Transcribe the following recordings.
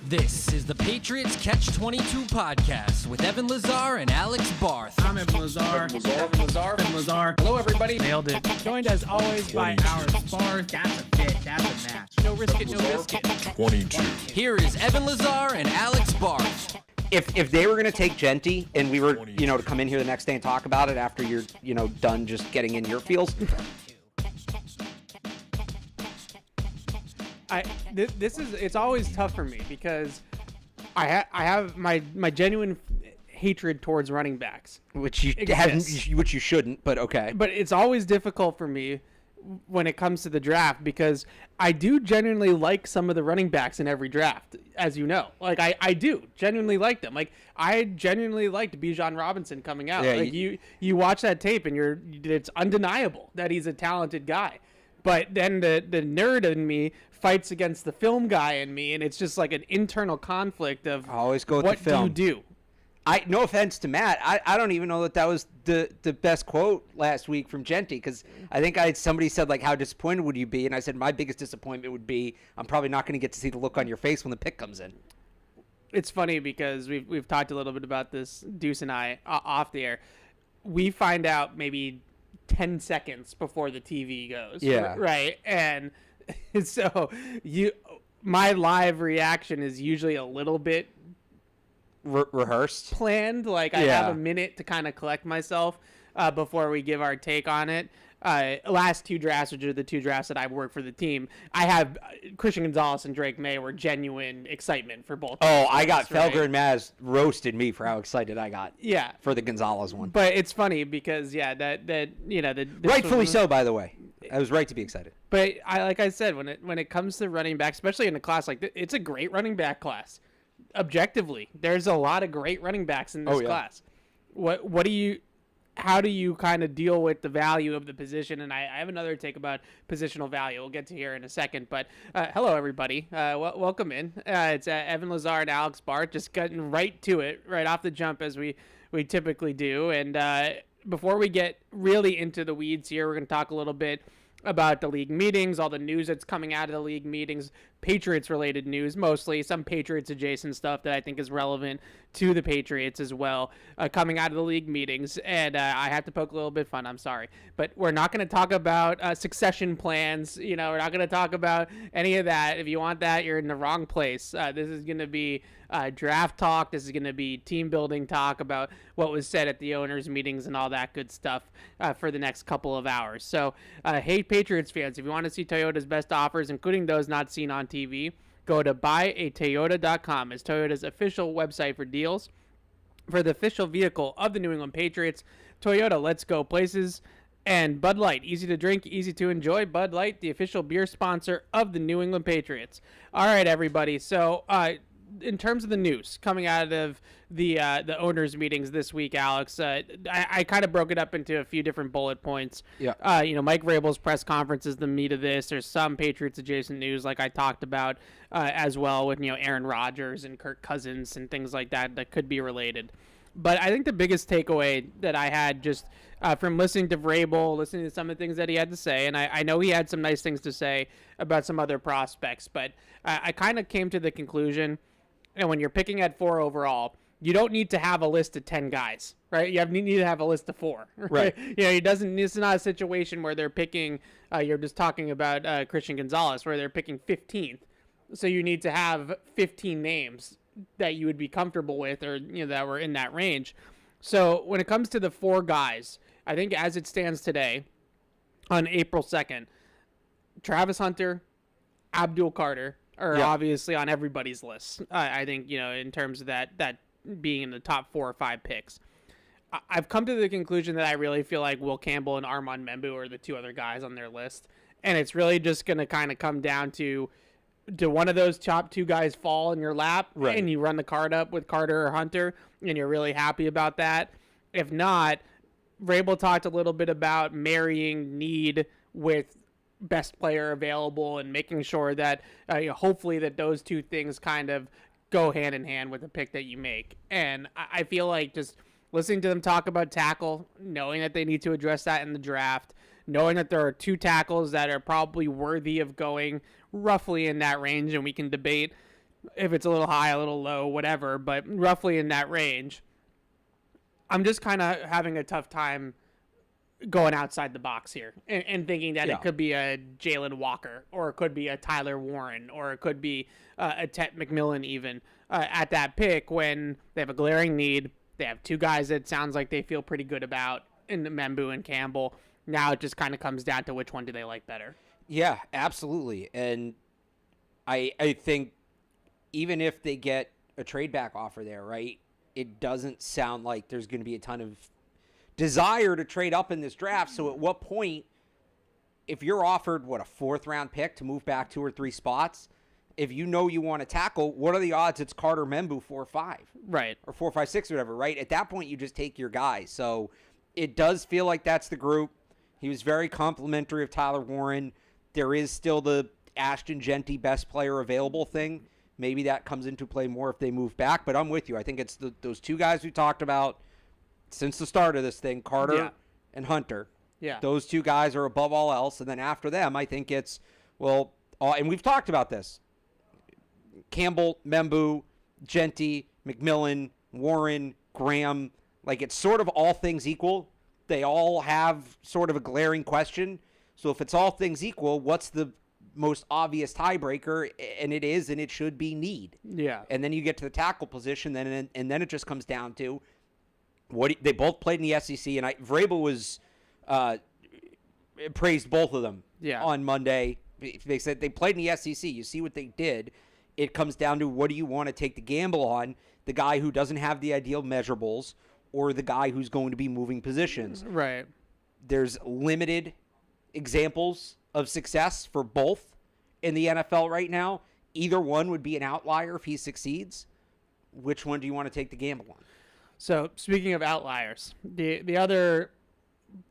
This is the Patriots Catch-22 podcast with Evan Lazar and Alex Barth. I'm Evan Lazar. Evan Lazar. Hello, everybody. Nailed it. Joined as always by our Barth. That's a fit. That's a match. No risk it, no biscuit. 22. Here is Evan Lazar and Alex Barth. If they were going to take Genty and we were, to come in here the next day and talk about it after you're, done just getting in your feels. It's always tough for me because I have my genuine hatred towards running backs, Which you shouldn't, but okay. but it's always difficult for me when it comes to the draft because I do genuinely like some of the running backs in every draft, as you know. Like I do genuinely like them. Like I genuinely liked Bijan Robinson coming out. Yeah, like you watch that tape and it's undeniable that he's a talented guy. But then the nerd in me fights against the film guy in me, and it's just like an internal conflict of I always go with what the film. do you do? No offense to Matt, I don't even know that was the best quote last week from Genty, because I think somebody said, like, how disappointed would you be? And I said, my biggest disappointment would be I'm probably not going to get to see the look on your face when the pick comes in. It's funny because we've talked a little bit about this, Deuce and I, off the air. We find out maybe 10 seconds before the TV goes. Yeah. Right. And so my live reaction is usually a little bit Rehearsed. planned. Like I have a minute to kind of collect myself before we give our take on it. Last two drafts, which are the two drafts that I work for the team, I have Christian Gonzalez and Drake May were genuine excitement for both. Oh, I got right? Felger and Maz roasted me for how excited I got. Yeah. For the Gonzalez one. But it's funny because Rightfully so, by the way. I was right to be excited. But like I said, when it comes to running back, especially in a class like this, it's a great running back class. Objectively, there's a lot of great running backs in this class. How do you kind of deal with the value of the position? And I have another take about positional value. We'll get to here in a second. But hello, everybody. Welcome in. It's Evan Lazar and Alex Barth, just getting right to it, right off the jump as we typically do. And before we get really into the weeds here, we're going to talk a little bit about the league meetings, all the news that's coming out of the league meetings, Patriots-related news mostly, some Patriots-adjacent stuff that I think is relevant to the Patriots as well, coming out of the league meetings. And I have to poke a little bit fun, I'm sorry. But we're not going to talk about succession plans. We're not going to talk about any of that. If you want that, you're in the wrong place. This is going to be draft talk. This is going to be team building talk about what was said at the owners' meetings and all that good stuff for the next couple of hours. So, hey, Patriots fans, if you want to see Toyota's best offers, including those not seen on TV, go to buyatoyota.com. It's Toyota's official website for deals for the official vehicle of the New England Patriots. Toyota, let's go places. And Bud Light, easy to drink, easy to enjoy. Bud Light, the official beer sponsor of the New England Patriots. All right, everybody. So, in terms of the news coming out of the owners' meetings this week, Alex, I kind of broke it up into a few different bullet points. Yeah. Mike Vrabel's press conference is the meat of this. There's some Patriots adjacent news, like I talked about as well, with Aaron Rodgers and Kirk Cousins and things like that could be related. But I think the biggest takeaway that I had just from listening to Vrabel, listening to some of the things that he had to say, and I know he had some nice things to say about some other prospects, but I kind of came to the conclusion. And when you're picking at 4 overall, you don't need to have a list of 10 guys, right? You need to have a list of 4, right? It's not a situation where they're picking, you're just talking about Christian Gonzalez, where they're picking 15th. So you need to have 15 names that you would be comfortable with or, that were in that range. So when it comes to the 4 guys, I think as it stands today on April 2nd, Travis Hunter, Abdul Carter, are obviously on everybody's list. I think, in terms of that being in the top 4 or 5 picks. I've come to the conclusion that I really feel like Will Campbell and Armontae Membo are the 2 other guys on their list. And it's really just going to kind of come down to, do one of those top 2 guys fall in your lap and you run the card up with Carter or Hunter and you're really happy about that? If not, Vrabel talked a little bit about marrying need with best player available and making sure that hopefully that those 2 things kind of go hand in hand with the pick that you make. And I feel like just listening to them talk about tackle, knowing that they need to address that in the draft, knowing that there are 2 tackles that are probably worthy of going roughly in that range, and we can debate if it's a little high, a little low, whatever, but roughly in that range. I'm just kind of having a tough time going outside the box here and thinking that it could be a Jalen Walker, or it could be a Tyler Warren, or it could be a Tet McMillan even at that pick, when they have a glaring need. They have two guys that sounds like they feel pretty good about in the Membo and Campbell. Now it just kind of comes down to which one do they like better. Yeah, absolutely. And I think even if they get a trade back offer there, right, it doesn't sound like there's going to be a ton of desire to trade up in this draft. So at what point, if you're offered, a 4th-round pick to move back 2 or 3 spots, if you know you want to tackle, what are the odds it's Carter Membo 4-5? Right. Or 4-5-6 or whatever, right? At that point, you just take your guy. So it does feel like that's the group. He was very complimentary of Tyler Warren. There is still the Ashton Genty best player available thing. Maybe that comes into play more if they move back, but I'm with you. I think it's those two guys we talked about since the start of this thing, Carter and Hunter. Yeah. Those two guys are above all else, and then after them, I think it's, and we've talked about this, Campbell, Membo, Genty, McMillan, Warren, Graham, like it's sort of all things equal. They all have sort of a glaring question. So if it's all things equal, what's the most obvious tiebreaker? And it should be need. Yeah. And then you get to the tackle position, and then it just comes down to they both played in the SEC, and Vrabel was praised both of them on Monday. They said they played in the SEC. You see what they did. It comes down to, what do you want to take the gamble on? The guy who doesn't have the ideal measurables, or the guy who's going to be moving positions. Right. There's limited examples of success for both in the NFL right now. Either one would be an outlier if he succeeds. Which one do you want to take the gamble on? So speaking of outliers, the other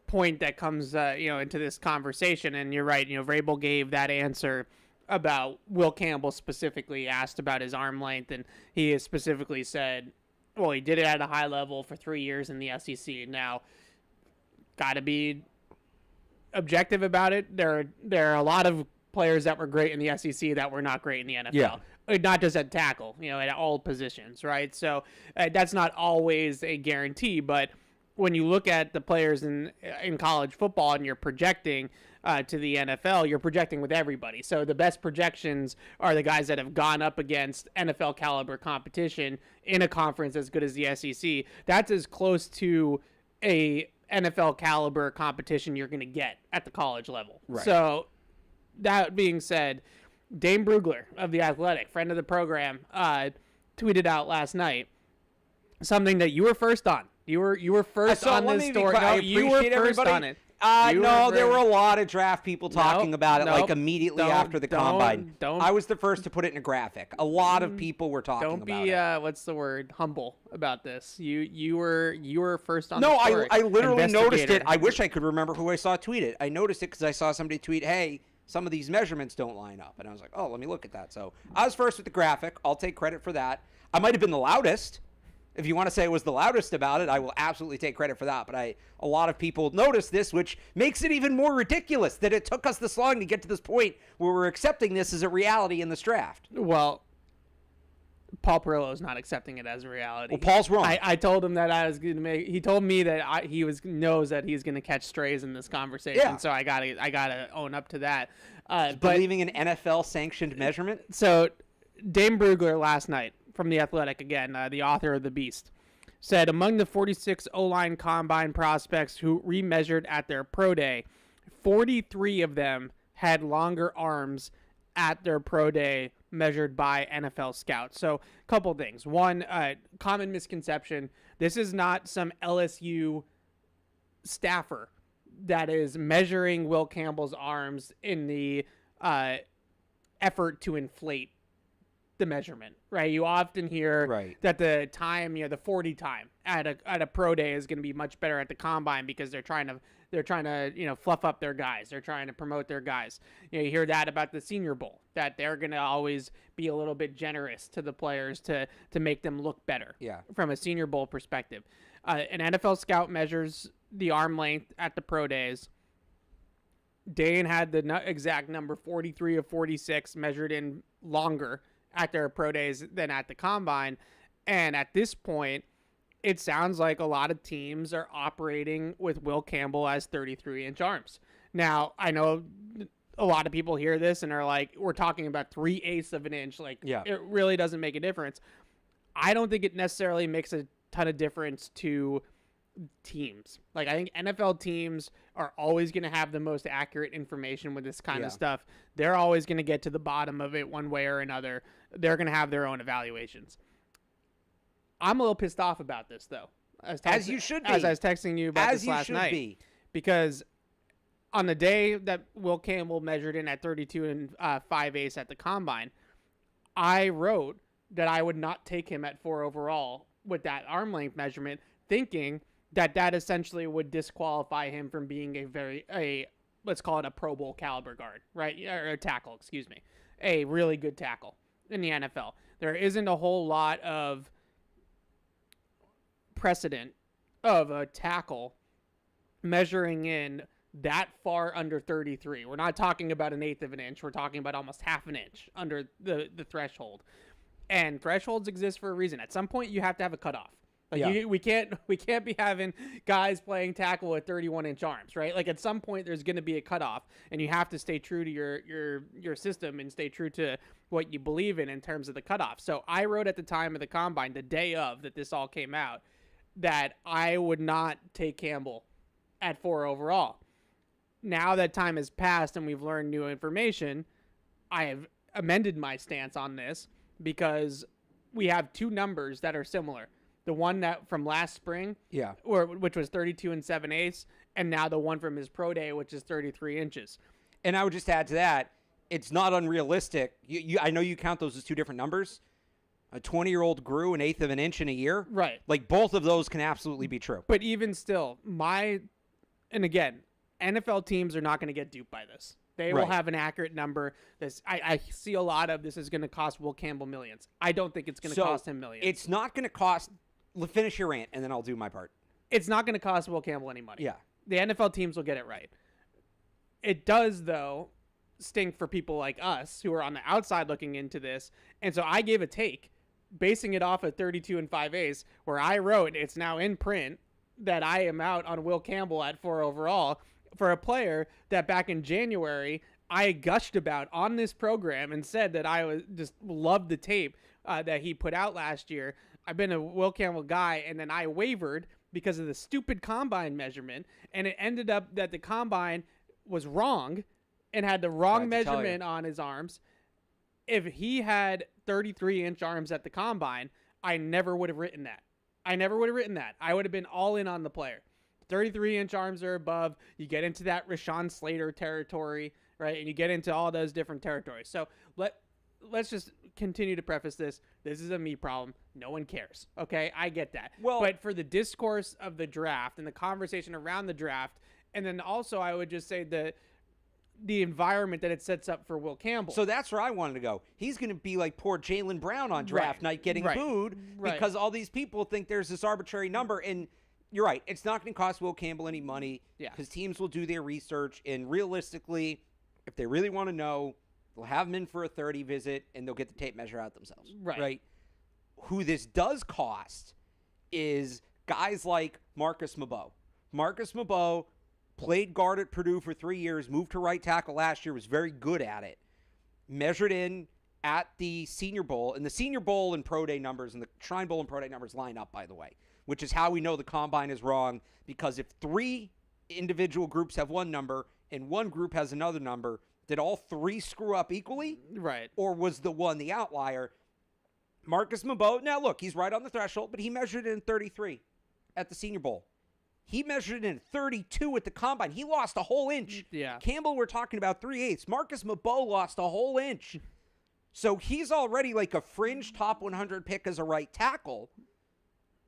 point that comes into this conversation, and you're right, Vrabel gave that answer about Will Campbell, specifically asked about his arm length, and he has specifically said, well, he did it at a high level for 3 years in the SEC. Now, got to be objective about it. There are a lot of players that were great in the SEC that were not great in the NFL. Yeah. Not just at tackle, at all positions, right? So that's not always a guarantee, but when you look at the players in college football and you're projecting to the NFL, you're projecting with everybody. So the best projections are the guys that have gone up against NFL caliber competition in a conference as good as the SEC. That's as close to a NFL caliber competition you're going to get at the college level. Right. So that being said, Dane Brugler of The Athletic, friend of the program, tweeted out last night something that you were first on. You were first on this story. No, you were first on it. There were a lot of draft people talking about it like immediately after the combine. I was the first to put it in a graphic. A lot of people were talking about it. Don't be what's the word, humble about this. You were first on the story. I literally noticed it. I wish I could remember who I saw tweet it. I noticed it because I saw somebody tweet, hey, some of these measurements don't line up. And I was like, oh, let me look at that. So I was first with the graphic. I'll take credit for that. I might have been the loudest. If you want to say I was the loudest about it, I will absolutely take credit for that. But a lot of people noticed this, which makes it even more ridiculous that it took us this long to get to this point where we're accepting this as a reality in this draft. Well, Paul Perillo is not accepting it as a reality. Well, Paul's wrong. I told him that I was going to make. He told me that he knows that he's going to catch strays in this conversation. Yeah. So I gotta own up to that. Believing in NFL sanctioned measurement. So Dane Brugler last night from The Athletic, again, the author of The Beast, said among the 46 O-line combine prospects who remeasured at their pro day, 43 of them had longer arms at their pro day measured by NFL scouts. So a couple things. One, common misconception. This is not some LSU staffer that is measuring Will Campbell's arms in the effort to inflate the measurement, right? You often hear that the time, the 40 time at a pro day is going to be much better at the combine because they're trying to fluff up their guys. They're trying to promote their guys. You hear that about the Senior Bowl, that they're going to always be a little bit generous to the players to make them look better from a Senior Bowl perspective. An NFL scout measures the arm length at the pro days. Dane had the exact number 43 of 46 measured in longer at their pro days than at the combine. And at this point, it sounds like a lot of teams are operating with Will Campbell as 33-inch arms. Now, I know a lot of people hear this and are like, we're talking about 3/8 of an inch. Like, it really doesn't make a difference. I don't think it necessarily makes a ton of difference to teams. Like, I think NFL teams are always going to have the most accurate information with this kind of stuff. They're always going to get to the bottom of it one way or another. They're going to have their own evaluations. I'm a little pissed off about this, though. As you should be. As I was texting you about this last night. Be. Because on the day that Will Campbell measured in at 32 and 5/8 at the combine, I wrote that I would not take him at 4 overall with that arm length measurement, thinking that essentially would disqualify him from being let's call it a Pro Bowl caliber guard, right? Or a tackle, excuse me. A really good tackle in the NFL. There isn't a whole lot of precedent of a tackle measuring in that far under 33. We're not talking about 1/8 of an inch. We're talking about almost half an inch under the threshold. And thresholds exist for a reason. At some point, you have to have a cutoff. Like we can't be having guys playing tackle with 31-inch arms, right? Like at some point, there's going to be a cutoff, and you have to stay true to your system and stay true to what you believe in terms of the cutoff. So I wrote at the time of the combine, the day of that this all came out, that I would not take Campbell at 4 overall. Now that time has passed and we've learned new information, I have amended my stance on this because we have two numbers that are similar. The one that from last spring, which was 32 and 7/8, and now the one from his pro day, which is 33 inches. And I would just add to that, it's not unrealistic. I know you count those as two different numbers. A 20-year-old grew 1/8 of an inch in a year. Right. Like both of those can absolutely be true. But even still, and again, NFL teams are not going to get duped by this. They will have an accurate number. I see a lot of this is going to cost Will Campbell millions. I don't think it's going to cost him millions. It's not going to cost. Finish your rant, and then I'll do my part. It's not going to cost Will Campbell any money. Yeah. The NFL teams will get it right. It does, though, stink for people like us who are on the outside looking into this. And so I gave a take, basing it off of 32 and 5/8, where I wrote, it's now in print, that I am out on Will Campbell at 4 overall for a player that back in January I gushed about on this program and said that I just loved the tape that he put out last year. I've been a Will Campbell guy, and then I wavered because of the stupid combine measurement, and it ended up that the combine was wrong and had the wrong measurement on his arms. If he had 33-inch arms at the combine, I never would have written that. I would have been all in on the player. 33-inch arms or above, you get into that Rashawn Slater territory, right? And you get into all those different territories. So let's just continue to preface this. This is a me problem. No one cares. Okay, I get that. Well, but for the discourse of the draft and the conversation around the draft, and then also I would just say the environment that it sets up for Will Campbell. So that's where I wanted to go. He's going to be like poor Jaylen Brown on draft night getting booed because all these people think there's this arbitrary number. And you're right. It's not going to cost Will Campbell any money because teams will do their research. And realistically, if they really want to know, they'll have him in for a 30 visit and they'll get the tape measure out themselves. Right. Who this does cost is guys like Marcus Membo. Marcus Membo played guard at Purdue for 3 years, moved to right tackle last year, was very good at it. Measured in at the Senior Bowl, and the Senior Bowl and Pro Day numbers and the Shrine Bowl and Pro Day numbers line up, by the way, which is how we know the Combine is wrong, because if 3 individual groups have one number and one group has another number, did all 3 screw up equally? Right. Or was the one the outlier? Marcus Membo, now look, he's right on the threshold, but he measured it in 33 at the Senior Bowl. He measured it in 32 at the Combine. He lost a whole inch. Yeah. Campbell, we're talking about 3/8. Marcus Membo lost a whole inch. So he's already like a fringe top 100 pick as a right tackle.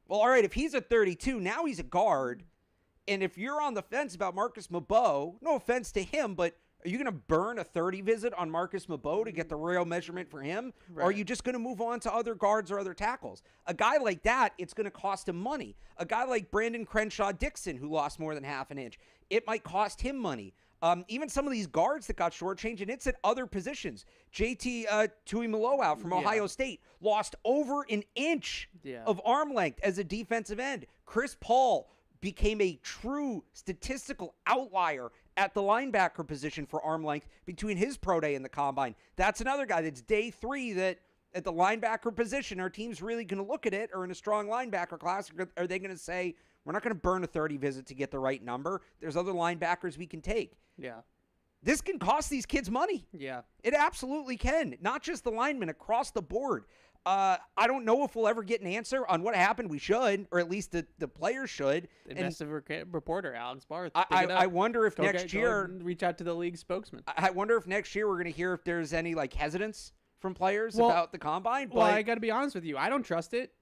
Well, all right, if he's at 32, now he's a guard. And if you're on the fence about Marcus Membo, no offense to him, but are you going to burn a 30 visit on Marcus Membo to get the real measurement for him? Right. Or are you just going to move on to other guards or other tackles? A guy like that, it's going to cost him money. A guy like Brandon Crenshaw-Dixon, who lost more than half an inch, it might cost him money. Even some of these guards that got shortchanged, and it's at other positions. JT Tuimoloau out from Ohio State lost over an inch of arm length as a defensive end. Chris Paul became a true statistical outlier at the linebacker position for arm length between his pro day and the combine. That's another guy that's day 3 that at the linebacker position, are teams really going to look at it, or in a strong linebacker class, are they going to say, we're not going to burn a 30 visit to get the right number? There's other linebackers we can take. Yeah. This can cost these kids money. Yeah. It absolutely can. Not just the linemen, across the board. I don't know if we'll ever get an answer on what happened. We should, or at least the players should. Investigative reporter Alex Barth. I wonder if next year... reach out to the league spokesman. I wonder if next year we're going to hear if there's any hesitance from players about the combine. But well, I got to be honest with you. I don't trust it.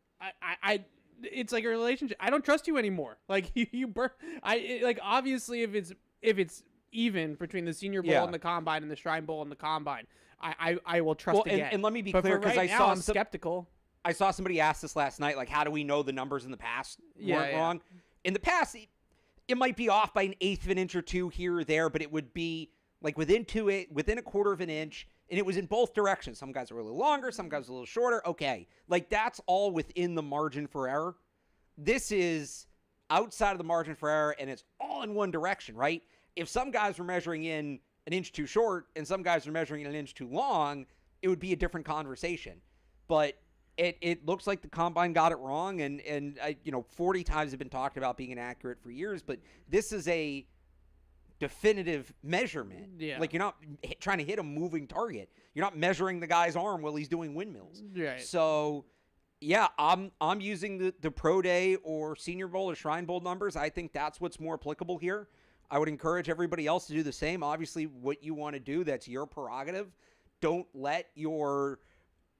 It's like a relationship. I don't trust you anymore. Like obviously if it's even between the Senior Bowl and the combine and the Shrine Bowl and the combine, I will trust again. And let me be clear, because I'm skeptical. I saw somebody ask this last night, how do we know the numbers in the past weren't wrong? In the past, it might be off by an eighth of an inch or two here or there, but it would be within a quarter of an inch. And it was in both directions. Some guys were a little longer, some guys were a little shorter. Okay. That's all within the margin for error. This is outside of the margin for error, and it's all in one direction, right? If some guys were measuring in an inch too short and some guys were measuring in an inch too long, it would be a different conversation. But it looks like the combine got it wrong, and 40 times have been talked about being inaccurate for years, but this is a definitive measurement. Yeah. You're not trying to hit a moving target. You're not measuring the guy's arm while he's doing windmills. Right. So, yeah, I'm using the Pro Day or Senior Bowl or Shrine Bowl numbers. I think that's what's more applicable here. I would encourage everybody else to do the same. Obviously, what you want to do, that's your prerogative. Don't let your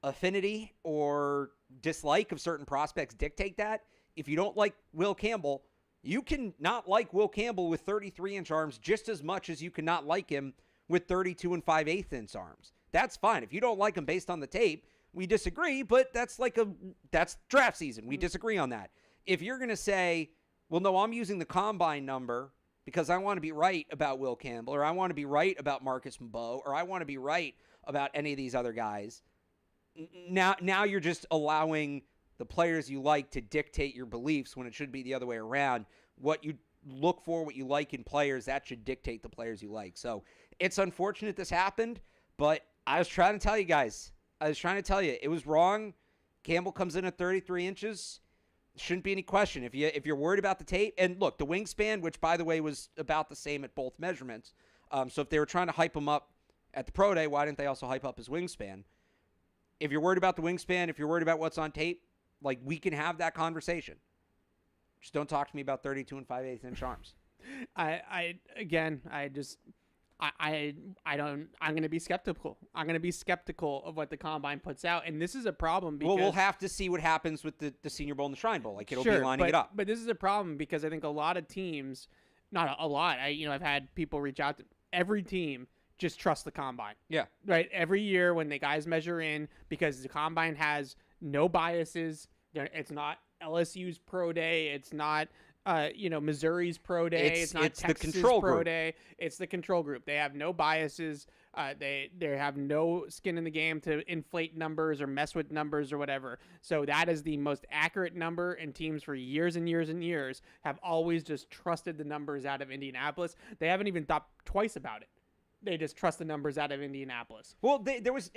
affinity or dislike of certain prospects dictate that. If you don't like Will Campbell, you can not like Will Campbell with 33-inch arms just as much as you can not like him with 32 and 5/8-inch arms. That's fine. If you don't like him based on the tape, we disagree, but that's draft season. We disagree on that. If you're going to say, well, no, I'm using the combine number because I want to be right about Will Campbell, or I want to be right about Marcus Membo, or I want to be right about any of these other guys, now you're just allowing the players you like to dictate your beliefs when it should be the other way around. What you look for, what you like in players, that should dictate the players you like. So it's unfortunate this happened, but I was trying to tell you guys. It was wrong. Campbell comes in at 33 inches. Shouldn't be any question. If you're worried about the tape, and look, the wingspan, which by the way was about the same at both measurements. So if they were trying to hype him up at the Pro Day, why didn't they also hype up his wingspan? If you're worried about the wingspan, if you're worried about what's on tape, we can have that conversation. Just don't talk to me about 32 and 5/8-inch arms. I'm going to be skeptical. I'm going to be skeptical of what the combine puts out. And this is a problem because... Well, we'll have to see what happens with the Senior Bowl and the Shrine Bowl. It'll be lining it up. But this is a problem because I think a lot of teams, not a lot, I've had people reach out to every team just trust the combine. Yeah. Right? Every year when the guys measure in, because the combine has no biases. It's not LSU's Pro Day. It's not, Missouri's Pro Day. It's not Texas's the control Pro group. Day. It's the control group. They have no biases. They have no skin in the game to inflate numbers or mess with numbers or whatever. So that is the most accurate number, and teams for years and years and years have always just trusted the numbers out of Indianapolis. They haven't even thought twice about it. They just trust the numbers out of Indianapolis. Well, there was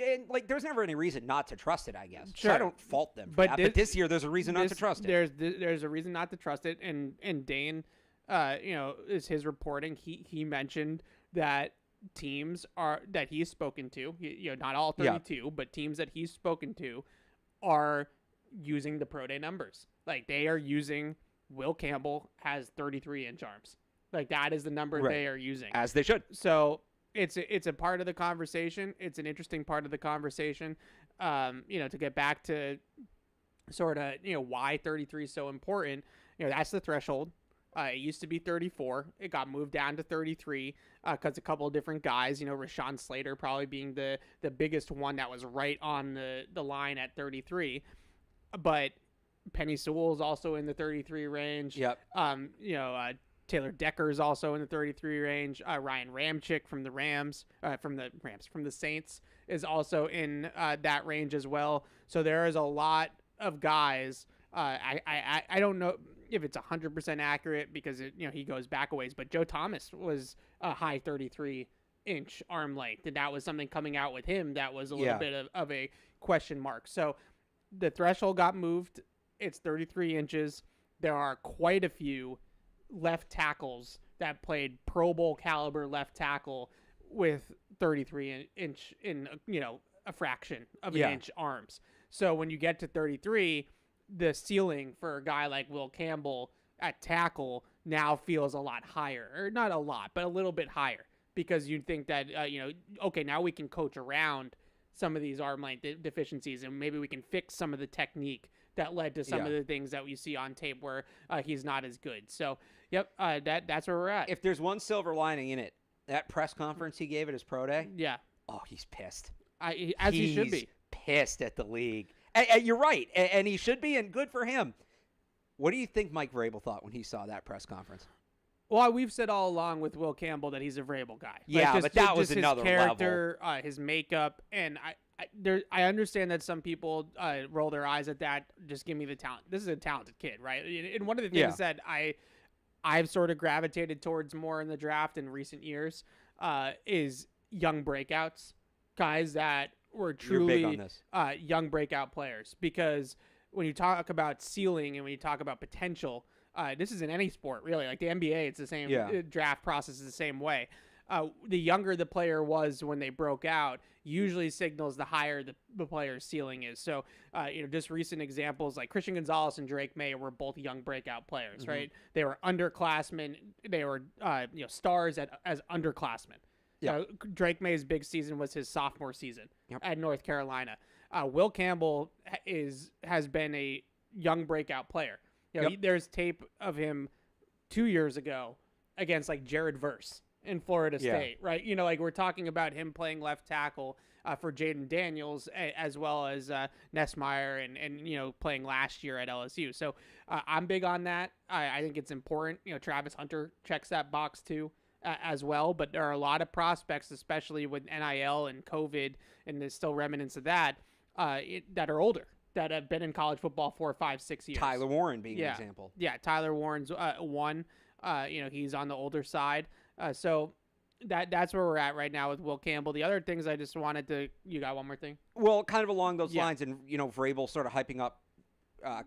never any reason not to trust it, I guess. Sure. So I don't fault them for that. But this year, there's a reason not to trust it. There's a reason not to trust it. And Dane, is his reporting. He mentioned that teams that he's spoken to, not all 32, but teams that he's spoken to are using the Pro Day numbers. They are using Will Campbell has 33-inch arms. That is the number they are using. As they should. So it's a part of the conversation. It's an interesting part of the conversation. To get back to sort of, why 33 is so important. That's the threshold. It used to be 34. It got moved down to 33 because a couple of different guys, Rashawn Slater probably being the biggest one that was right on the line at 33. But Penny Sewell is also in the 33 range. Yep. Taylor Decker is also in the 33 range. Ryan Ramczyk from the Saints is also in that range as well. So there is a lot of guys. I don't know if it's 100% accurate because he goes back a ways, but Joe Thomas was a high 33-inch arm length, and that was something coming out with him that was a little bit of a question mark. So the threshold got moved. It's 33 inches. There are quite a few left tackles that played Pro Bowl caliber left tackle with 33 inch in a fraction of an inch arms. So when you get to 33, the ceiling for a guy like Will Campbell at tackle now feels a lot higher, or not a lot, but a little bit higher, because you'd think that okay, now we can coach around some of these arm length deficiencies, and maybe we can fix some of the technique that led to some of the things that we see on tape where he's not as good. So, that's where we're at. If there's one silver lining in it, that press conference he gave at his pro day. Yeah. Oh, he's pissed. He should be. Pissed at the league. And you're right, and he should be, and good for him. What do you think Mike Vrabel thought when he saw that press conference? Well, we've said all along with Will Campbell that he's a Vrabel guy. Yeah, but that was another his character, his makeup, and I understand that some people roll their eyes at that. Just give me the talent. This is a talented kid, right? And one of the things that I've sort of gravitated towards more in the draft in recent years is young breakouts, guys that were truly big on this. Young breakout players. Because when you talk about ceiling and when you talk about potential, this is in any sport, really. Like the NBA, it's the same. Draft process is the same way. The younger the player was when they broke out usually signals the higher the player's ceiling is. So, just recent examples like Christian Gonzalez and Drake May were both young breakout players, right? They were underclassmen. They were, stars as underclassmen. Yeah. Drake May's big season was his sophomore season at North Carolina. Will Campbell has been a young breakout player. There's tape of him 2 years ago against like Jared Verse in Florida State, right? Like we're talking about him playing left tackle for Jaden Daniels as well as Nessmeyer and playing last year at LSU. So I'm big on that. I think it's important. Travis Hunter checks that box too as well, but there are a lot of prospects, especially with NIL and COVID, and there's still remnants of that, that are older, that have been in college football 4, 5, 6 years. Tyler Warren being an example. Yeah, Tyler Warren's one. He's on the older side. So that's where we're at right now with Will Campbell. The other things I just wanted to... You got one more thing? Well, kind of along those lines, and, Vrabel sort of hyping up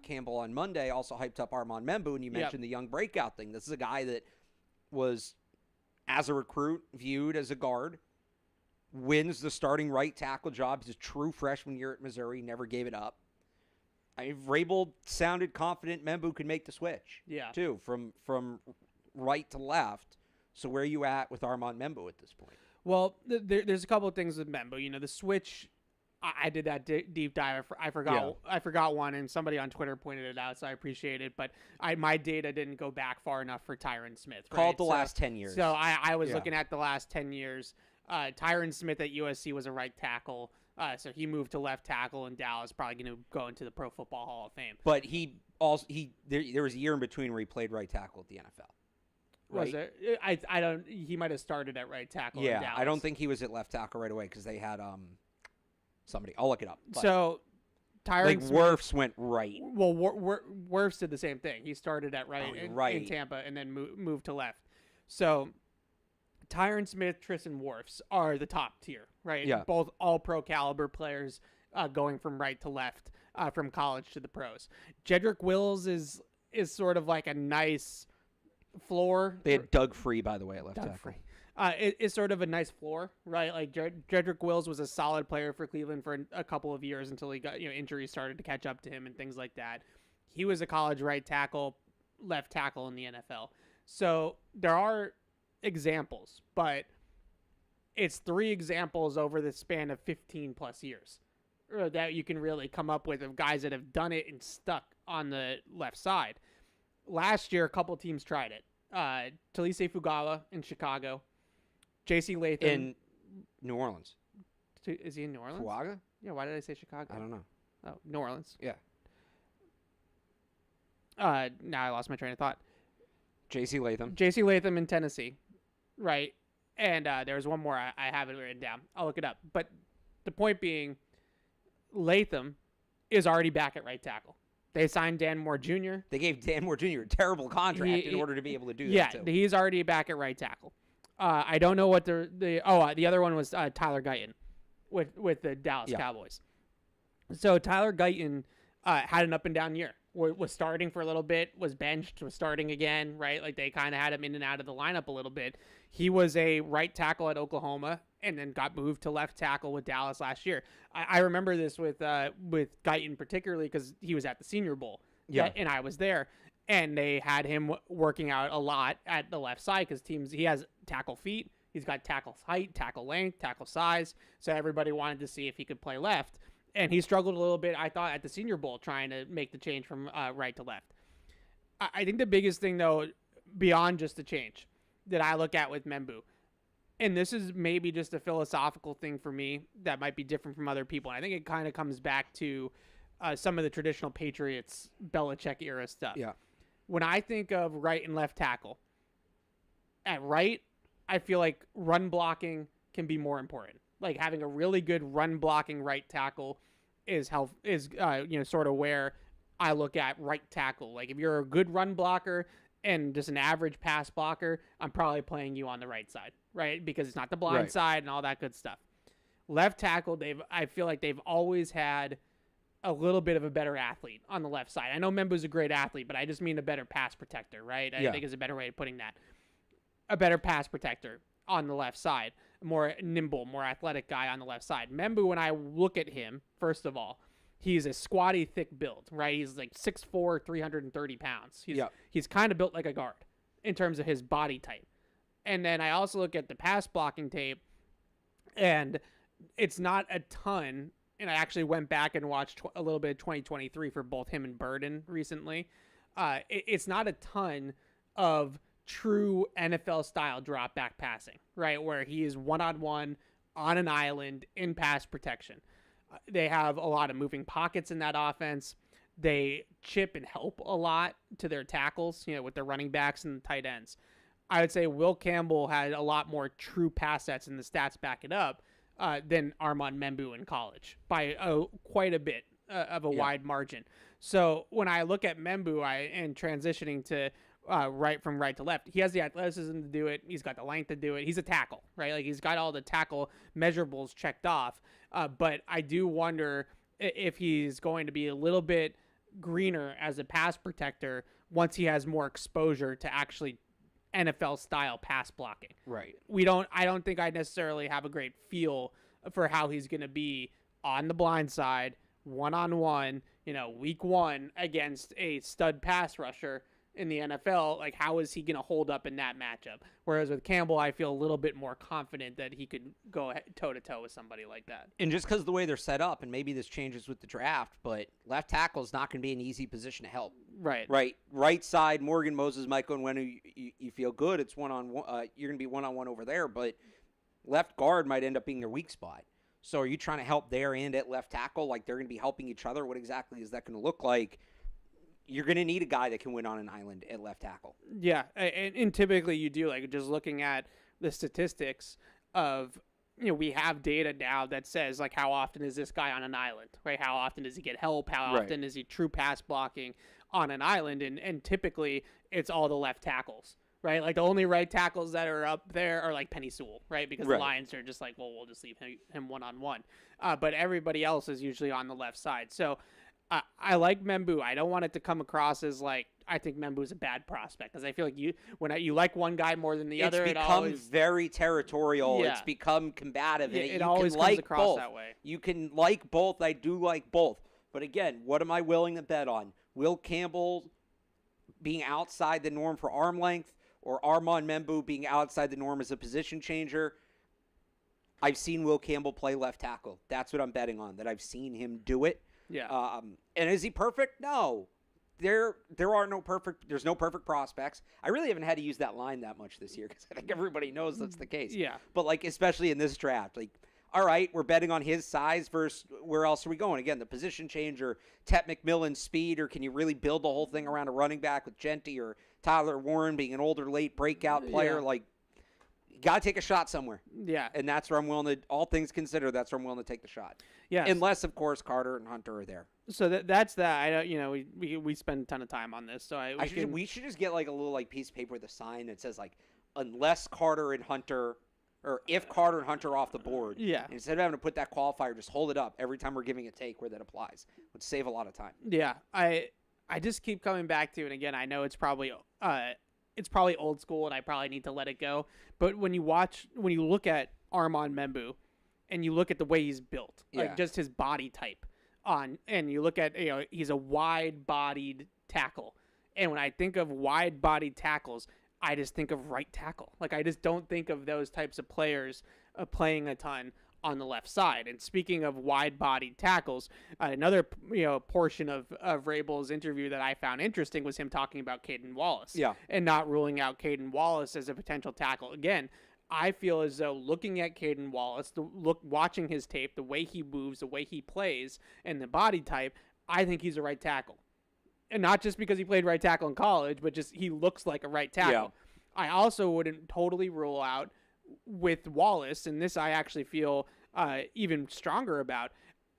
Campbell on Monday, also hyped up Armontae Membo, and you mentioned the young breakout thing. This is a guy that was, as a recruit, viewed as a guard, wins the starting right tackle job. He's a true freshman year at Missouri, never gave it up. Vrabel sounded confident Membo could make the switch, too, from right to left. So where are you at with Armontae Membo at this point? Well, there's a couple of things with Membo. The switch, I did that deep dive. I forgot one, and somebody on Twitter pointed it out, so I appreciate it. But my data didn't go back far enough for Tyron Smith. Right? Called the last 10 years. So I was looking at the last 10 years. Tyron Smith at USC was a right tackle. So he moved to left tackle in Dallas, probably going to go into the Pro Football Hall of Fame. But there was a year in between where he played right tackle at the NFL. Right? Was there? I don't. He might have started at right tackle. in Dallas. I don't think he was at left tackle right away because they had somebody. I'll look it up. But, so Tyron Smith, Wirfs went right. Well, Wirfs did the same thing. He started at right in Tampa and then moved to left. So Tyron Smith, Tristan Wirfs are the top tier, right? Yeah. Both all pro caliber players going from right to left from college to the pros. Jedrick Wills is sort of like a nice floor. They had Doug Free, by the way, at left tackle. It's sort of a nice floor, right? Like Jedrick Wills was a solid player for Cleveland for a couple of years until he got injuries started to catch up to him and things like that. He was a college right tackle, left tackle in the NFL. So there are examples, but it's 3 examples over the span of 15 plus years that you can really come up with of guys that have done it and stuck on the left side. Last year, a couple teams tried it. Talise Fugawa in Chicago. J.C. Latham. In New Orleans. Is he in New Orleans? Fuaga? Yeah, why did I say Chicago? I don't know. Oh, New Orleans. Yeah. Now I lost my train of thought. J.C. Latham. J.C. Latham in Tennessee, right? And there's one more. I have it written down. I'll look it up. But the point being, Latham is already back at right tackle. They signed Dan Moore Jr. They gave Dan Moore Jr. a terrible contract in order to be able to do that, too. Yeah, he's already back at right tackle. I don't know what the other one was Tyler Guyton with the Dallas Cowboys. So Tyler Guyton had an up and down year. Was starting for a little bit, was benched, was starting again, right? Like they kind of had him in and out of the lineup a little bit. He was a right tackle at Oklahoma and then got moved to left tackle with Dallas last year. I remember this with Guyton particularly because he was at the Senior Bowl. Yeah. And I was there. And they had him working out a lot at the left side because he has tackle feet. He's got tackle height, tackle length, tackle size. So everybody wanted to see if he could play left. And he struggled a little bit, I thought, at the Senior Bowl trying to make the change from right to left. I think the biggest thing, though, beyond just the change that I look at with Membo, and this is maybe just a philosophical thing for me that might be different from other people. And I think it kind of comes back to some of the traditional Patriots Belichick era stuff. Yeah. When I think of right and left tackle, at right, I feel like run blocking can be more important. Like having a really good run blocking right tackle is sort of where I look at right tackle. Like if you're a good run blocker and just an average pass blocker, I'm probably playing you on the right side, right? Because it's not the blind side and all that good stuff. Left tackle, I feel like they've always had a little bit of a better athlete on the left side. I know Membo's a great athlete, but I just mean a better pass protector, right? I think is a better way of putting that. A better pass protector on the left side, more nimble, more athletic guy on the left side. Membo, when I look at him, first of all, he's a squatty, thick build, right? He's like 6'4", 330 pounds. He's kind of built like a guard in terms of his body type. And then I also look at the pass blocking tape, and it's not a ton. And I actually went back and watched a little bit of 2023 for both him and Burden recently. It's not a ton of true NFL style drop back passing, right? Where he is one-on-one on an island in pass protection. They have a lot of moving pockets in that offense. They chip and help a lot to their tackles, with their running backs and tight ends. I would say Will Campbell had a lot more true pass sets, and the stats back it up, than Armontae Membo in college by quite a bit of a wide margin. So when I look at Membo and transitioning to right to left, he has the athleticism to do it. He's got the length to do it. He's a tackle, right? Like he's got all the tackle measurables checked off. But I do wonder if he's going to be a little bit greener as a pass protector once he has more exposure to actually NFL style pass blocking. Right. I don't think I necessarily have a great feel for how he's going to be on the blind side, one-on-one, week one against a stud pass rusher in the NFL. Like, how is he going to hold up in that matchup? Whereas with Campbell, I feel a little bit more confident that he could go toe-to-toe with somebody like that. And just because of the way they're set up, and maybe this changes with the draft, but left tackle is not going to be an easy position to help. Right. Right side, Morgan, Moses, Michael, and when you feel good, it's one-on-one. You're going to be one-on-one over there, but left guard might end up being your weak spot. So are you trying to help there and at left tackle? Like, they're going to be helping each other? What exactly is that going to look like? You're going to need a guy that can win on an island at left tackle. Yeah, and typically you do, like, just looking at the statistics of, we have data now that says, like, how often is this guy on an island, right? How often does he get help? How often is he true pass blocking on an island? And typically it's all the left tackles, right? Like, the only right tackles that are up there are, like, Penny Sewell, right? Because the Lions are just like, well, we'll just leave him one-on-one. But everybody else is usually on the left side. So I like Membo. I don't want it to come across as like I think Membo's a bad prospect, because I feel like you like one guy more than the other. It's become very territorial. Yeah. It's become combative. And it always comes across that way. You can like both. I do like both. But again, what am I willing to bet on? Will Campbell being outside the norm for arm length, or Armontae Membo being outside the norm as a position changer? I've seen Will Campbell play left tackle. That's what I'm betting on, that I've seen him do it. Yeah. And is he perfect? No. There's no perfect prospects. I really haven't had to use that line that much this year because I think everybody knows that's the case. Yeah. But, like, especially in this draft, like, all right, we're betting on his size versus where else are we going? Again, the position change or Tet McMillan's speed, or can you really build the whole thing around a running back with Genty or Tyler Warren being an older, late breakout player? Yeah. Like, you got to take a shot somewhere. Yeah. And that's where I'm willing to, all things considered, that's where I'm willing to take the shot. Yes. Unless, of course, Carter and Hunter are there. So that's that. I don't, we spend a ton of time on this. So We should just get like a little like piece of paper with a sign that says like, unless Carter and Hunter, or if Carter and Hunter are off the board. Yeah. Instead of having to put that qualifier, just hold it up every time we're giving a take where that applies. Would save a lot of time. Yeah. I just keep coming back to, and again, I know it's probably old school, and I probably need to let it go. But when you look at Armontae Membo, and you look at the way he's built, like just his body type, and you look at he's a wide-bodied tackle, and when I think of wide-bodied tackles, I just think of right tackle. Like I just don't think of those types of players playing a ton on the left side. And speaking of wide-bodied tackles, another portion of Vrabel's interview that I found interesting was him talking about Caedan Wallace, and not ruling out Caedan Wallace as a potential tackle. Again, I feel as though looking at Caedan Wallace, watching his tape, the way he moves, the way he plays, and the body type, I think he's a right tackle. And not just because he played right tackle in college, but just he looks like a right tackle. Yeah. I also wouldn't totally rule out with Wallace, and this I actually feel even stronger about.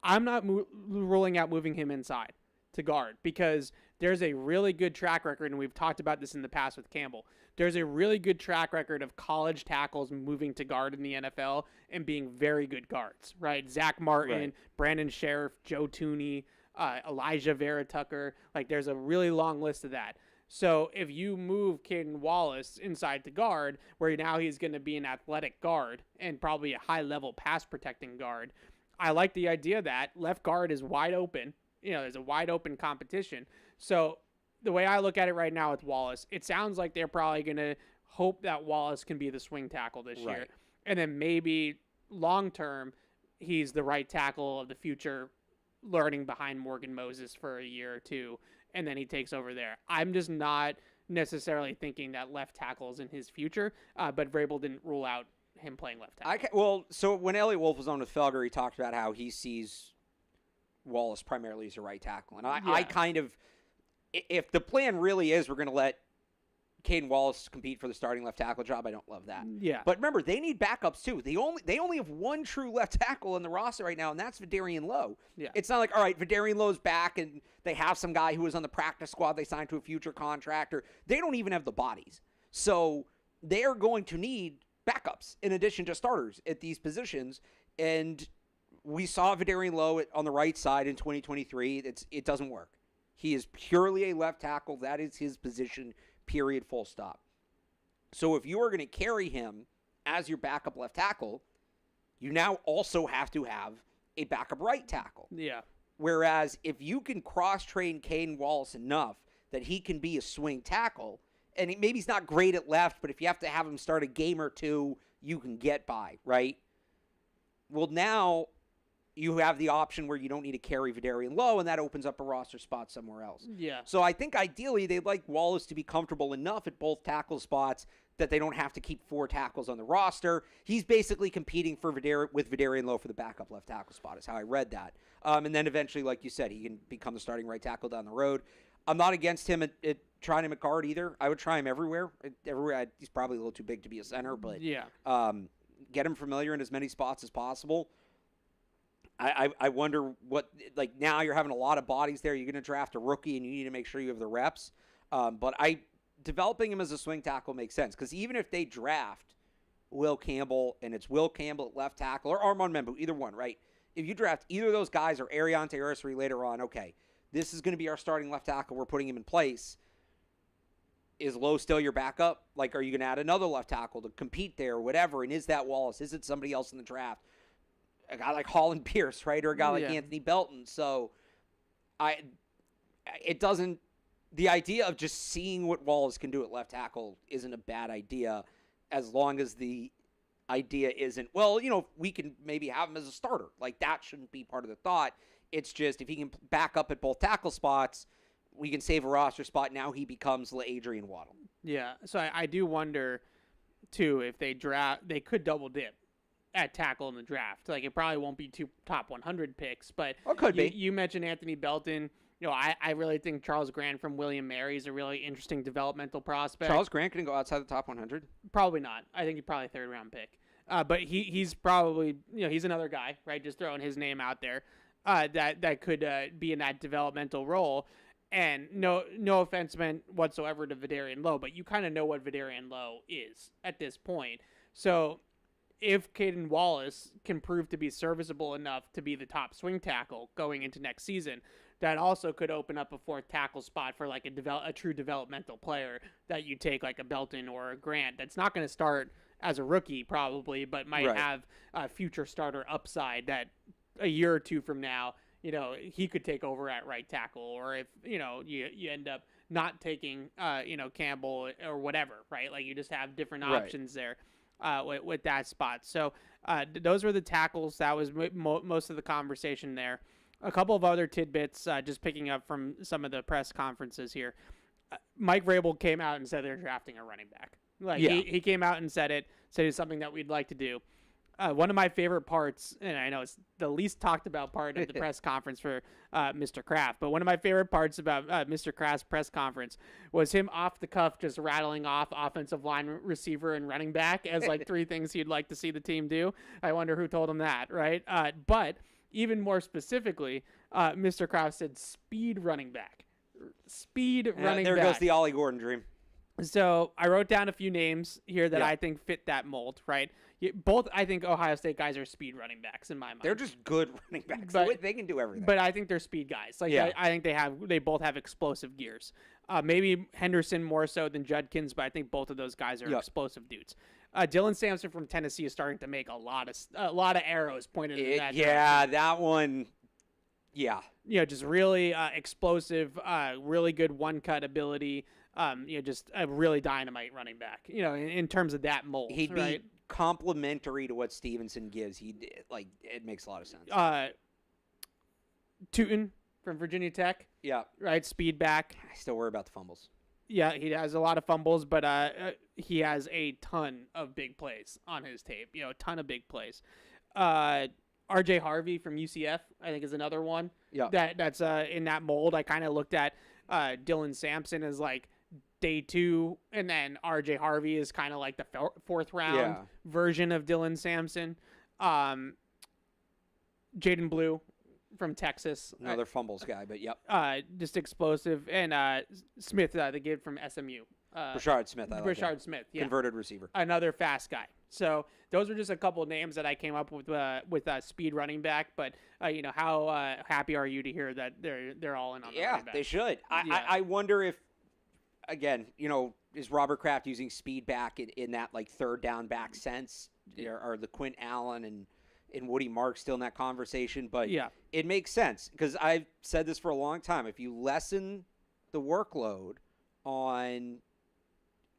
I'm not ruling out moving him inside to guard, because there's a really good track record, and we've talked about this in the past with Campbell. There's a really good track record of college tackles moving to guard in the NFL and being very good guards, right? Zach Martin, Brandon Sheriff, Joe Tooney, Elijah Vera Tucker. Like, there's a really long list of that. So if you move Caedan Wallace inside to guard, where now he's going to be an athletic guard and probably a high-level pass-protecting guard, I like the idea that left guard is wide open. There's a wide-open competition. So the way I look at it right now with Wallace, it sounds like they're probably going to hope that Wallace can be the swing tackle this year. And then maybe long-term, he's the right tackle of the future, learning behind Morgan Moses for a year or two, and then he takes over there. I'm just not necessarily thinking that left tackle is in his future, but Vrabel didn't rule out him playing left tackle. So when Elliot Wolf was on with Felger, he talked about how he sees Wallace primarily as a right tackle. And I kind of, if the plan really is we're going to let Caedan Wallace compete for the starting left tackle job, I don't love that. Yeah. But remember, they need backups too. They only have one true left tackle in the roster right now, and that's Vidarian Lowe. Yeah. It's not like, all right, Vidarian Lowe's back, and they have some guy who was on the practice squad they signed to a future contract, or they don't even have the bodies. So they're going to need backups in addition to starters at these positions. And we saw Vidarian Lowe on the right side in 2023. It doesn't work. He is purely a left tackle. That is his position, period, full stop. So if you are going to carry him as your backup left tackle, you now also have to have a backup right tackle. Yeah. Whereas if you can cross-train Caedan Wallace enough that he can be a swing tackle, and maybe he's not great at left, but if you have to have him start a game or two, you can get by, right? Well, now you have the option where you don't need to carry Vidarian Lowe, and that opens up a roster spot somewhere else. Yeah. So I think ideally they'd like Wallace to be comfortable enough at both tackle spots that they don't have to keep 4 tackles on the roster. He's basically competing with Vidarian Lowe for the backup left tackle spot, is how I read that. And then eventually, like you said, he can become the starting right tackle down the road. I'm not against him at trying him at guard either. I would try him everywhere. He's probably a little too big to be a center, but get him familiar in as many spots as possible. I wonder what, like, now you're having a lot of bodies there. You're going to draft a rookie, and you need to make sure you have the reps. But developing him as a swing tackle makes sense, because even if they draft Will Campbell, and it's Will Campbell at left tackle, or Armontae Membo, either one, right? If you draft either of those guys or Ariante Ursary later on, okay, this is going to be our starting left tackle. We're putting him in place. Is Lowe still your backup? Like, are you going to add another left tackle to compete there or whatever? And is that Wallace? Is it somebody else in the draft? A guy like Holland Pierce, right? Or a guy like Anthony Belton. So the idea of just seeing what Wallace can do at left tackle isn't a bad idea, as long as the idea isn't, well, we can maybe have him as a starter. Like, that shouldn't be part of the thought. It's just, if he can back up at both tackle spots, we can save a roster spot. Now he becomes Adrian Waddle. Yeah. So I do wonder too, if they could double dip at tackle in the draft. Like, it probably won't be 2 top 100 picks, but Or could be. You mentioned Anthony Belton. You know, I really think Charles Grant from William Mary is a really interesting developmental prospect. Charles Grant can go outside the top 100? Probably not. I think he's probably a 3rd-round pick. But he's probably, he's another guy, right? Just throwing his name out there that could be in that developmental role. And no offense meant whatsoever to Vidarian Lowe, but you kind of know what Vidarian Lowe is at this point. So if Caedan Wallace can prove to be serviceable enough to be the top swing tackle going into next season, that also could open up a 4th tackle spot for like a true developmental player that you take like a Belton or a Grant that's not going to start as a rookie probably, but might have a future starter upside that a year or 2 from now, he could take over at right tackle, or if, you end up not taking, Campbell or whatever, right? Like you just have different options there with that spot. So those were the tackles. That was most of the conversation there. A couple of other tidbits, just picking up from some of the press conferences here. Mike Vrabel came out and said they're drafting a running back. He came out and said it's something that we'd like to do. One of my favorite parts, and I know it's the least talked about part of the press conference for Mr. Kraft, but one of my favorite parts about Mr. Kraft's press conference was him off the cuff just rattling off offensive line, receiver, and running back as like 3 things he'd like to see the team do. I wonder who told him that, right? But even more specifically, Mr. Kraft said speed running back. There goes the Ollie Gordon dream. So I wrote down a few names here that I think fit that mold, right? Both, I think Ohio State guys are speed running backs in my mind. They're just good running backs. But they can do everything. But I think they're speed guys. I think they both have explosive gears. Maybe Henderson more so than Judkins, but I think both of those guys are explosive dudes. Dylan Sampson from Tennessee is starting to make a lot of arrows pointed in that direction. Yeah, that one. Yeah. Just really explosive, really good one-cut ability. Just a really dynamite running back. In terms of that mold, he'd right? be complementary to what Stevenson gives. It makes a lot of sense. Tootin from Virginia Tech. Yeah. Right, speed back. I still worry about the fumbles. Yeah, he has a lot of fumbles, but he has a ton of big plays on his tape. A ton of big plays. R.J. Harvey from UCF, I think, is another one. Yeah. That's in that mold. I kind of looked at Dylan Sampson as like day 2, and then R.J. Harvey is kind of like the 4th round version of Dylan Sampson. Jaden Blue from Texas. Another fumbles guy, but yep. Just explosive. And Smith, the kid from SMU. Brashard Smith. Brashard Smith, yeah. Converted receiver. Another fast guy. So those are just a couple of names that I came up with speed running back. But how happy are you to hear that they're all in on the running back? They should. I wonder if, again, is Robert Kraft using speed back in that like 3rd down back sense? Are the Quint Allen and Woody Marks still in that conversation? But it makes sense because I've said this for a long time. If you lessen the workload on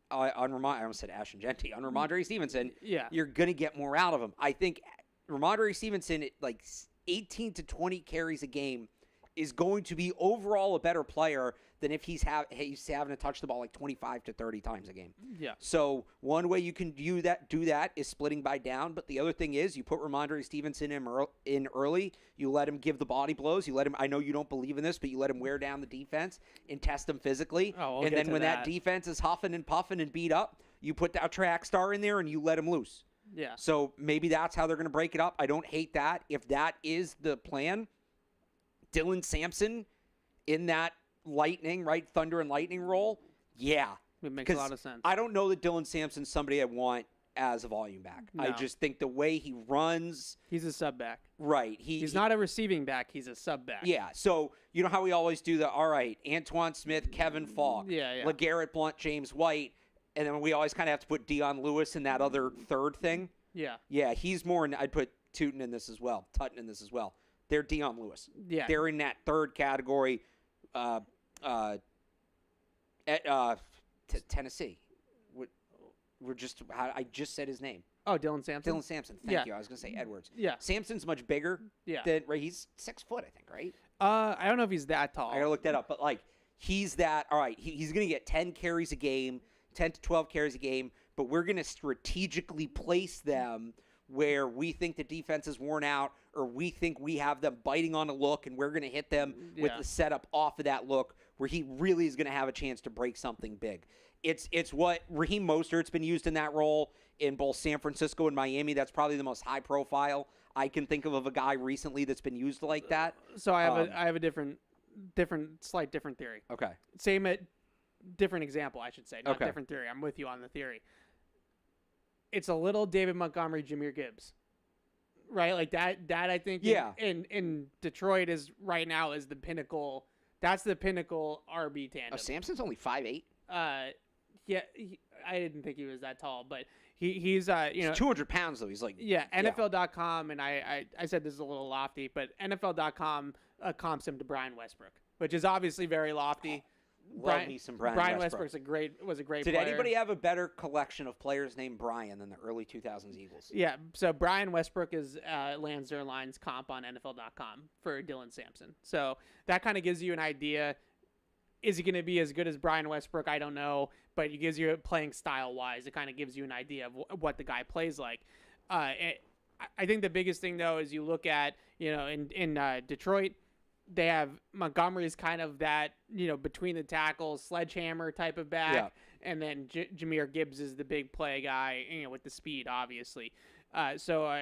I almost said Ashton Genty, on Ramondre Stevenson, you're going to get more out of him. I think Ramondre Stevenson, like 18 to 20 carries a game, is going to be overall a better player than if he's having to touch the ball like 25 to 30 times a game. Yeah. So one way you can do that is splitting by down. But the other thing is you put Ramondre Stevenson in early. You let him give the body blows. You let him. I know you don't believe in this, but you let him wear down the defense and test them physically. We'll and then when that defense is huffing and puffing and beat up, you put that track star in there and you let him loose. Yeah. So maybe that's how they're going to break it up. I don't hate that. If that is the plan, Dylan Sampson in that thunder and lightning role, it makes a lot of sense. I don't know that Dylan Sampson's somebody I want as a volume back. No. I just think the way he runs, he's a sub back. Right. He's not a receiving back, he's a sub back. Yeah. So you know how we always do Antoine Smith, Kevin Falk, LeGarrette Blount, James White, and then we always kind of have to put Dion Lewis in that other third thing. Yeah. Yeah, he's more I'd put Tutton in this as well, Tutton in this as well. They're Dion Lewis. Yeah. They're in that third category. Tennessee. I just said his name. Oh, Dylan Sampson? Dylan Sampson. Thank you. I was going to say Edwards. Yeah. Sampson's much bigger. Yeah. He's 6 foot, I think, right? I don't know if he's that tall. I got to look that up. But, he's that. All right, he's going to get 10 carries a game, 10 to 12 carries a game, but we're going to strategically place them where we think the defense is worn out or we think we have them biting on a look and we're going to hit them with the setup off of that look where he really is going to have a chance to break something big. It's what Raheem Mostert's been used in that role in both San Francisco and Miami. That's probably the most high profile I can think of a guy recently that's been used like that. So I have a different theory. Okay. Different example, I should say. Not different theory. I'm with you on the theory. It's a little David Montgomery, Jahmyr Gibbs. Right? Like that I think in Detroit is right now is the pinnacle. That's the pinnacle RB tandem. Oh, Sampson's only 5'8". Yeah, I didn't think he was that tall, but he's 200 pounds though. He's like NFL.com, and I said this is a little lofty, but NFL.com comps him to Brian Westbrook, which is obviously very lofty. Love me some Brian Westbrook's was a great Did player. anybody have a better collection of players named Brian than the early 2000s Eagles? Yeah, so Brian Westbrook is Lance Zierlein's comp on NFL.com for Dylan Sampson. So that kind of gives you an idea. Is he going to be as good as Brian Westbrook? I don't know, but it gives you playing style-wise. It kind of gives you an idea of what the guy plays like. I think the biggest thing, though, is you look at, in Detroit, they have Montgomery's kind of that, between the tackles, sledgehammer type of back, and then Jahmyr Gibbs is the big play guy, with the speed, obviously. So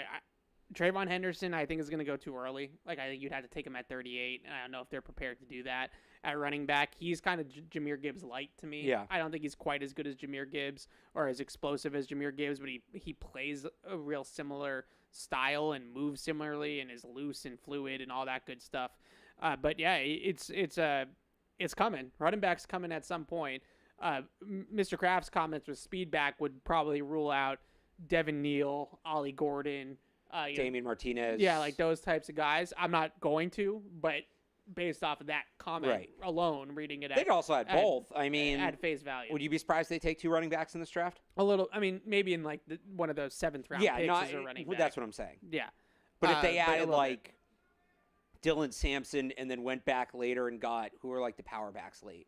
Trayvon Henderson, I think, is going to go too early. Like, I think you'd have to take him at 38, and I don't know if they're prepared to do that. At running back, he's kind of Jahmyr Gibbs light to me. Yeah. I don't think he's quite as good as Jahmyr Gibbs or as explosive as Jahmyr Gibbs, but he plays a real similar style and moves similarly and is loose and fluid and all that good stuff. But yeah, it's coming. Running back's coming at some point. Mr. Kraft's comments with speed back would probably rule out Devin Neal, Ollie Gordon, Damian Martinez. Yeah, like those types of guys. I'm not going to, but based off of that comment alone, reading it, they could also add both. I mean, at face value. Would you be surprised they take 2 running backs in this draft? A little. I mean, maybe in like one of those 7th round picks as a running back. That's what I'm saying. Yeah, but if they added like Dylan Sampson and then went back later and got who are like the power backs late,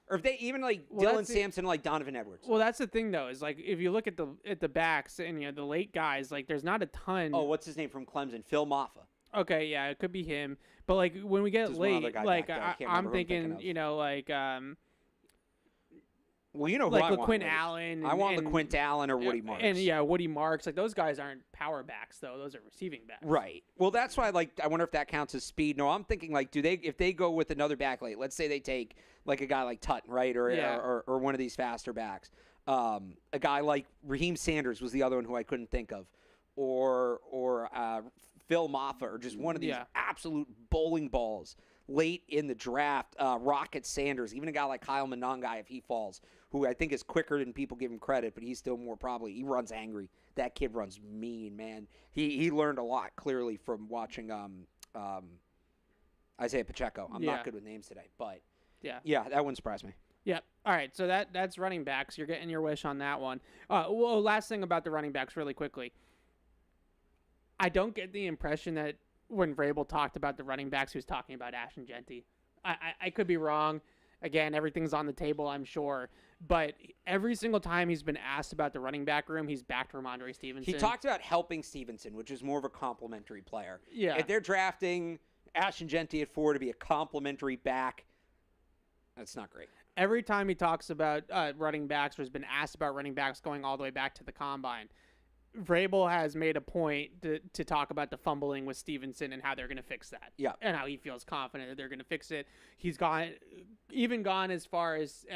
or if they even like Dylan Sampson, like Donovan Edwards. Well, that's the thing though, is like if you look at the backs and the late guys, like there's not a ton. Oh, what's his name from Clemson? Phil Maffa. Okay, yeah, it could be him. But like when we get late, like I'm thinking, well, you know, like who LaQuint Allen. I want LaQuint Allen or Woody Marks. And Woody Marks. Like those guys aren't power backs though; those are receiving backs. Right. Well, that's why. Like, I wonder if that counts as speed. No, I'm thinking like, if they go with another back late? Let's say they take like a guy like Tutton, right, or one of these faster backs. A guy like Raheem Sanders was the other one who I couldn't think of, or Phil Maffa, or just one of these absolute bowling balls late in the draft. Rocket Sanders, even a guy like Kyle Monangai, if he falls, who I think is quicker than people give him credit, but he's still more probably, he runs angry. That kid runs mean, man. He learned a lot, clearly, from watching Isaiah Pacheco. I'm not good with names today, but yeah, that wouldn't surprise me. Yeah. All right, so that's running backs. You're getting your wish on that one. Well, last thing about the running backs really quickly. I don't get the impression that when Vrabel talked about the running backs, he was talking about Ashton Genty. I could be wrong. Again, everything's on the table, I'm sure. But every single time he's been asked about the running back room, he's back to Ramondre Stevenson. He talked about helping Stevenson, which is more of a complimentary player. Yeah. If they're drafting Ashton Genty at 4 to be a complimentary back, that's not great. Every time he talks about running backs or has been asked about running backs going all the way back to the combine, Vrabel has made a point to talk about the fumbling with Stevenson and how they're going to fix that. Yeah. And how he feels confident that they're going to fix it. He's gone as far as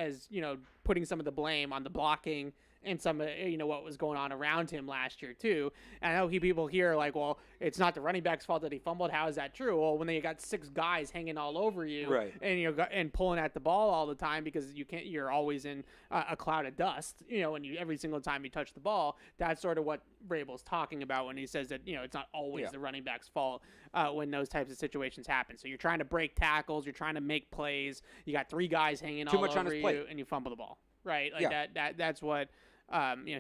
putting some of the blame on the blocking and some of what was going on around him last year too. And I know people here are like, well, it's not the running back's fault that he fumbled. How is that true? Well, when they got 6 guys hanging all over you, right, and pulling at the ball all the time because you're always in a cloud of dust, and every single time you touch the ball. That's sort of what Vrabel's talking about when he says that it's not always the running back's fault when those types of situations happen. So you're trying to break tackles, you're trying to make plays. You got 3 guys hanging all over you, and you fumble the ball. Right, that's what.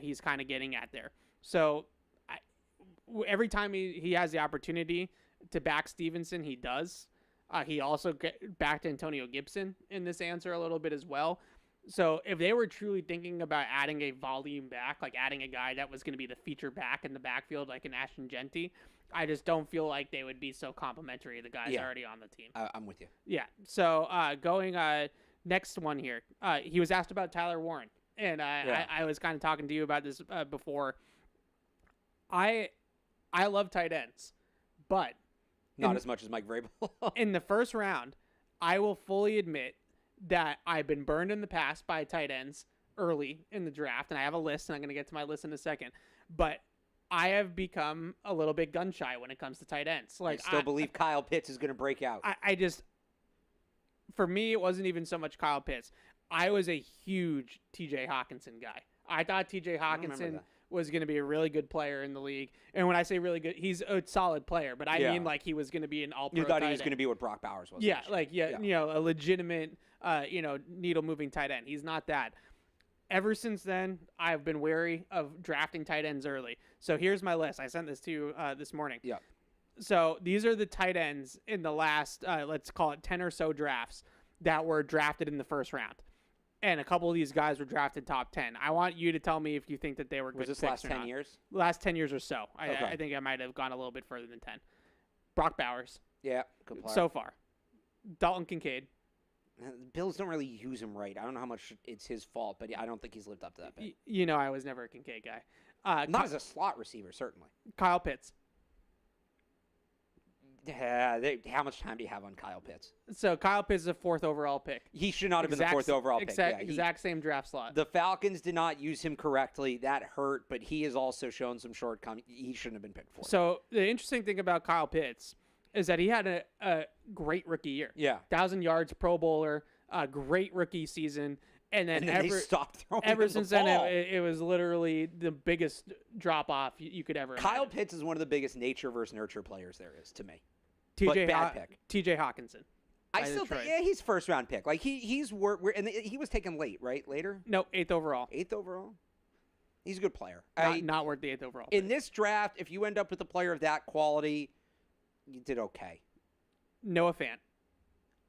He's kind of getting at there. So every time he has the opportunity to back Stevenson, he does. He also backed Antonio Gibson in this answer a little bit as well. So if they were truly thinking about adding a volume back, like adding a guy that was going to be the feature back in the backfield, like an Ashton Genty, I just don't feel like they would be so complimentary of the guys already on the team. I'm with you. Yeah. So going next one here, he was asked about Tyler Warren, and I was kind of talking to you about this before. I love tight ends, but not as much as Mike Vrabel. in the first round, I will fully admit that I've been burned in the past by tight ends early in the draft, and I have a list, and I'm going to get to my list in a second. But I have become a little bit gun shy when it comes to tight ends. Like, I still believe Kyle Pitts is going to break out. For me, it wasn't even so much Kyle Pitts. I was a huge T.J. Hawkinson guy. I thought T.J. Hawkinson was going to be a really good player in the league. And when I say really good, he's a solid player, but I mean like he was going to be an all-pro. You thought he was going to be what Brock Bowers was. Yeah, a legitimate, needle-moving tight end. He's not that. Ever since then, I've been wary of drafting tight ends early. So here's my list. I sent this to you this morning. Yeah. So these are the tight ends in the last, let's call it 10 or so drafts that were drafted in the first round. And a couple of these guys were drafted top 10. I want you to tell me if you think that they were good picks. Was this picks last or 10 not. years? Last 10 years or so. Okay. I think I might have gone a little bit further than 10. Brock Bowers. Yeah, good player. So far. Dalton Kincaid. The Bills don't really use him right. I don't know how much it's his fault, but I don't think he's lived up to that bit. I was never a Kincaid guy. Not as a slot receiver, certainly. Kyle Pitts. Yeah, how much time do you have on Kyle Pitts? So Kyle Pitts is a 4th overall pick. He should not have been the 4th overall pick. Exact same draft slot. The Falcons did not use him correctly. That hurt, but he has also shown some shortcomings. He shouldn't have been picked 4th. So the interesting thing about Kyle Pitts is that he had a great rookie year. Yeah. 1,000 yards, Pro Bowler, a great rookie season. And then they stopped throwing ever him since the ball. then, it was literally the biggest drop-off you could ever Kyle imagine. Pitts is one of the biggest nature versus nurture players there is to me. Bad pick. T.J. Hawkinson. I still think, he's first-round pick. Like, he was taken late, right? Later? No, 8th overall. 8th overall? He's a good player. Not worth the 8th overall. In this draft, if you end up with a player of that quality, you did okay. Noah Fant.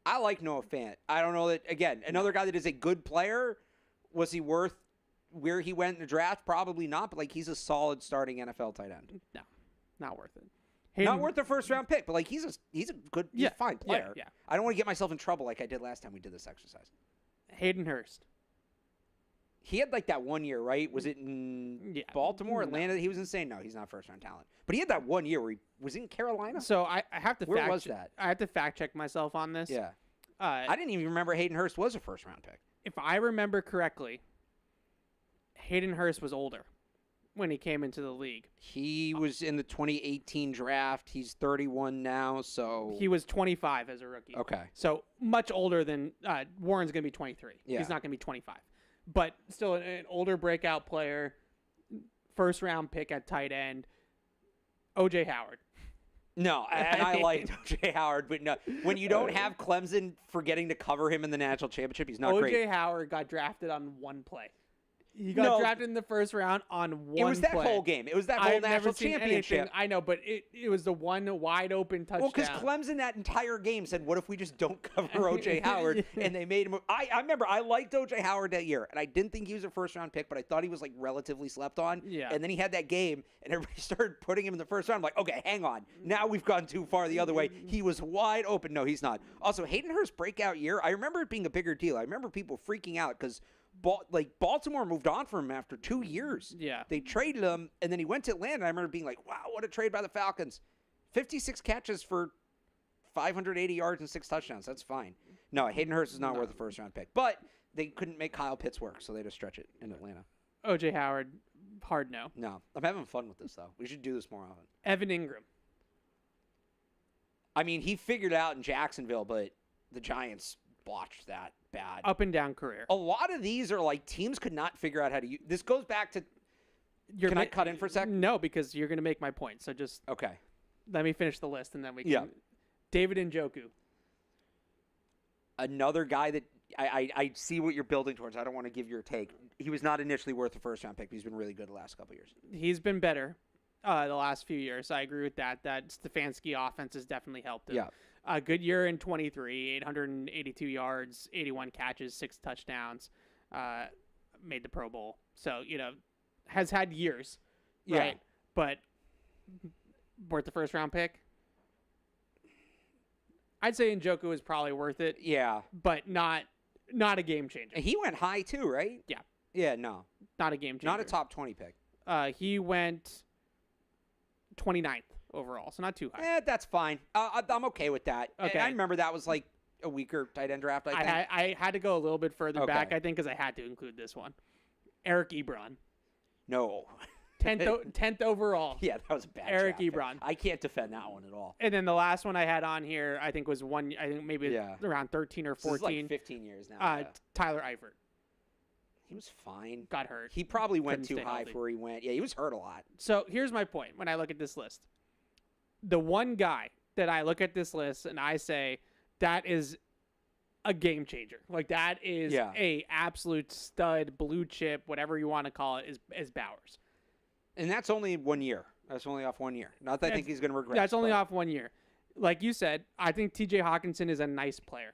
I like Noah Fant. I don't know that, again, another guy that is a good player. Was he worth where he went in the draft? Probably not, but, like, he's a solid starting NFL tight end. No, not worth it. Not worth a first-round pick, but, like, he's a good, he's a fine player. Yeah. I don't want to get myself in trouble like I did last time we did this exercise. Hayden Hurst. He had, like, that 1 year, right? Was it in Baltimore, Atlanta? He was insane. No, he's not first-round talent. But he had that 1 year where he was in Carolina. So I have to Where was that? I have to fact-check myself on this. Yeah. I didn't even remember Hayden Hurst was a first-round pick. If I remember correctly, Hayden Hurst was older when he came into the league. He was in the 2018 draft. He's 31 now, so... He was 25 as a rookie. Okay. So much older than... Warren's going to be 23. Yeah. He's not going to be 25. But still an older breakout player, first-round pick at tight end, O.J. Howard. No, and I liked O.J. Howard, but no. When you don't have Clemson forgetting to cover him in the national championship, he's not great. O.J. Howard got drafted on one play. He got drafted in the first round on one play. It was that whole game. It was that whole national championship. Anything. I know, but it was the one wide open touchdown. Well, because Clemson that entire game said, what if we just don't cover O.J. Howard? And they made him. I remember I liked O.J. Howard that year, and I didn't think he was a first-round pick, but I thought he was, like, relatively slept on. Yeah. And then he had that game, and everybody started putting him in the first round. I'm like, okay, hang on. Now we've gone too far the other way. He was wide open. No, he's not. Also, Hayden Hurst's breakout year, I remember it being a bigger deal. I remember people freaking out because Baltimore moved on from him after 2 years. Yeah. They traded him, and then he went to Atlanta. I remember being like, wow, what a trade by the Falcons. 56 catches for 580 yards and 6 touchdowns. That's fine. No, Hayden Hurst is not worth a first-round pick. But they couldn't make Kyle Pitts work, so they had to stretch it in Atlanta. O.J. Howard, hard no. No. I'm having fun with this, though. We should do this more often. Evan Ingram. I mean, he figured it out in Jacksonville, but the Giants botched that bad. Up and down career. A lot of these are like teams could not figure out how to use. This goes back to. Can I cut in for a sec? No, because you're going to make my point. So just okay. Let me finish the list and then we can. Yeah. David Njoku. Another guy that I see what you're building towards. I don't want to give your take. He was not initially worth a first-round pick, but he's been really good the last couple of years. He's been better the last few years. I agree with that. That Stefanski offense has definitely helped him. Yeah. A good year in 23, 882 yards, 81 catches, 6 touchdowns. made the Pro Bowl. So, has had years, Yeah. right? But worth the first-round pick? I'd say Njoku is probably worth it, Yeah. but not a game changer. He went high too, right? Yeah. Yeah, no. Not a game changer. Not a top 20 pick. He went 29th overall, so not too high. That's fine. I'm okay with that. Okay. And I remember that was like a weaker tight end draft, I think. I had to go a little bit further Okay. back, I think, because I had to include this one. Eric Ebron. No. 10th overall. Yeah, that was a bad Eric draft pick. Ebron. I can't defend that one at all. And then the last one I had on here, I think was maybe Yeah. around 13 or This is 14. like 15 years now. Yeah. Tyler Eifert He was fine. got hurt. He probably went Couldn't too stay high healthy. for where he went. Yeah, he was hurt a lot. So here's my point when I look at this list. The one guy that I look at this list and I say that is a game changer. Like that is Yeah. a absolute stud, blue chip, whatever you want to call it, is Bowers. And that's only 1 year. That's only off 1 year. Not that I think he's going to regret. That's only off 1 year. Like you said, I think TJ Hawkinson is a nice player.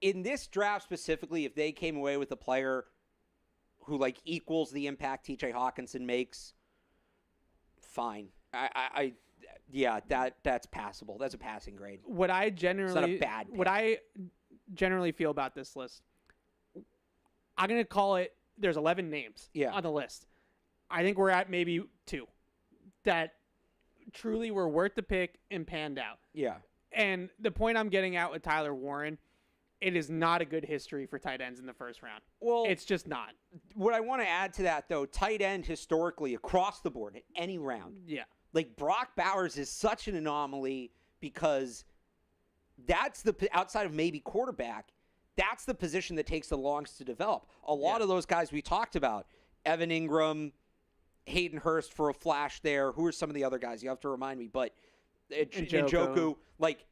In this draft specifically, if they came away with a player who like equals the impact TJ Hawkinson makes, fine. Yeah, that's passable. That's a passing grade. What I generally bad pick. what I generally feel about this list, I'm gonna call it. There's 11 names on the list. I think we're at maybe 2 that truly were worth the pick and panned out. Yeah. And the point I'm getting at with Tyler Warren, it is not a good history for tight ends in the first round. Well, It's just not. what I want to add to that though, tight end historically across the board at any round. Yeah. Like Brock Bowers is such an anomaly because that's outside of maybe quarterback, that's the position that takes the longest to develop. A lot of those guys we talked about, Evan Ingram, Hayden Hurst for a flash there. Who are some of the other guys? You have to remind me. But Njoku, like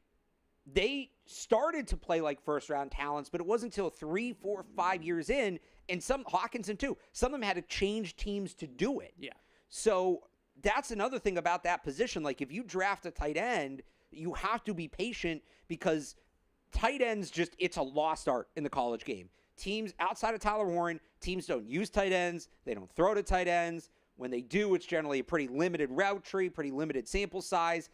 they started to play like first round talents, but it wasn't until 3, 4, 5 years in, and some Hawkinson too. Some of them had to change teams to do it. Yeah. So that's another thing about that position. Like if you draft a tight end, you have to be patient because tight ends it's a lost art in the college game. Teams outside of Tyler Warren, teams don't use tight ends. They don't throw to tight ends. When they do, it's generally a pretty limited route tree, pretty limited sample size.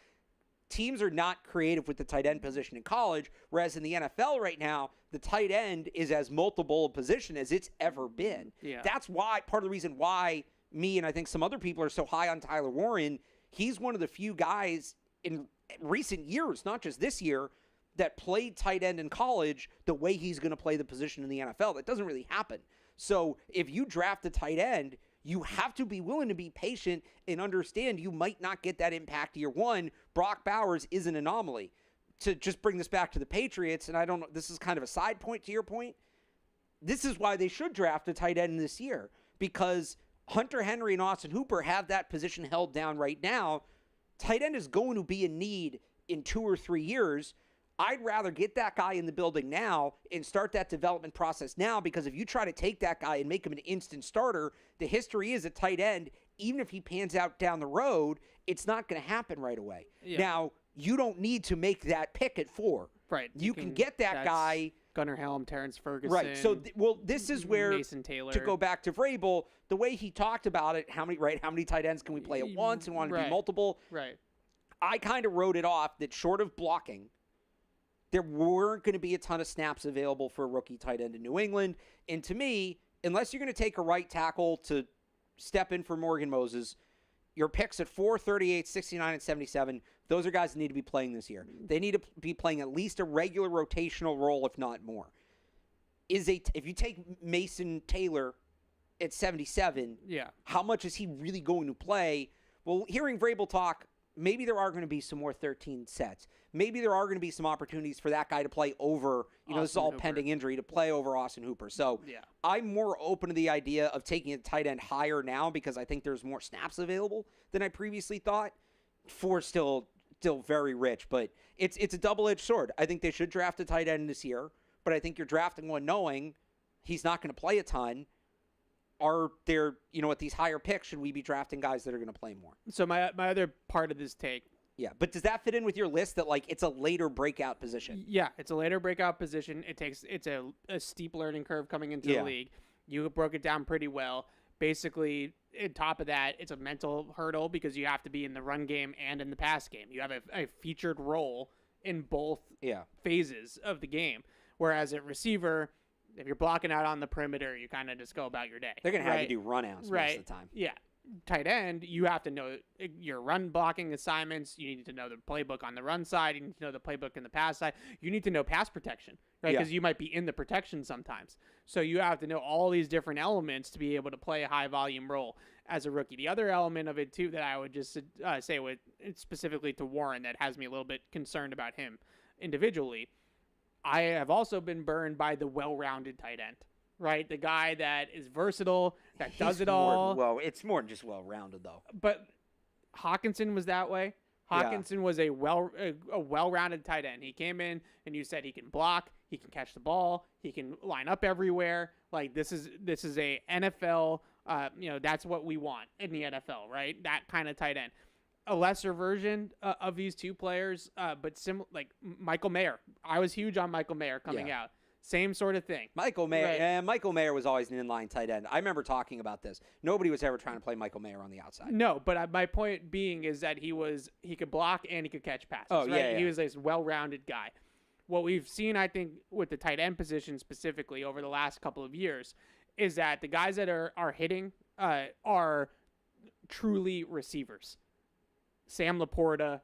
Teams are not creative with the tight end position in college, whereas in the NFL right now, the tight end is as multiple a position as it's ever been. Yeah. That's why, part of the reason why me and I think some other people are so high on Tyler Warren, he's one of the few guys in recent years, not just this year, that played tight end in college the way he's going to play the position in the NFL. That doesn't really happen. So if you draft a tight end, you have to be willing to be patient and understand you might not get that impact year one. Brock Bowers is an anomaly. To just bring this back to the Patriots, and I don't know, this is kind of a side point to your point. This is why they should draft a tight end this year, because Hunter Henry and Austin Hooper have that position held down right now. Tight end is going to be in need in 2 or 3 years. I'd rather get that guy in the building now and start that development process now, because if you try to take that guy and make him an instant starter, the history is at tight end, even if he pans out down the road, it's not going to happen right away. Yeah. Now, you don't need to make that pick at 4. Right. You can get that guy. Gunnar Helm, Terrence Ferguson. Right. So, this is where, Mason Taylor. to go back to Vrabel, the way he talked about it, how many tight ends can we play at once and want to be multiple? Right. I kind of wrote it off that short of blocking, there weren't going to be a ton of snaps available for a rookie tight end in New England. And to me, unless you're going to take a right tackle to step in for Morgan Moses, your picks at 4, 38, 69, and 77, those are guys that need to be playing this year. They need to be playing at least a regular rotational role, if not more. If you take Mason Taylor at 77, how much is he really going to play? Well, hearing Vrabel talk, maybe there are going to be some more 13 sets. Maybe there are going to be some opportunities for that guy to play over, this is all pending injury, to play over Austin Hooper. So I'm more open to the idea of taking a tight end higher now because I think there's more snaps available than I previously thought. 4 still very rich, but it's a double-edged sword. I think they should draft a tight end this year, but I think you're drafting one knowing he's not going to play a ton. Are there, at these higher picks, should we be drafting guys that are going to play more? So my other part of this take Yeah, but does that fit in with your list that, like, it's a later breakout position? Yeah, it's a later breakout position. It's a steep learning curve coming into the league. You broke it down pretty well. Basically, on top of that, it's a mental hurdle because you have to be in the run game and in the pass game. You have a featured role in both phases of the game. Whereas at receiver, if you're blocking out on the perimeter, you kind of just go about your day. They're going to have you do run-outs most of the time. Yeah. Tight end, you have to know your run blocking assignments. You need to know the playbook on the run side. You need to know the playbook in the pass side. You need to know pass protection, right? Because you might be in the protection sometimes. So you have to know all these different elements to be able to play a high volume role as a rookie. The other element of it too that I would just say with specifically to Warren that has me a little bit concerned about him individually, I have also been burned by the well-rounded tight end. Right, the guy that is versatile, that does it all. Well, it's more than just well-rounded, though. But Hawkinson was that way. Hawkinson was a well-rounded tight end. He came in and you said he can block, he can catch the ball, he can line up everywhere. Like this is a NFL. That's what we want in the NFL, right? That kind of tight end. A lesser version of these two players, but like Michael Mayer. I was huge on Michael Mayer coming out. Same sort of thing. Michael Mayer was always an inline tight end. I remember talking about this. Nobody was ever trying to play Michael Mayer on the outside. No, but my point being is that he could block and he could catch passes. Oh, right? yeah. He was this well-rounded guy. What we've seen, I think, with the tight end position specifically over the last couple of years is that the guys that are hitting are truly receivers. Sam Laporta,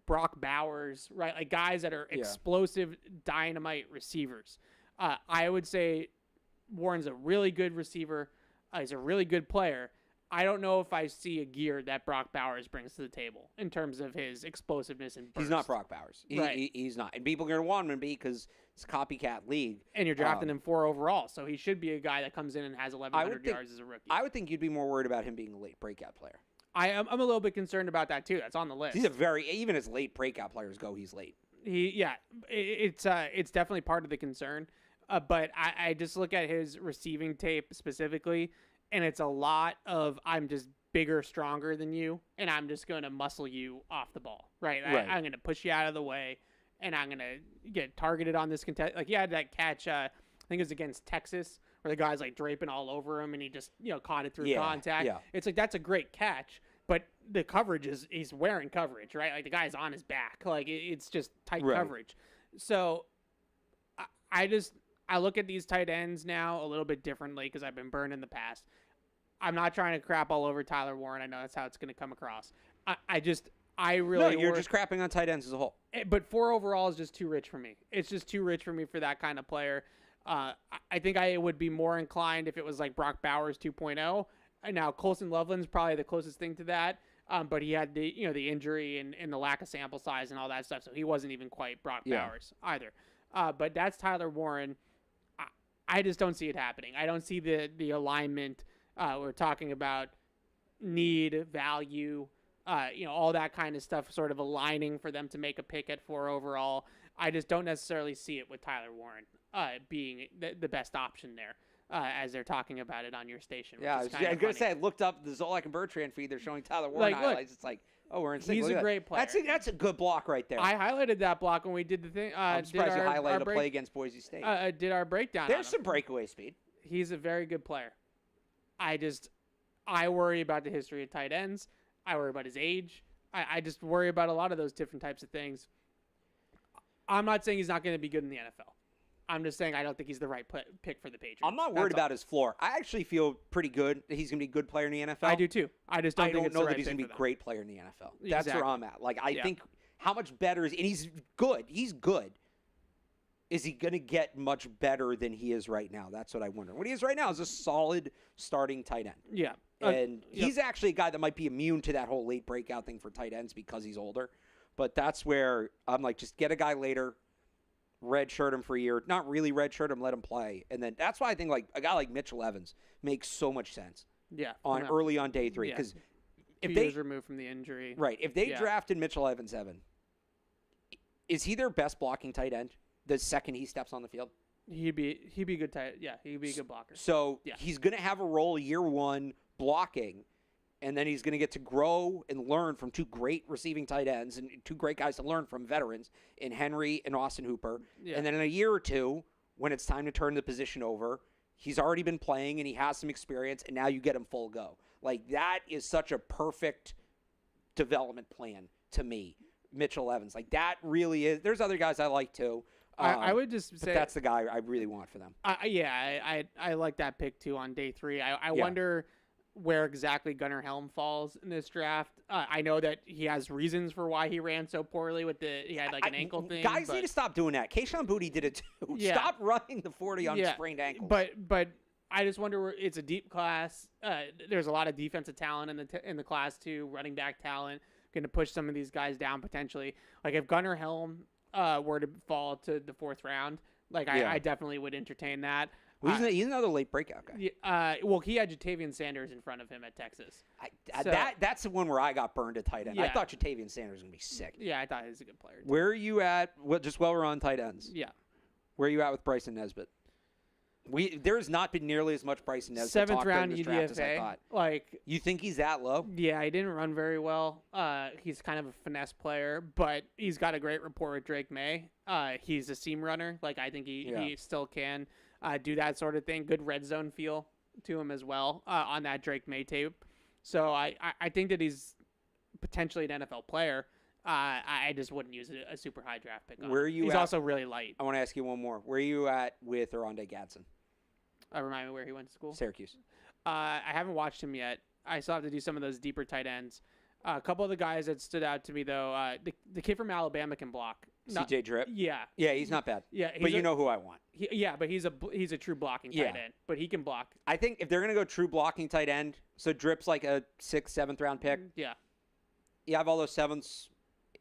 Brock Bowers, right? Like guys that are explosive, dynamite receivers. I would say Warren's a really good receiver. He's a really good player. I don't know if I see a gear that Brock Bowers brings to the table in terms of his explosiveness and burst. He's not Brock Bowers. He's not. And people are going to want him to be because it's a copycat league. And you're drafting him 4 overall, so he should be a guy that comes in and has 1,100 yards as a rookie. I would think you'd be more worried about him being a late breakout player. I'm a little bit concerned about that too. That's on the list. He's even as late breakout players go, he's late. It's definitely part of the concern. But I just look at his receiving tape specifically, and it's a lot of I'm just bigger, stronger than you, and I'm just going to muscle you off the ball, right? I'm going to push you out of the way, and I'm going to get targeted on this contest. Like he had that catch, I think it was against Texas, where the guy's like draping all over him, and he just caught it through contact. Yeah. It's like that's a great catch. But the coverage he's wearing coverage, right? Like the guy's on his back. Like it's just tight coverage. So I look at these tight ends now a little bit differently because I've been burned in the past. I'm not trying to crap all over Tyler Warren. I know that's how it's going to come across. You're just crapping on tight ends as a whole. But 4 overall is just too rich for me. It's just too rich for me for that kind of player. I think I would be more inclined if it was like Brock Bowers 2.0. Now, Colson Loveland's probably the closest thing to that, but he had the injury and the lack of sample size and all that stuff, so he wasn't even quite Brock Bowers either. But that's Tyler Warren. I just don't see it happening. I don't see the alignment. We're talking about need, value, all that kind of stuff sort of aligning for them to make a pick at 4 overall. I just don't necessarily see it with Tyler Warren being the best option there. As they're talking about it on your station. Yeah, I was going to say, I looked up the Zolak and Bertrand feed. They're showing Tyler Warren highlights. It's like, we're in sync. He's a great player. That's a good block right there. I highlighted that block when we did the thing. I'm surprised you highlighted a play against Boise State. Did our breakdown. There's some breakaway speed. He's a very good player. I worry about the history of tight ends. I worry about his age. I just worry about a lot of those different types of things. I'm not saying he's not going to be good in the NFL. I'm just saying I don't think he's the right pick for the Patriots. I'm not worried about his floor. I actually feel pretty good that he's going to be a good player in the NFL. I do too. I just don't think it's the right that he's going to be a great player in the NFL. That's where I'm at. Like, I think how much better is – and he's good. He's good. Is he going to get much better than he is right now? That's what I wonder. What he is right now is a solid starting tight end. Yeah. And he's actually a guy that might be immune to that whole late breakout thing for tight ends because he's older. But that's where I'm like, just get a guy later. Redshirt him for a year. Not really redshirt him, let him play. And then that's why I think like a guy like Mitchell Evans makes so much sense. Yeah. Early on day 3. Because if they removed from the injury. Right. If they drafted Mitchell Evans, Evan, is he their best blocking tight end the second he steps on the field? He'd be a good tight. Yeah, he'd be a good blocker. So he's going to have a role year 1 blocking. and then he's going to get to grow and learn from two great receiving tight ends and two great guys to learn from, veterans, in Henry and Austin Hooper. Yeah. And then in a year or two, when it's time to turn the position over, he's already been playing and he has some experience, and now you get him full go. Like, that is such a perfect development plan to me, Mitchell Evans. Like, that really is. There's other guys I like too. I would just say that's the guy I really want for them. I like that pick too on day 3. I wonder where exactly Gunnar Helm falls in this draft. I know that he has reasons for why he ran so poorly he had like an ankle thing. Guys need to stop doing that. Kayshawn Boutte did it too. Yeah. Stop running the 40 on sprained ankles. But I just wonder where it's a deep class. There's a lot of defensive talent in the class too, running back talent, going to push some of these guys down potentially. Like if Gunnar Helm were to fall to the 4th round, I definitely would entertain that. Well, he's another late breakout guy. Well, he had Jatavian Sanders in front of him at Texas. That's the one where I got burned at tight end. I thought Jatavian Sanders was going to be sick. Yeah, I thought he was a good player. Where are you at? Just while we're on tight ends. Yeah. Where are you at with Bryson Nesbitt? There's not been nearly as much Bryson Nesbitt 7th round this draft as I thought. Like, you think he's that low? Yeah, he didn't run very well. He's kind of a finesse player, but he's got a great rapport with Drake May. He's a seam runner. Like, I think he still can do that sort of thing. Good red zone feel to him as well on that Drake May tape. So I think that he's potentially an NFL player. I just wouldn't use a super high draft pick on him. He's also really light. I want to ask you one more. Where are you at with Armontae Gadsden? Remind me where he went to school? Syracuse. I haven't watched him yet. I still have to do some of those deeper tight ends. A couple of the guys that stood out to me, though, the kid from Alabama can block. CJ Drip? Yeah. Yeah, he's not bad. Yeah, but you know who I want. But he's a true blocking tight end. But he can block. I think if they're going to go true blocking tight end, so Drip's like a 6th, 7th round pick. Yeah. You have all those 7ths.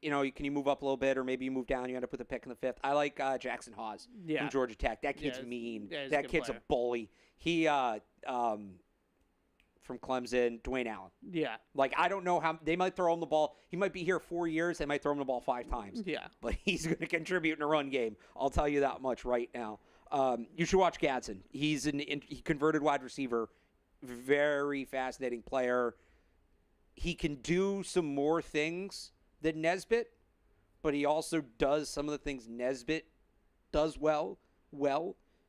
Can you move up a little bit, or maybe you move down, you end up with a pick in the 5th. I like Jackson Hawes from Georgia Tech. That kid's mean. That kid's a bully. He from Clemson, Dwayne Allen. Yeah. Like, I don't know how they might throw him the ball. He might be here 4 years. They might throw him the ball 5 times. Yeah. But he's going to contribute in a run game. I'll tell you that much right now. You should watch Gadsden. He converted wide receiver. Very fascinating player. He can do some more things than Nesbitt, but he also does some of the things Nesbitt does well.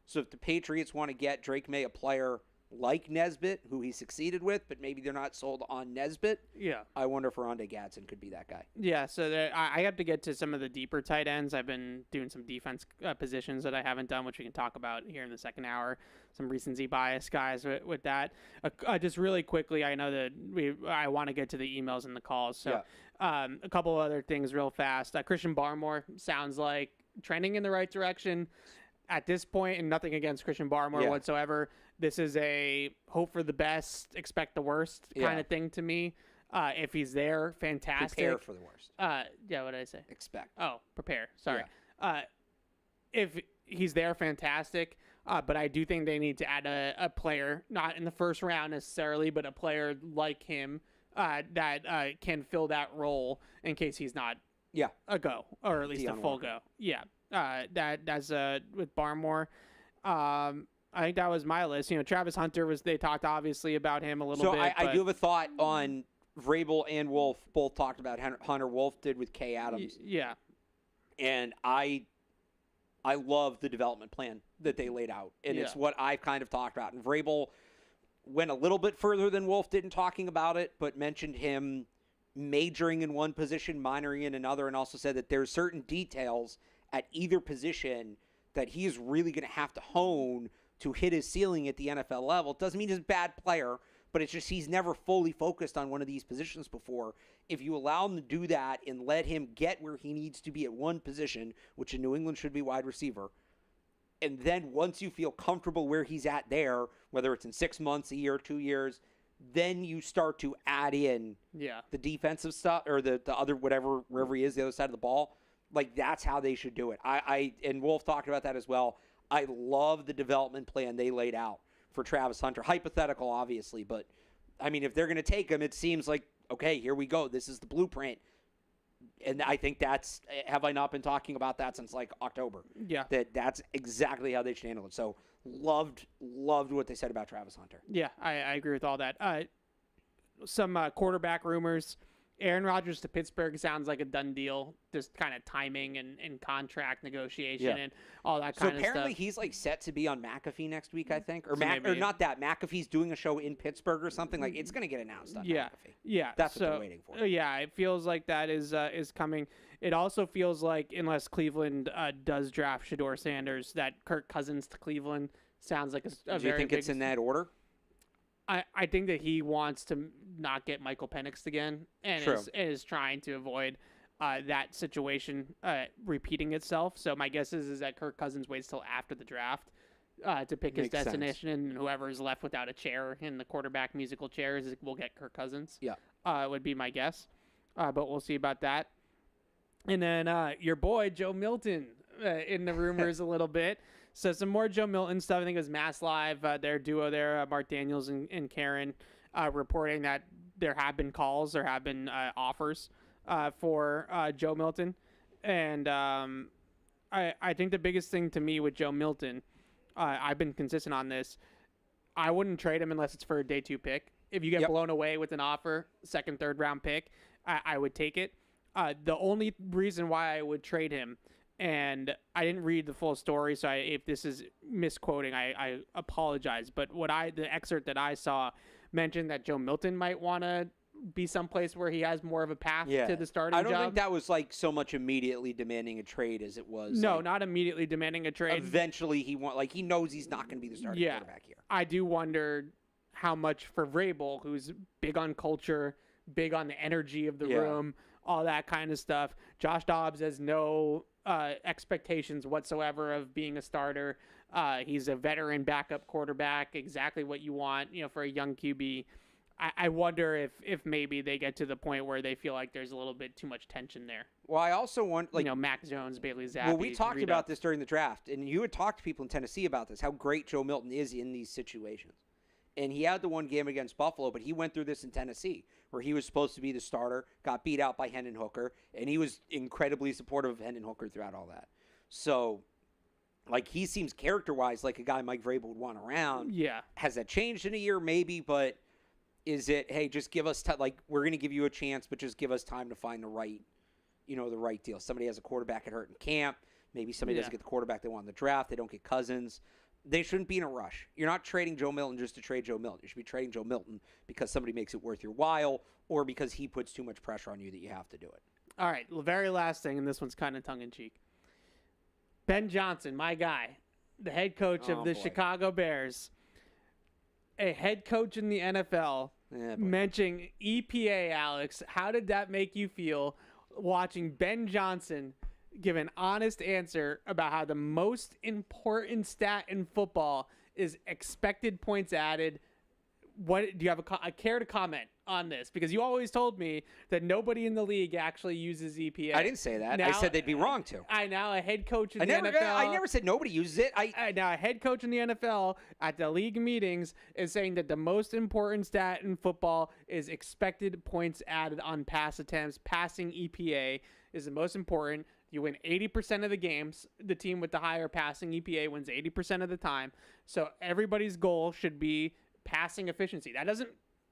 So if the Patriots want to get Drake May a player like Nesbitt, who he succeeded with, but maybe they're not sold on Nesbitt, I wonder if Armontae Gadsden could be that guy. Yeah, so I have to get to some of the deeper tight ends. I've been doing some defense positions that I haven't done, which we can talk about here in the second hour. Some recency bias guys with that. Just really quickly, I know that I want to get to the emails and the calls. So a couple other things real fast. Christian Barmore sounds like trending in the right direction at this point, and nothing against Christian Barmore whatsoever. This is a hope for the best, expect the worst kind of thing to me. If he's there, fantastic. Prepare for the worst. What did I say? Expect. Oh, prepare. Sorry. If he's there, fantastic. But I do think they need to add a player, not in the first round necessarily, but a player like him that can fill that role in case he's not a go, or at least a full go. Yeah. That's with Barmore. I think that was my list. Travis Hunter they talked obviously about him a little bit. So I do have a thought on Vrabel and Wolf both talked about Hunter. Wolf did with Kay Adams. Yeah. And I love the development plan that they laid out. And it's what I've kind of talked about. And Vrabel went a little bit further than Wolf did in talking about it, but mentioned him majoring in one position, minoring in another, and also said that there's certain details at either position that he's really going to have to hone to hit his ceiling at the NFL level. It doesn't mean he's a bad player, but it's just he's never fully focused on one of these positions before. If you allow him to do that and let him get where he needs to be at one position, which in New England should be wide receiver, and then once you feel comfortable where he's at there, whether it's in 6 months, a year, 2 years, then you start to add in the defensive stuff or the other whatever, wherever he is, the other side of the ball. Like, that's how they should do it. And Wolf talked about that as well. I love the development plan they laid out for Travis Hunter. Hypothetical, obviously, but, I mean, if they're going to take him, it seems like, okay, here we go. This is the blueprint. And I think have I not been talking about that since, like, October? Yeah. That's exactly how they should handle it. So, loved what they said about Travis Hunter. Yeah, I agree with all that. some quarterback rumors. Aaron Rodgers to Pittsburgh sounds like a done deal. Just kind of timing and contract negotiation and all that kind of stuff. So apparently he's like set to be on McAfee next week, I think, or not that. McAfee's doing a show in Pittsburgh or something. Like it's going to get announced on McAfee. Yeah, that's what they're waiting for. Yeah, it feels like that is coming. It also feels like unless Cleveland does draft Shedeur Sanders, that Kirk Cousins to Cleveland sounds like a very big. Do you think it's in that order? I think that he wants to not get Michael Penix again and is trying to avoid that situation repeating itself. So my guess is that Kirk Cousins waits till after the draft to pick his destination, and whoever is left without a chair in the quarterback musical chairs will get Kirk Cousins. Yeah. Would be my guess. But we'll see about that. And then your boy, Joe Milton, in the rumors a little bit. So some more Joe Milton stuff. I think it was Mass Live, their duo there, Mark Daniels and Karen, reporting that there have been calls, there have been offers for Joe Milton. And I think the biggest thing to me with Joe Milton, I've been consistent on this, I wouldn't trade him unless it's for a day 2 pick. If you get blown away with an offer, second, third round pick, I would take it. The only reason why I would trade him, and I didn't read the full story, so if this is misquoting, I apologize. But the excerpt that I saw mentioned that Joe Milton might want to be someplace where he has more of a path to the starting job. I don't think that was like so much immediately demanding a trade as it was. No, not immediately demanding a trade. Eventually, he knows he's not going to be the starting quarterback here. I do wonder how much for Vrabel, who's big on culture, big on the energy of the room, all that kind of stuff. Josh Dobbs has no expectations whatsoever of being a starter. He's a veteran backup quarterback, exactly what you want, for a young QB. I wonder if maybe they get to the point where they feel like there's a little bit too much tension there. Well, I also want, Mac Jones, Bailey Zappi. Well, we talked about this during the draft, and you had talked to people in Tennessee about this, how great Joe Milton is in these situations. And he had the one game against Buffalo, but he went through this in Tennessee, where he was supposed to be the starter, got beat out by Hendon Hooker, and he was incredibly supportive of Hendon Hooker throughout all that. So, he seems character-wise like a guy Mike Vrabel would want around. Yeah. Has that changed in a year? Maybe, but is it, hey, just give us we're going to give you a chance, but just give us time to find the right deal. Somebody has a quarterback get hurt in camp. Maybe somebody doesn't get the quarterback they want in the draft. They don't get Cousins. They shouldn't be in a rush. You're not trading Joe Milton just to trade Joe Milton. You should be trading Joe Milton because somebody makes it worth your while or because he puts too much pressure on you that you have to do it. All right, the very last thing, and this one's kind of tongue-in-cheek. Ben Johnson, my guy, the head coach of the Chicago Bears, a head coach in the NFL, mentioning EPA, Alex. How did that make you feel watching Ben Johnson give an honest answer about how the most important stat in football is expected points added? What do you have a care to comment on this? Because you always told me that nobody in the league actually uses EPA. I didn't say that. I said they'd be wrong to. Now a head coach in the NFL. I never said nobody uses it. Now a head coach in the NFL at the league meetings is saying that the most important stat in football is expected points added on pass attempts. Passing EPA is the most important. You win 80% of the games. The team with the higher passing EPA wins 80% of the time. So everybody's goal should be passing efficiency. That doesn't,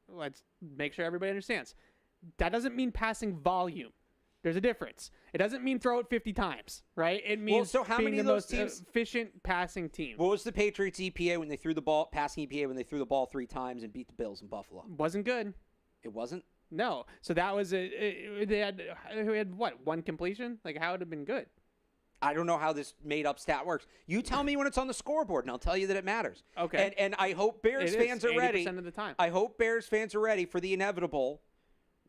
let's make sure everybody understands, that doesn't mean passing volume. There's a difference. It doesn't mean throw it 50 times, right? It means how being many the of those most teams, efficient passing team. What was the Patriots EPA when they threw the ball, passing EPA when they threw the ball 3 times and beat the Bills in Buffalo? Wasn't good. It wasn't? No. So that was they had what, 1 completion? How would it have been good? I don't know how this made-up stat works. You tell me when it's on the scoreboard, and I'll tell you that it matters. Okay. And I hope Bears fans are ready. 80% of the time. I hope Bears fans are ready for the inevitable.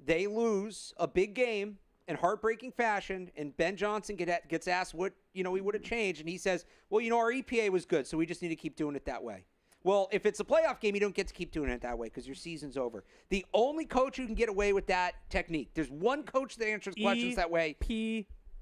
They lose a big game in heartbreaking fashion, and Ben Johnson gets asked what he would have changed, and he says, well, our EPA was good, so we just need to keep doing it that way. Well, if it's a playoff game, you don't get to keep doing it that way because your season's over. The only coach who can get away with that technique, there's one coach that answers questions that way.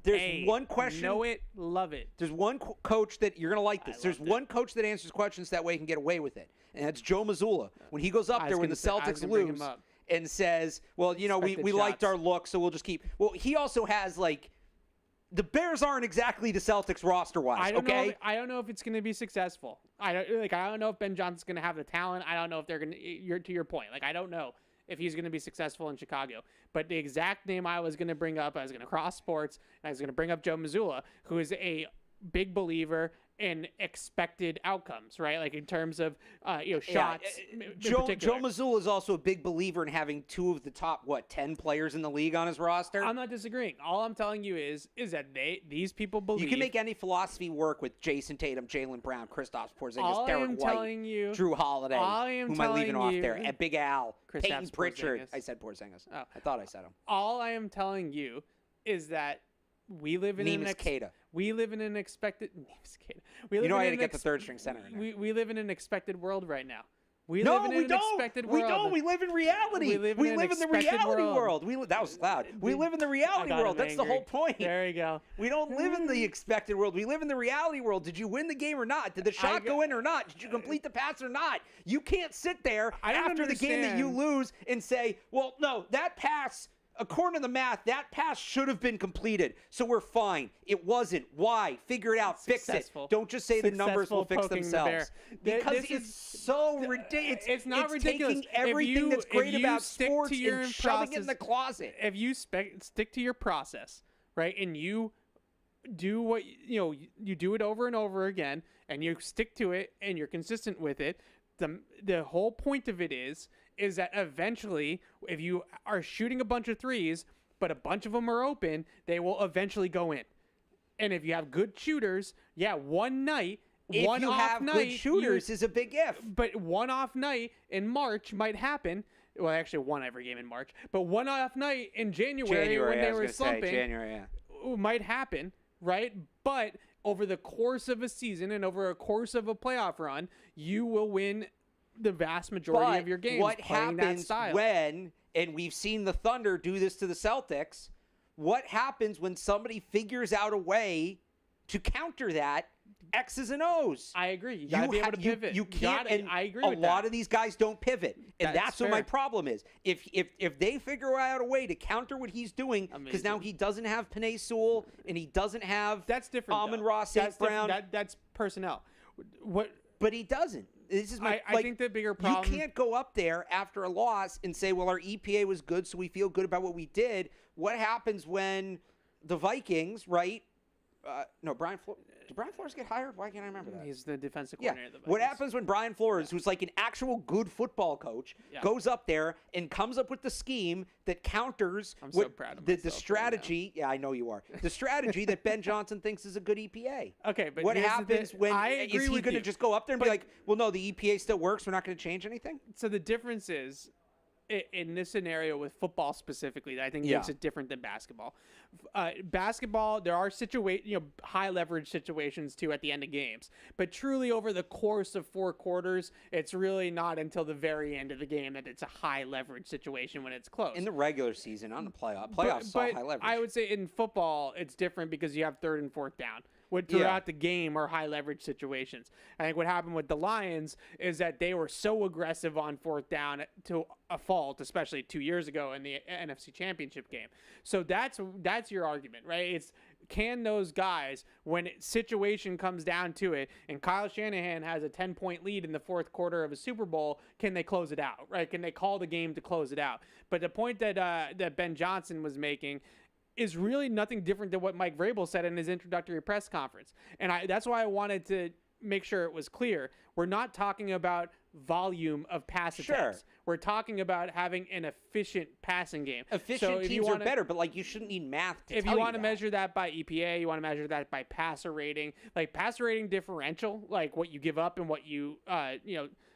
There's one question. Know it, love it. There's one coach that you're going to like this. There's one coach that answers questions that way and can get away with it. And that's Joe Mazzulla. When he goes up there when the Celtics lose and says, well, we liked our look, so we'll just keep. Well, he also has, the Bears aren't exactly the Celtics roster-wise, I don't know if it's going to be successful. I don't know if Ben Johnson's going to have the talent. I don't know if they're going to, to your point. I don't know. if he's going to be successful in Chicago. But the exact name I was going to bring up, I was going to cross sports, and I was going to bring up Joe Mazzulla, who is a big believer in expected outcomes, right? Like in terms of shots. Joe Mazzulla is also a big believer in having 2 of the top 10 players in the league on his roster. I'm not disagreeing. All I'm telling you is that these people believe you can make any philosophy work with Jason Tatum, Jaylen Brown, Kristaps Porzingis, Derek White, Drew Holiday. Who am I leaving off there? And Big Al, Peyton Pritchard. Porzingis. I said Porzingis. Oh. I thought I said him. All I am telling you is that we live in we live in an expected. We live I had to get the third string center. We live in an expected world right now. We don't. We live in reality. We live in the reality world. That was loud. We live in the reality world. That's the whole point. There you go. We don't live in the expected world. We live in the reality world. Did you win the game or not? Did the shot go in or not? Did you complete the pass or not? You can't sit there after the game that you lose and say, well, no, that pass, according to the math, that pass should have been completed, so we're fine. It wasn't. Why? Figure it out. Fix it. Don't just say the numbers will fix themselves. Because it's so ridiculous. It's not ridiculous. Taking everything that's great about sports and shoving it in the closet. If you stick to your process, right, and you do what you do it over and over again, and you stick to it, and you're consistent with it. The whole point of it is that eventually, if you are shooting a bunch of threes, but a bunch of them are open, they will eventually go in. And if you have good shooters, one night, good shooters is a big if. But one off night in March might happen. Well, actually, one every game in March, but one off night in January when they were slumping might happen, right? But over the course of a season and over a course of a playoff run, you will win the vast majority of your games. What happens when, and we've seen the Thunder do this to the Celtics, what happens when somebody figures out a way to counter that X's and O's? I agree. You got to be able to pivot. You can't. And I agree with that. A lot of these guys don't pivot. And that's what fair. my problem is. If they figure out a way to counter what he's doing, because now he doesn't have Penei Sewell and he doesn't have Amon-Ra St. Brown. That's personnel. But he doesn't. This is I think the bigger problem. You can't go up there after a loss and say, well, our EPA was good, so we feel good about what we did. What happens when the Vikings, right? Did Brian Flores get hired? Why can't I remember that? He's the defensive coordinator of the Vikings. What happens when Brian Flores, who's like an actual good football coach, goes up there and comes up with the scheme that counters the strategy. Right, I know you are. The strategy that Ben Johnson thinks is a good EPA. Okay, but what happens when is he going to just go up there and be like, well, no, the EPA still works. We're not going to change anything? So the difference is, in this scenario with football specifically, that I think makes it different than basketball. Basketball, there are high leverage situations too at the end of games, but truly over the course of 4 quarters, it's really not until the very end of the game that it's a high leverage situation when it's close. In the regular season, on the playoffs, all high leverage. I would say in football, it's different because you have 3rd and 4th down. Throughout the game are high leverage situations. I think what happened with the Lions is that they were so aggressive on 4th down to a fault, especially 2 years ago in the NFC Championship game. So that's your argument, right? It's, can those guys, when situation comes down to it, and Kyle Shanahan has a 10-point lead in the 4th quarter of a Super Bowl, can they close it out, right? Can they call the game to close it out? But the point that Ben Johnson was making is really nothing different than what Mike Vrabel said in his introductory press conference. And that's why I wanted to make sure it was clear. We're not talking about volume of pass attempts. We're talking about having an efficient passing game. Efficient teams are better, but you shouldn't need math to if you want to measure that by EPA, you want to measure that by passer rating, passer rating differential, what you give up and what you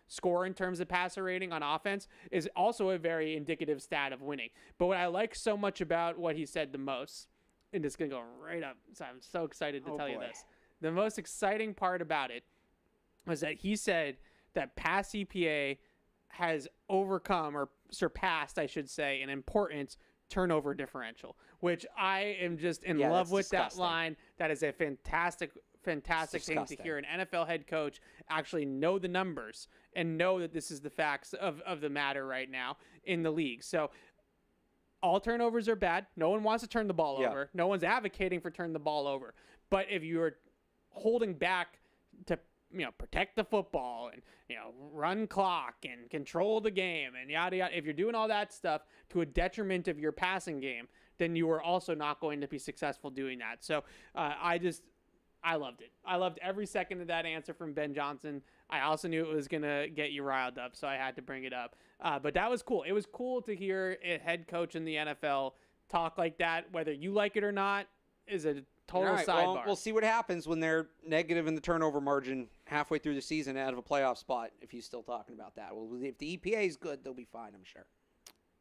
score in terms of passer rating on offense is also a very indicative stat of winning. But what I like so much about what he said the most, and it's going to go right up, so I'm so excited to tell you this. The most exciting part about it was that he said that pass EPA has overcome or surpassed, I should say, in importance, turnover differential, which I am just in love with that line. That is a fantastic thing to hear an NFL head coach actually know the numbers and know that this is the facts of the matter right now in the league. So all turnovers are bad. No one wants to turn the ball over. No one's advocating for turning the ball over. But if you're holding back to protect the football and, run clock and control the game and yada, yada. If you're doing all that stuff to a detriment of your passing game, then you are also not going to be successful doing that. So I loved it. I loved every second of that answer from Ben Johnson. I also knew it was going to get you riled up, so I had to bring it up. But that was cool. It was cool to hear a head coach in the NFL talk like that, whether you like it or not, is a total sidebar. Well, we'll see what happens when they're negative in the turnover margin halfway through the season out of a playoff spot, if he's still talking about that. Well, if the EPA is good, they'll be fine, I'm sure.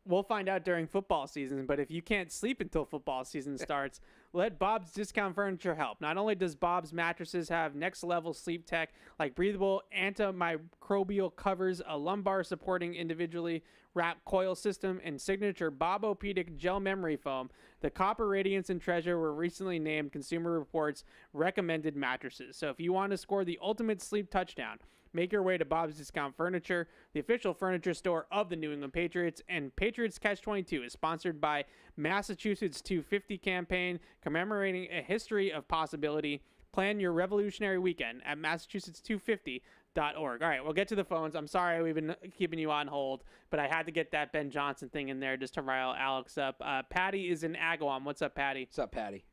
We'll find out during football season, but if you can't sleep until football season starts, let Bob's Discount Furniture help. Not only does Bob's Mattresses have next-level sleep tech like breathable antimicrobial covers, a lumbar supporting individually wrapped coil system, and signature Bobopedic gel memory foam, the Copper Radiance and Treasure were recently named Consumer Reports recommended mattresses. So if you want to score the ultimate sleep touchdown, make your way to Bob's Discount Furniture, the official furniture store of the New England Patriots. And Patriots Catch-22 is sponsored by Massachusetts 250 campaign, commemorating a history of possibility. Plan your revolutionary weekend at Massachusetts250.org. All right, we'll get to the phones. I'm sorry we've been keeping you on hold, but I had to get that Ben Johnson thing in there just to rile Alex up. Patty is in Agawam. What's up, Patty? What's up, Patty?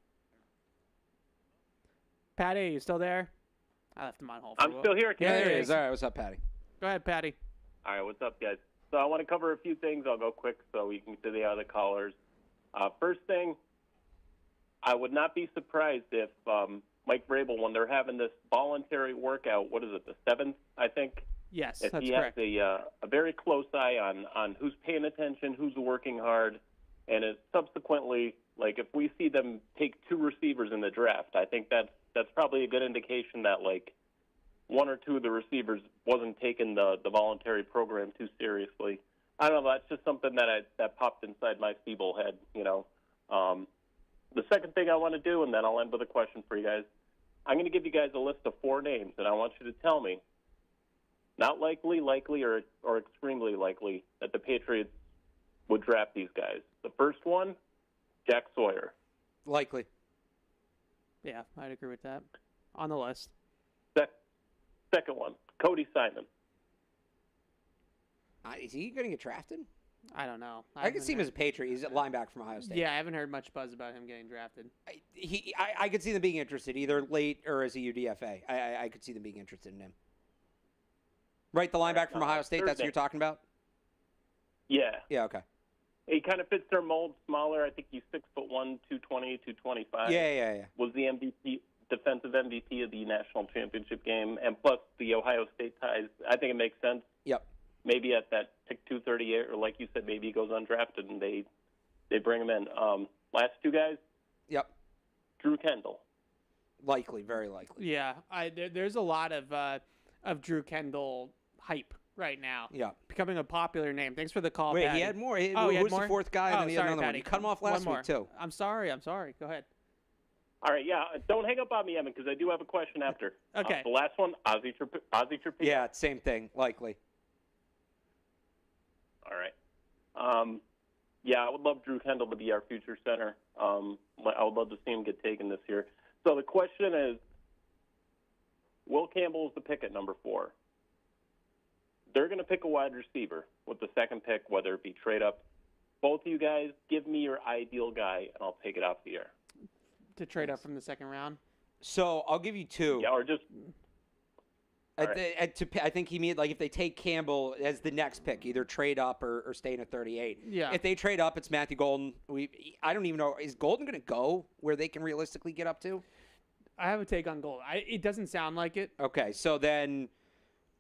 Patty, are you still there? I left him on hold. I'm still here. Yeah, there he is. All right, what's up, Patty? Go ahead, Patty. All right, what's up, guys? So I want to cover a few things. I'll go quick so we can get to the other callers. First thing, I would not be surprised if Mike Vrabel, when they're having this voluntary workout, what is it, the 7th, I think? Yes, if that's he correct. has a very close eye on who's paying attention, who's working hard, and it subsequently, like if we see them take 2 receivers in the draft, I think that's probably a good indication that like 1 or 2 of the receivers wasn't taking the voluntary program too seriously. I don't know. That's just something that popped inside my feeble head. The second thing I want to do, and then I'll end with a question for you guys. I'm going to give you guys a list of 4 names, and I want you to tell me, not likely, likely, or extremely likely that the Patriots would draft these guys. The first one, Jack Sawyer. Likely. Yeah, I'd agree with that. On the list. Second one, Cody Simon. Is he going to get drafted? I don't know. I can see him as a Patriot. He's a linebacker from Ohio State. Yeah, I haven't heard much buzz about him getting drafted. I could see them being interested, either late or as a UDFA. I could see them being interested in him. Right, the linebacker from Ohio State, that's what you're talking about? Yeah. Yeah, okay. He kind of fits their mold, smaller. I think he's 6'1", 220, 225. Yeah. Was the MVP, defensive MVP of the national championship game, and plus the Ohio State ties. I think it makes sense. Yep. Maybe at that pick 238, or like you said, maybe he goes undrafted and they bring him in. Last 2 guys. Yep. Drew Kendall. Likely, very likely. Yeah, there's a lot of Drew Kendall hype right now. Yeah. Becoming a popular name. Thanks for the call, Wait, Patty. he had more. He Who's had the 4th guy? And then he had another one. You cut him off last week, too. I'm sorry. Go ahead. All right, yeah. Don't hang up on me, Evan, because I do have a question after. Okay. The last one, Ozzie Trappier. Yeah, same thing, likely. All right. Yeah, I would love Drew Kendall to be our future center. I would love to see him get taken this year. So the question is, Will Campbell is the pick at number 4. They're going to pick a wide receiver with the second pick, whether it be trade up. Both of you guys, give me your ideal guy, and I'll take it off the air. To trade up from the second round? So I'll give you 2. Yeah, or just... I think he means, like, if they take Campbell as the next pick, either trade up or stay in at 38. Yeah. If they trade up, it's Matthew Golden. I don't even know. Is Golden going to go where they can realistically get up to? I have a take on Golden. It doesn't sound like it. Okay, so then,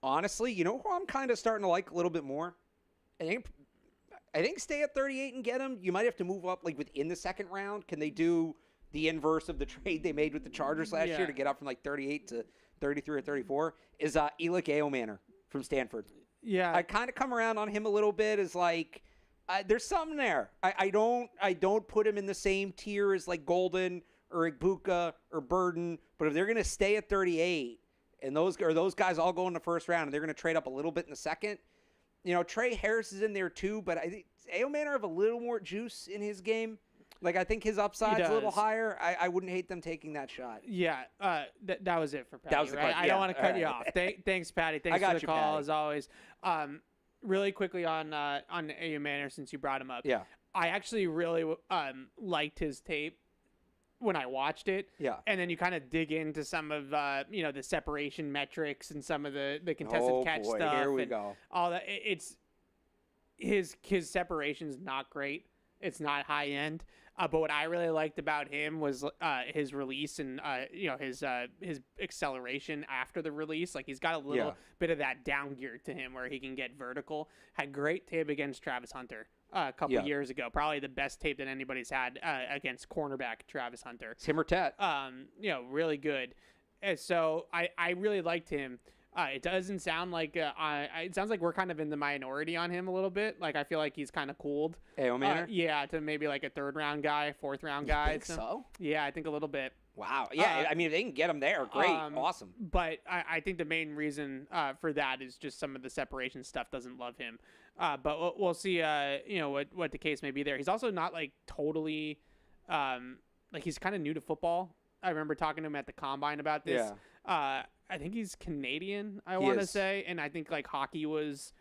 honestly, you know who I'm kind of starting to like a little bit more? I think stay at 38 and get him. You might have to move up, like, within the second round. Can they do the inverse of the trade they made with the Chargers last year to get up from, like, 38 to 33 or 34? Is Elick Aomanor from Stanford. Yeah. I kind of come around on him a little bit as, like, there's something there. I don't put him in the same tier as, like, Golden or Igbuka or Burden, but if they're going to stay at 38 and those guys all go in the first round and they're going to trade up a little bit in the second, Trey Harris is in there too, but I think Aomanor have a little more juice in his game. Like, I think his upside's a little higher. I wouldn't hate them taking that shot. Yeah, that was it for Patty. That was the right? question. I Yeah. don't want to cut All you right. off. Thanks, Patty. Thanks got for the you, call Patty. as always. Really quickly on A.U. Manor, since you brought him up. Yeah. I actually really liked his tape when I watched it. Yeah. And then you kind of dig into some of the separation metrics and some of the contested catch boy, stuff. here we and go. all that. It's his separation's not great. It's not high end. But what I really liked about him was his release and his acceleration after the release. Like, he's got a little bit of that down gear to him where he can get vertical. Had great tape against Travis Hunter a couple years ago. Probably the best tape that anybody's had against cornerback Travis Hunter. It's him or Tet. Really good. And so I really liked him. It doesn't sound like it sounds like we're kind of in the minority on him a little bit. Like, I feel like he's kind of cooled. A.O. Manor? Yeah, to maybe like a 3rd round guy, 4th round guy. I think so. Yeah, I think a little bit. Wow. Yeah, I mean, if they can get him there, great. Awesome. But I think the main reason for that is just some of the separation stuff doesn't love him. But we'll see, what the case may be there. He's also not, like, totally, he's kind of new to football. I remember talking to him at the Combine about this. Yeah. I think he's Canadian, I want to say. And I think, like, hockey was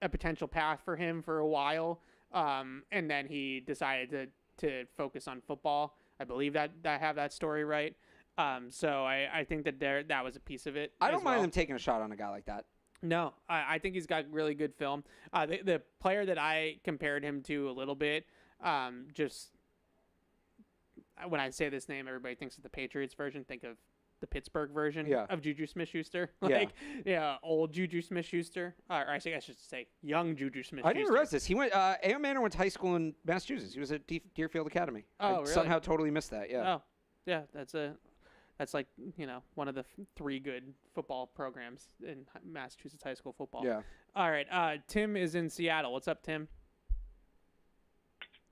a potential path for him for a while. And then he decided to focus on football. I believe that I have that story right. So I think that was a piece of it. I don't mind them taking a shot on a guy like that. No, I think he's got really good film. The player that I compared him to a little bit, just when I say this name, everybody thinks of the Patriots version. Think of the Pittsburgh version of Juju Smith-Schuster. Old Juju Smith-Schuster. Or I should say young Juju Smith-Schuster. I didn't realize this. He went. A.O. Manor went to high school in Massachusetts. He was at Deerfield Academy. Oh, I really? somehow totally missed that. Yeah. Oh, yeah. That's like one of the 3 good football programs in Massachusetts high school football. Yeah. All right. Tim is in Seattle. What's up, Tim?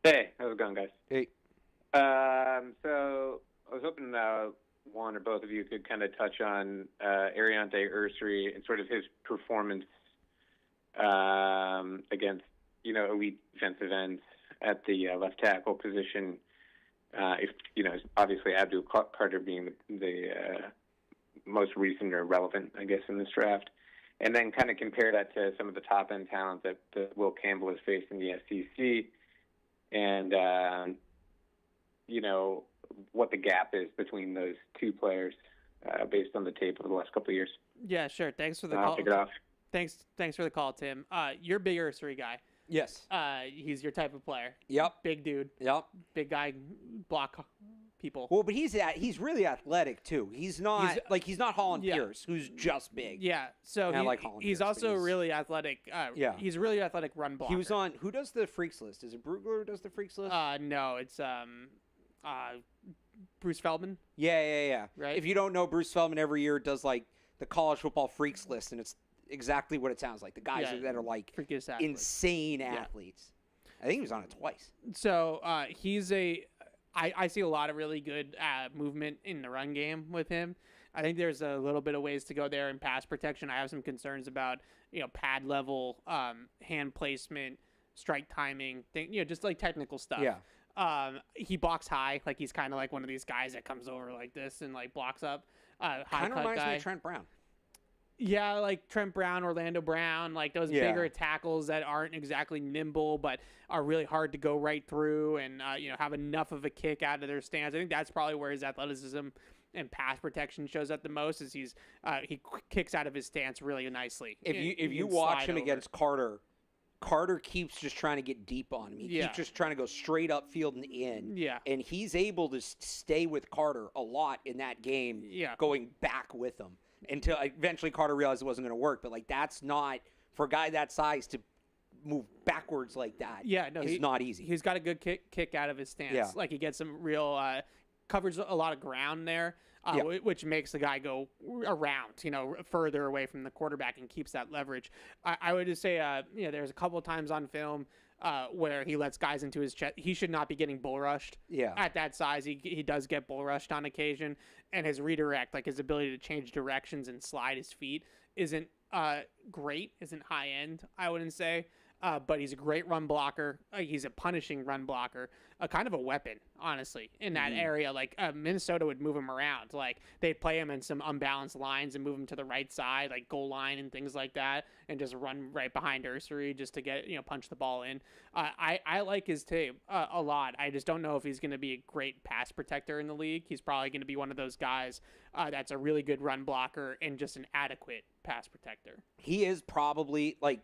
Hey, how's it going, guys? Hey. So I was hoping one or both of you could kind of touch on Ariante Ursary and sort of his performance against, elite defensive ends at the left tackle position. Obviously Abdul Carter being the most recent or relevant, I guess, in this draft. And then kind of compare that to some of the top-end talent that Will Campbell has faced in the SEC. And, what the gap is between those two players based on the tape over the last couple of years. Yeah, sure. Thanks for the I'll call. kick it off. Thanks for the call, Tim. You're a big Ursary guy. Yes. He's your type of player. Yep. Big dude. Yep. Big guy, block people. Well, but he's really athletic too. He's not Holland Pierce, who's just big. Yeah. So And I like Holland he's Pierce, also but really athletic. He's a really athletic run blocker. He was on. Who does the Freaks list? Is it Brugler who does the Freaks list? No, it's Bruce Feldman. Yeah. Right. If you don't know, Bruce Feldman every year does like the college football freaks list, and it's exactly what it sounds like. The guys that are like freakiest athletes. insane athletes. I think he was on it twice. So he's I see a lot of really good movement in the run game with him. I think there's a little bit of ways to go there in pass protection. I have some concerns about pad level, hand placement, strike timing, just like technical stuff. Yeah. He blocks high, like he's kind of like one of these guys that comes over like this and like blocks up. High Kind of cut reminds guy. me of Trent Brown. Yeah, like Trent Brown, Orlando Brown, like those bigger tackles that aren't exactly nimble but are really hard to go right through and have enough of a kick out of their stance. I think that's probably where his athleticism and pass protection shows up the most. Is he kicks out of his stance really nicely. If you watch him against Carter keeps just trying to get deep on him. He keeps just trying to go straight up field and in. Yeah. And he's able to stay with Carter a lot in that game, going back with him until eventually Carter realized it wasn't going to work. But, that's not – for a guy that size to move backwards like that is not easy. He's got a good kick out of his stance. Yeah. Like, he gets some real covers a lot of ground there, which makes the guy go around, further away from the quarterback and keeps that leverage. I would just say, there's a couple of times on film where he lets guys into his chest. He should not be getting bull rushed. Yeah. At that size, he does get bull rushed on occasion, and his redirect, like his ability to change directions and slide his feet, isn't great, isn't high end, I wouldn't say. but he's a great run blocker. He's a punishing run blocker, kind of a weapon, honestly, in that area. Like Minnesota would move him around. Like they'd play him in some unbalanced lines and move him to the right side, like goal line and things like that, and just run right behind Ursery just to get, punch the ball in. I like his tape a lot. I just don't know if he's going to be a great pass protector in the league. He's probably going to be one of those guys that's a really good run blocker and just an adequate pass protector. He is probably, like,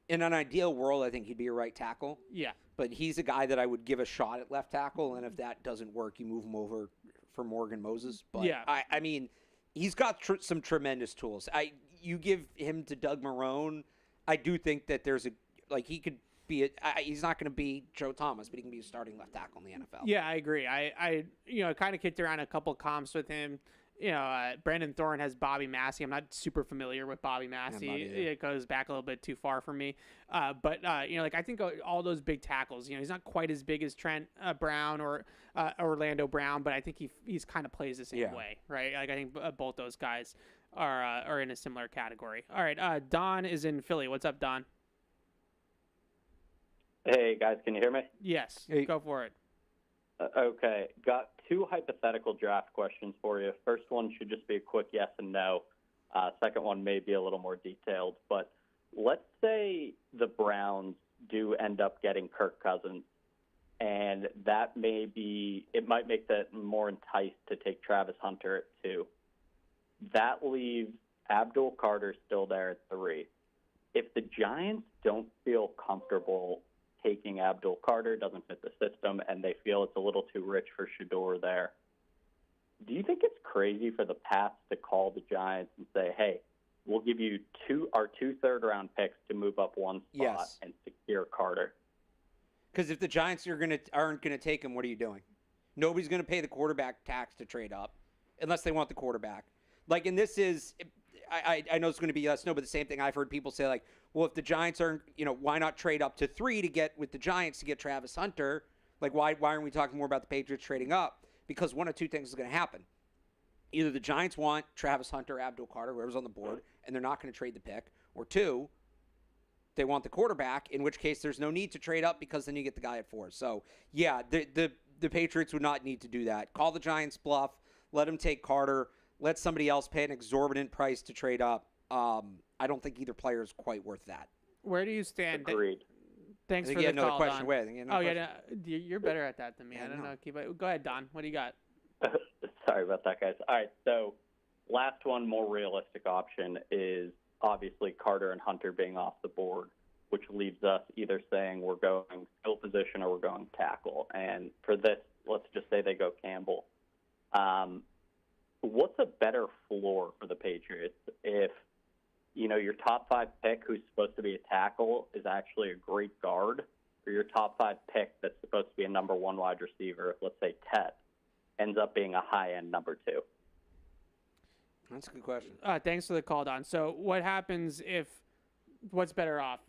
in an ideal world, I think he'd be a right tackle. Yeah. But he's a guy that I would give a shot at left tackle, and if that doesn't work, you move him over for Morgan Moses. But yeah. I mean, he's got some tremendous tools. You give him to Doug Marrone, I do think that there's he could be he's not going to be Joe Thomas, but he can be a starting left tackle in the NFL. Yeah, I agree. I kind of kicked around a couple comps with him. Brandon Thorne has Bobby Massey. I'm not super familiar with Bobby Massey. It goes back a little bit too far for me. But I think all those big tackles, he's not quite as big as Trent Brown or Orlando Brown, but I think he's kind of plays the same way, right? Like I think both those guys are in a similar category. All right, Don is in Philly. What's up, Don? Hey, guys, can you hear me? Yes, go for it. Okay, got two hypothetical draft questions for you. First one should just be a quick yes and no. Second one may be a little more detailed. But let's say the Browns do end up getting Kirk Cousins, and it might make that more enticed to take Travis Hunter at 2. That leaves Abdul Carter still there at 3. If the Giants don't feel comfortable taking Abdul Carter, doesn't fit the system, and they feel it's a little too rich for Shador there, do you think it's crazy for the Pats to call the Giants and say, hey, we'll give you our 2 third-round picks to move up one spot and secure Carter? Because if the Giants aren't going to take him, what are you doing? Nobody's going to pay the quarterback tax to trade up unless they want the quarterback. Like, and this is – I know it's going to be yes, no, but the same thing I've heard people say, like, well, if the Giants aren't, why not trade up to 3 to get with the Giants to get Travis Hunter? Like, why aren't we talking more about the Patriots trading up? Because one of two things is going to happen. Either the Giants want Travis Hunter, Abdul Carter, whoever's on the board, and they're not going to trade the pick, or 2, they want the quarterback, in which case there's no need to trade up because then you get the guy at 4. So, yeah, the Patriots would not need to do that. Call the Giants bluff, let them take Carter, let somebody else pay an exorbitant price to trade up. I don't think either player is quite worth that. Where do you stand? Agreed. Thanks for the call, Don. You're better at that than me. I don't know. Go ahead, Don. What do you got? Sorry about that, guys. All right, so last one, more realistic option is obviously Carter and Hunter being off the board, which leaves us either saying we're going skill position or we're going tackle. And for this, let's just say they go Campbell. What's a better floor for the Patriots if, your top 5 pick who's supposed to be a tackle is actually a great guard, or your top 5 pick that's supposed to be a number 1 wide receiver, let's say Tet, ends up being a high-end number 2? That's a good question. Thanks for the call, Don. So what happens what's better off,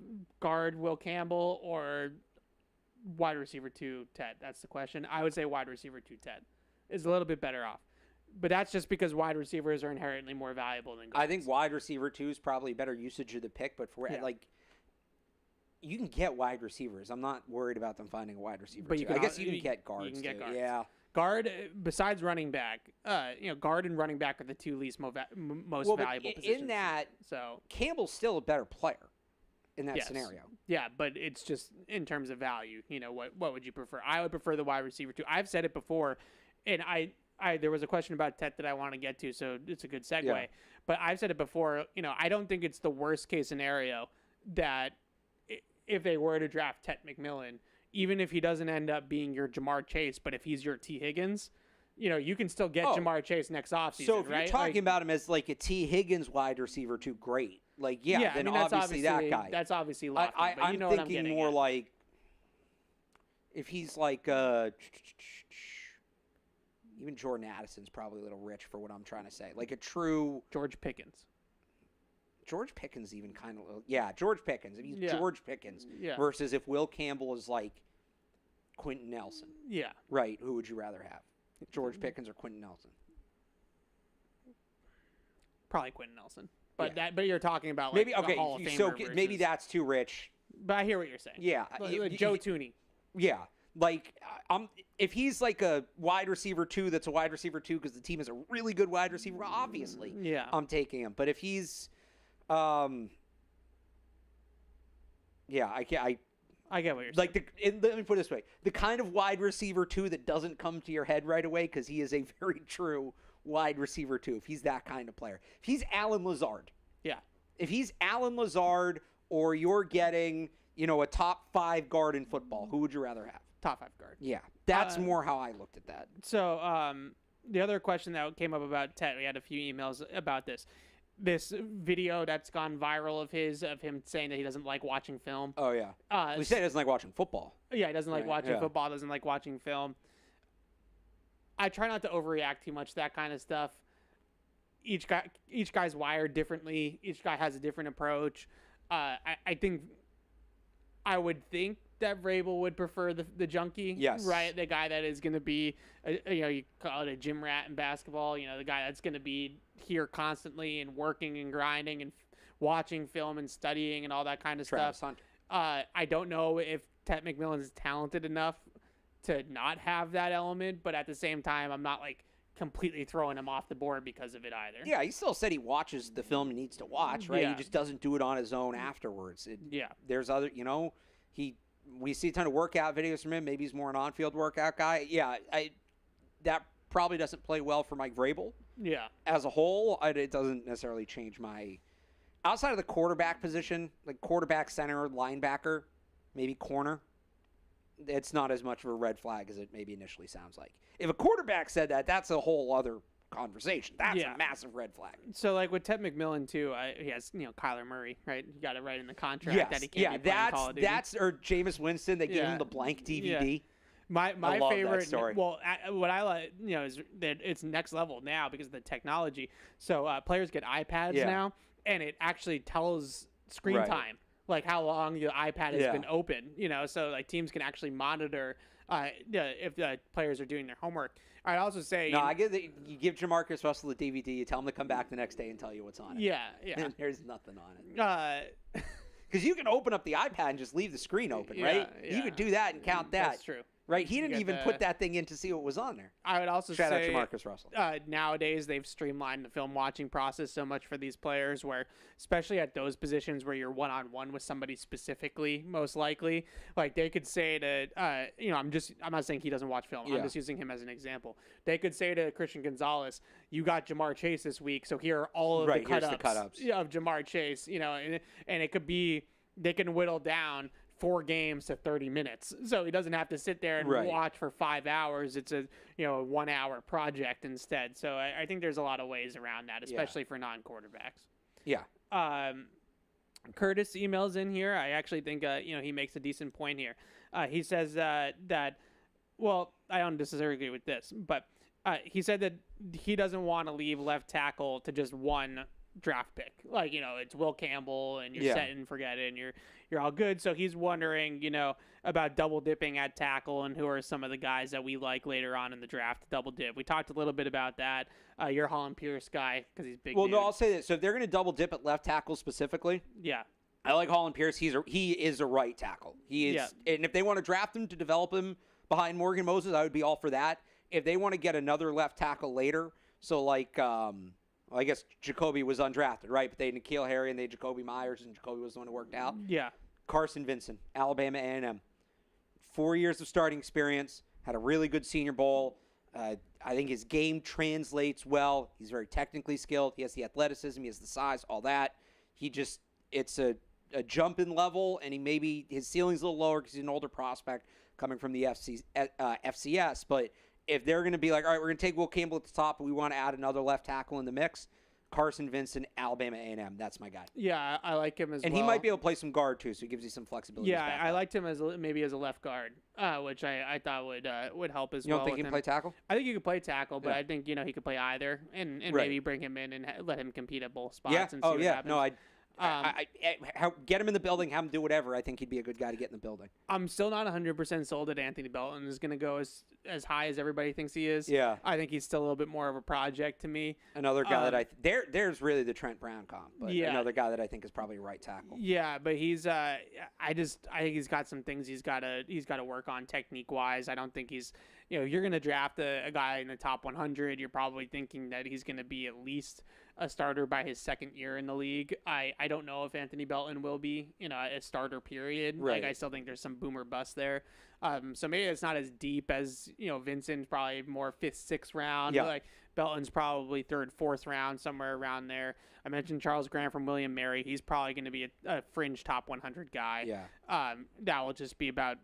guard Will Campbell or wide receiver 2 Tet? That's the question. I would say wide receiver 2 Tet is a little bit better off. But that's just because wide receivers are inherently more valuable than guards. I think wide receiver 2 is probably better usage of the pick, but you can get wide receivers. I'm not worried about them finding a wide receiver. But I guess you can get guards. You can get guards. Yeah. Guard, besides running back, guard and running back are the 2 least most valuable positions. In that, so Campbell's still a better player in that scenario. Yeah, but it's just in terms of value. What would you prefer? I would prefer the wide receiver 2. I've said it before, and there was a question about Tet that I want to get to, so it's a good segue. Yeah. But I've said it before, I don't think it's the worst case scenario that if they were to draft Tet McMillan, even if he doesn't end up being your Jamar Chase, but if he's your T. Higgins, you can still get Jamar Chase next offseason, so if right? You're talking about him as like a T. Higgins wide receiver 2, great. Then obviously that guy. That's obviously lofty, I'm thinking more like if he's like even Jordan Addison's probably a little rich for what I'm trying to say. Like a true George Pickens. George Pickens even kind of George Pickens. If he's George Pickens versus if Will Campbell is like Quentin Nelson. Yeah. Right. Who would you rather have? George Pickens or Quentin Nelson? Probably Quentin Nelson. But but you're talking about maybe Hall of Famer maybe that's too rich But I hear what you're saying. Yeah. Like Joe Tooney. Yeah. Like, if he's like a wide receiver 2 that's a wide receiver 2 because the team is a really good wide receiver, obviously, I'm taking him. But if he's, yeah, I get what you're saying. Like, let me put it this way. The kind of wide receiver 2 that doesn't come to your head right away because he is a very true wide receiver 2, if he's that kind of player. If he's Alan Lazard. Yeah. If he's Alan Lazard or you're getting, a top 5 guard in football, who would you rather have? Top 5 guard. Yeah, that's more how I looked at that. So the other question that came up about Ted, we had a few emails about this video that's gone viral of him saying that he doesn't like watching film. Oh, yeah. He said he doesn't like watching football. Yeah, he doesn't like watching football, doesn't like watching film. I try not to overreact too much to that kind of stuff. Each guy's wired differently. Each guy has a different approach. I would think that Vrabel would prefer the junkie, yes, right? The guy that is going to be, you call it a gym rat in basketball. The guy that's going to be here constantly and working and grinding and watching film and studying and all that kind of stuff. I don't know if Ted McMillan is talented enough to not have that element, but at the same time, I'm not like completely throwing him off the board because of it either. Yeah, he still said he watches the film he needs to watch, right? Yeah. He just doesn't do it on his own afterwards. There's other, we see a ton of workout videos from him. Maybe he's more an on-field workout guy. Yeah, that probably doesn't play well for Mike Vrabel. Yeah. As a whole, it doesn't necessarily change my... Outside of the quarterback position, like quarterback, center, linebacker, maybe corner, it's not as much of a red flag as it maybe initially sounds like. If a quarterback said that, that's a whole other conversation. That's a massive red flag. So, like with Ted McMillan too, he has Kyler Murray, right? He got it right in the contract that he can't be playing Call of Duty. Or Jameis Winston. They gave him the blank DVD. Yeah. My I love favorite that story. Well, what I like, is that it's next level now because of the technology. So players get iPads now, and it actually tells screen time, like how long the iPad has been open. So like teams can actually monitor if the players are doing their homework. I'd also say I get that you give Jamarcus Russell the DVD, you tell him to come back the next day and tell you what's on it. Yeah. And there's nothing on it. Because you can open up the iPad and just leave the screen open, right? You could do that and count that. That's true. Right, he didn't even put that thing in to see what was on there. I would also Shout say, out to Jamarcus Russell. Nowadays they've streamlined the film watching process so much for these players, where especially at those positions where you're one-on-one with somebody specifically, most likely, like they could say to, I'm not saying he doesn't watch film. I'm just using him as an example. They could say to Christian Gonzalez, "You got Jamar Chase this week, so here are all of the cut-ups of Jamar Chase." And it could be they can whittle down 4 games to 30 minutes. So he doesn't have to sit there and watch for 5 hours. It's a 1 hour project instead. So I think there's a lot of ways around that, especially for non-quarterbacks. Yeah. Curtis emails in here. I actually think he makes a decent point here. He says that well, I don't necessarily agree with this, but he said that he doesn't want to leave left tackle to just one draft pick. Like, it's Will Campbell and you're set and forget it and you're all good. So he's wondering, about double dipping at tackle and who are some of the guys that we like later on in the draft to double dip. We talked a little bit about that. You're a Holland Pierce guy because he's big. Well, no, I'll say this. So if they're going to double dip at left tackle specifically, I like Holland Pierce. He is a right tackle. He is, and if they want to draft him to develop him behind Morgan Moses, I would be all for that. If they want to get another left tackle later, so like I guess Jacoby was undrafted, right? But they had N'Keal Harry and they had Jacoby Myers, and Jacoby was the one who worked out. Yeah. Carson Vincent, Alabama A&M. 4 years of starting experience, had a really good Senior Bowl. I think his game translates well. He's very technically skilled. He has the athleticism. He has the size, all that. It's a jump in level, and his ceiling's a little lower because he's an older prospect coming from the FCS, but if they're going to be like, all right, we're going to take Will Campbell at the top, but we want to add another left tackle in the mix, Carson Vincent, Alabama A&M. That's my guy. Yeah, I like him as well. And he might be able to play some guard, too, so he gives you some flexibility. Yeah, I liked him as a left guard, which I thought would help as well. You don't think he can play tackle? I think he could play tackle, but I think, he could play either and maybe bring him in and let him compete at both spots and see what happens. Get him in the building, have him do whatever. I think he'd be a good guy to get in the building. I'm still not 100% sold that Anthony Belton is going to go as high as everybody thinks he is. Yeah. I think he's still a little bit more of a project to me. Another guy that there's really the Trent Brown comp, but another guy that I think is probably a right tackle. Yeah, but he's I think he's got some things he's got to work on technique wise. I don't think he's, you're going to draft a guy in the top 100, you're probably thinking that he's going to be at least a starter by his second year in the league. I don't know if Anthony Belton will be, a starter period. Right. Like, I still think there's some boomer bust there. So maybe it's not as deep as, Vincent's probably more 5th, 6th round. Yeah. Like Belton's probably 3rd, 4th round, somewhere around there. I mentioned Charles Grant from William Mary. He's probably going to be a fringe top 100 guy. Yeah. That will just be about,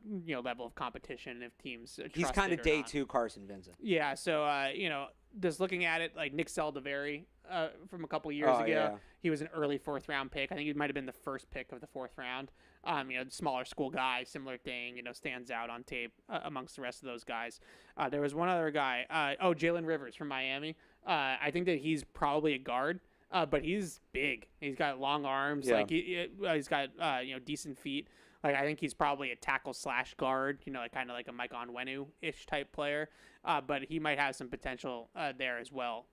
level of competition if teams He's kind of day 2 Carson Vincent. Yeah. So, just looking at it, like Nick Saldiveri from a couple years ago, yeah. He was an early 4th round pick. I think he might have been the first pick of the 4th round. Smaller school guy, similar thing, stands out on tape amongst the rest of those guys. There was one other guy, Jalen Rivers from Miami. I think that he's probably a guard, but he's big. He's got long arms. Yeah. Like he's got, decent feet. Like, I think he's probably a tackle / guard, kind of like a Mike Onwenu-ish type player. But he might have some potential there as well.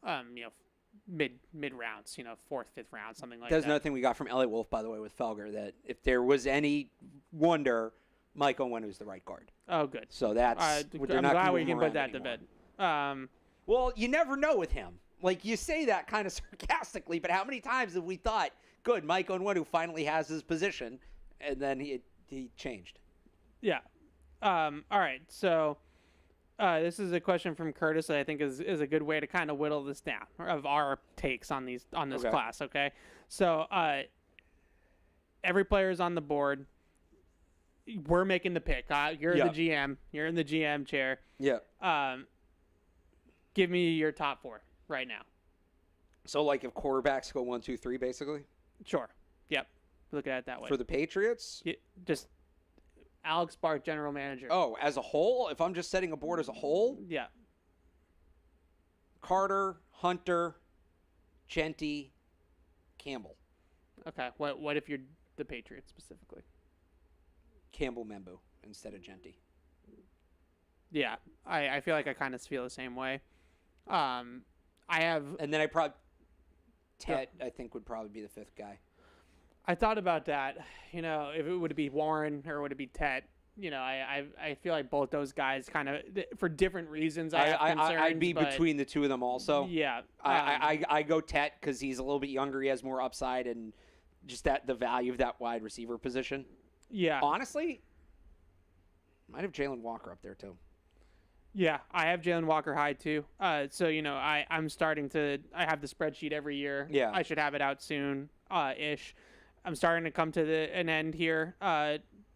Mid rounds, 4th, 5th round, something like that. That's another thing we got from Elliot Wolf, by the way, with Felger, that if there was any wonder, Mike Onwenu's the right guard. Oh, good. So that's I'm glad we can put that to bed. Well, you never know with him. Like, you say that kind of sarcastically, but how many times have we thought, good, Mike Onwenu finally has his position, and then he changed. Yeah. All right. So this is a question from Curtis that I think is a good way to kind of whittle this down of our takes on this Okay. class. Okay. So every player is on the board. We're making the pick. You're Yeah. the GM. You're in the GM chair. Yeah. Give me your top 4 right now. So, like, if quarterbacks go 1, 2, 3, basically? Sure. Yep. Look at it that way. For the Patriots? Just Alex Barth, general manager. Oh, as a whole? If I'm just setting a board as a whole? Yeah. Carter, Hunter, Genty, Campbell. Okay. What if you're the Patriots specifically? Campbell Membo instead of Genty. Yeah. I feel like I kind of feel the same way. I have... And then Tet, I think, would probably be the 5th guy. I thought about that, if it would be Warren or would it be Tet. I feel like both those guys kind of, for different reasons, I have concerns. I'd be between the two of them also. Yeah. I go Tet because he's a little bit younger. He has more upside and just the value of that wide receiver position. Yeah. Honestly, might have Jalen Walker up there too. Yeah, I have Jalen Walker high too. So, I'm starting to, I have the spreadsheet every year. Yeah. I should have it out soon, ish. I'm starting to come to an end here.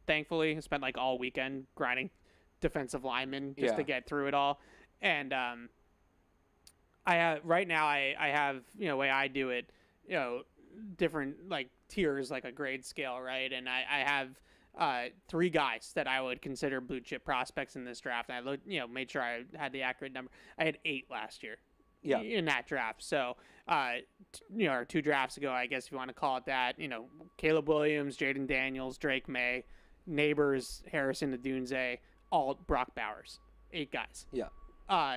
Thankfully, I spent like all weekend grinding defensive linemen just to get through it all. And I have right now I have, way I do it, different like tiers, like a grade scale, right? And I have 3 guys that I would consider blue chip prospects in this draft. And I looked, made sure I had the accurate number. I had 8 last year. Yeah. In that draft. So, or 2 drafts ago, I guess if you want to call it that, Caleb Williams, Jaden Daniels, Drake May, Neighbors, Harrison Adunze, all Brock Bowers. 8 guys. Yeah.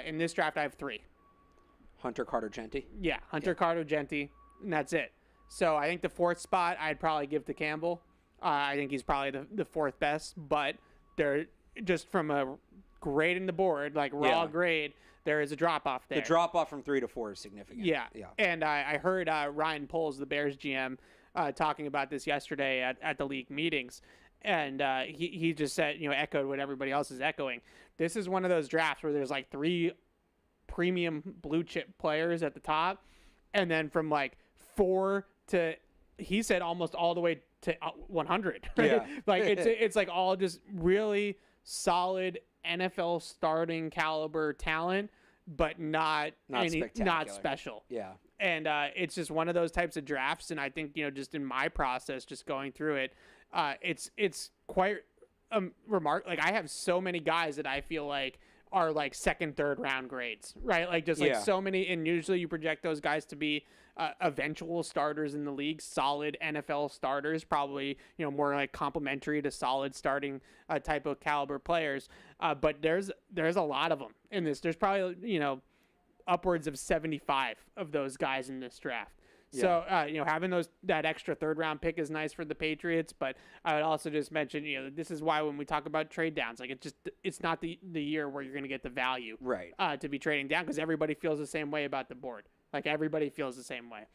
In this draft, I have 3. Hunter, Carter, Genty. Yeah, Hunter, Carter, Genty, and that's it. So I think the 4th spot I'd probably give to Campbell. I think he's probably the 4th best, but they're just from a grade in the board, like raw grade, there is a drop-off there. The drop-off from 3 to 4 is significant. Yeah. Yeah. And I heard Ryan Poles, the Bears GM, talking about this yesterday at the league meetings. And he just said, echoed what everybody else is echoing. This is one of those drafts where there's like 3 premium blue chip players at the top. And then from like 4 to, he said, almost all the way to 100. Right? Yeah. Like it's like all just really solid NFL starting caliber talent, but not special. Yeah. And it's just one of those types of drafts. And I think, just in my process, just going through it, it's quite like I have so many guys that I feel like are like second, third round grades, right? Like just like Yeah. so many, and usually you project those guys to be eventual starters in the league, solid NFL starters, probably, more like complementary to solid starting type of caliber players. But there's a lot of them in this. There's probably, upwards of 75 of those guys in this draft. So, having that extra third round pick is nice for the Patriots, but I would also just mention, this is why when we talk about trade downs, like it's not the year where you're going to get the value Right. To be trading down, because everybody feels the same way about the board. Like everybody feels the same way.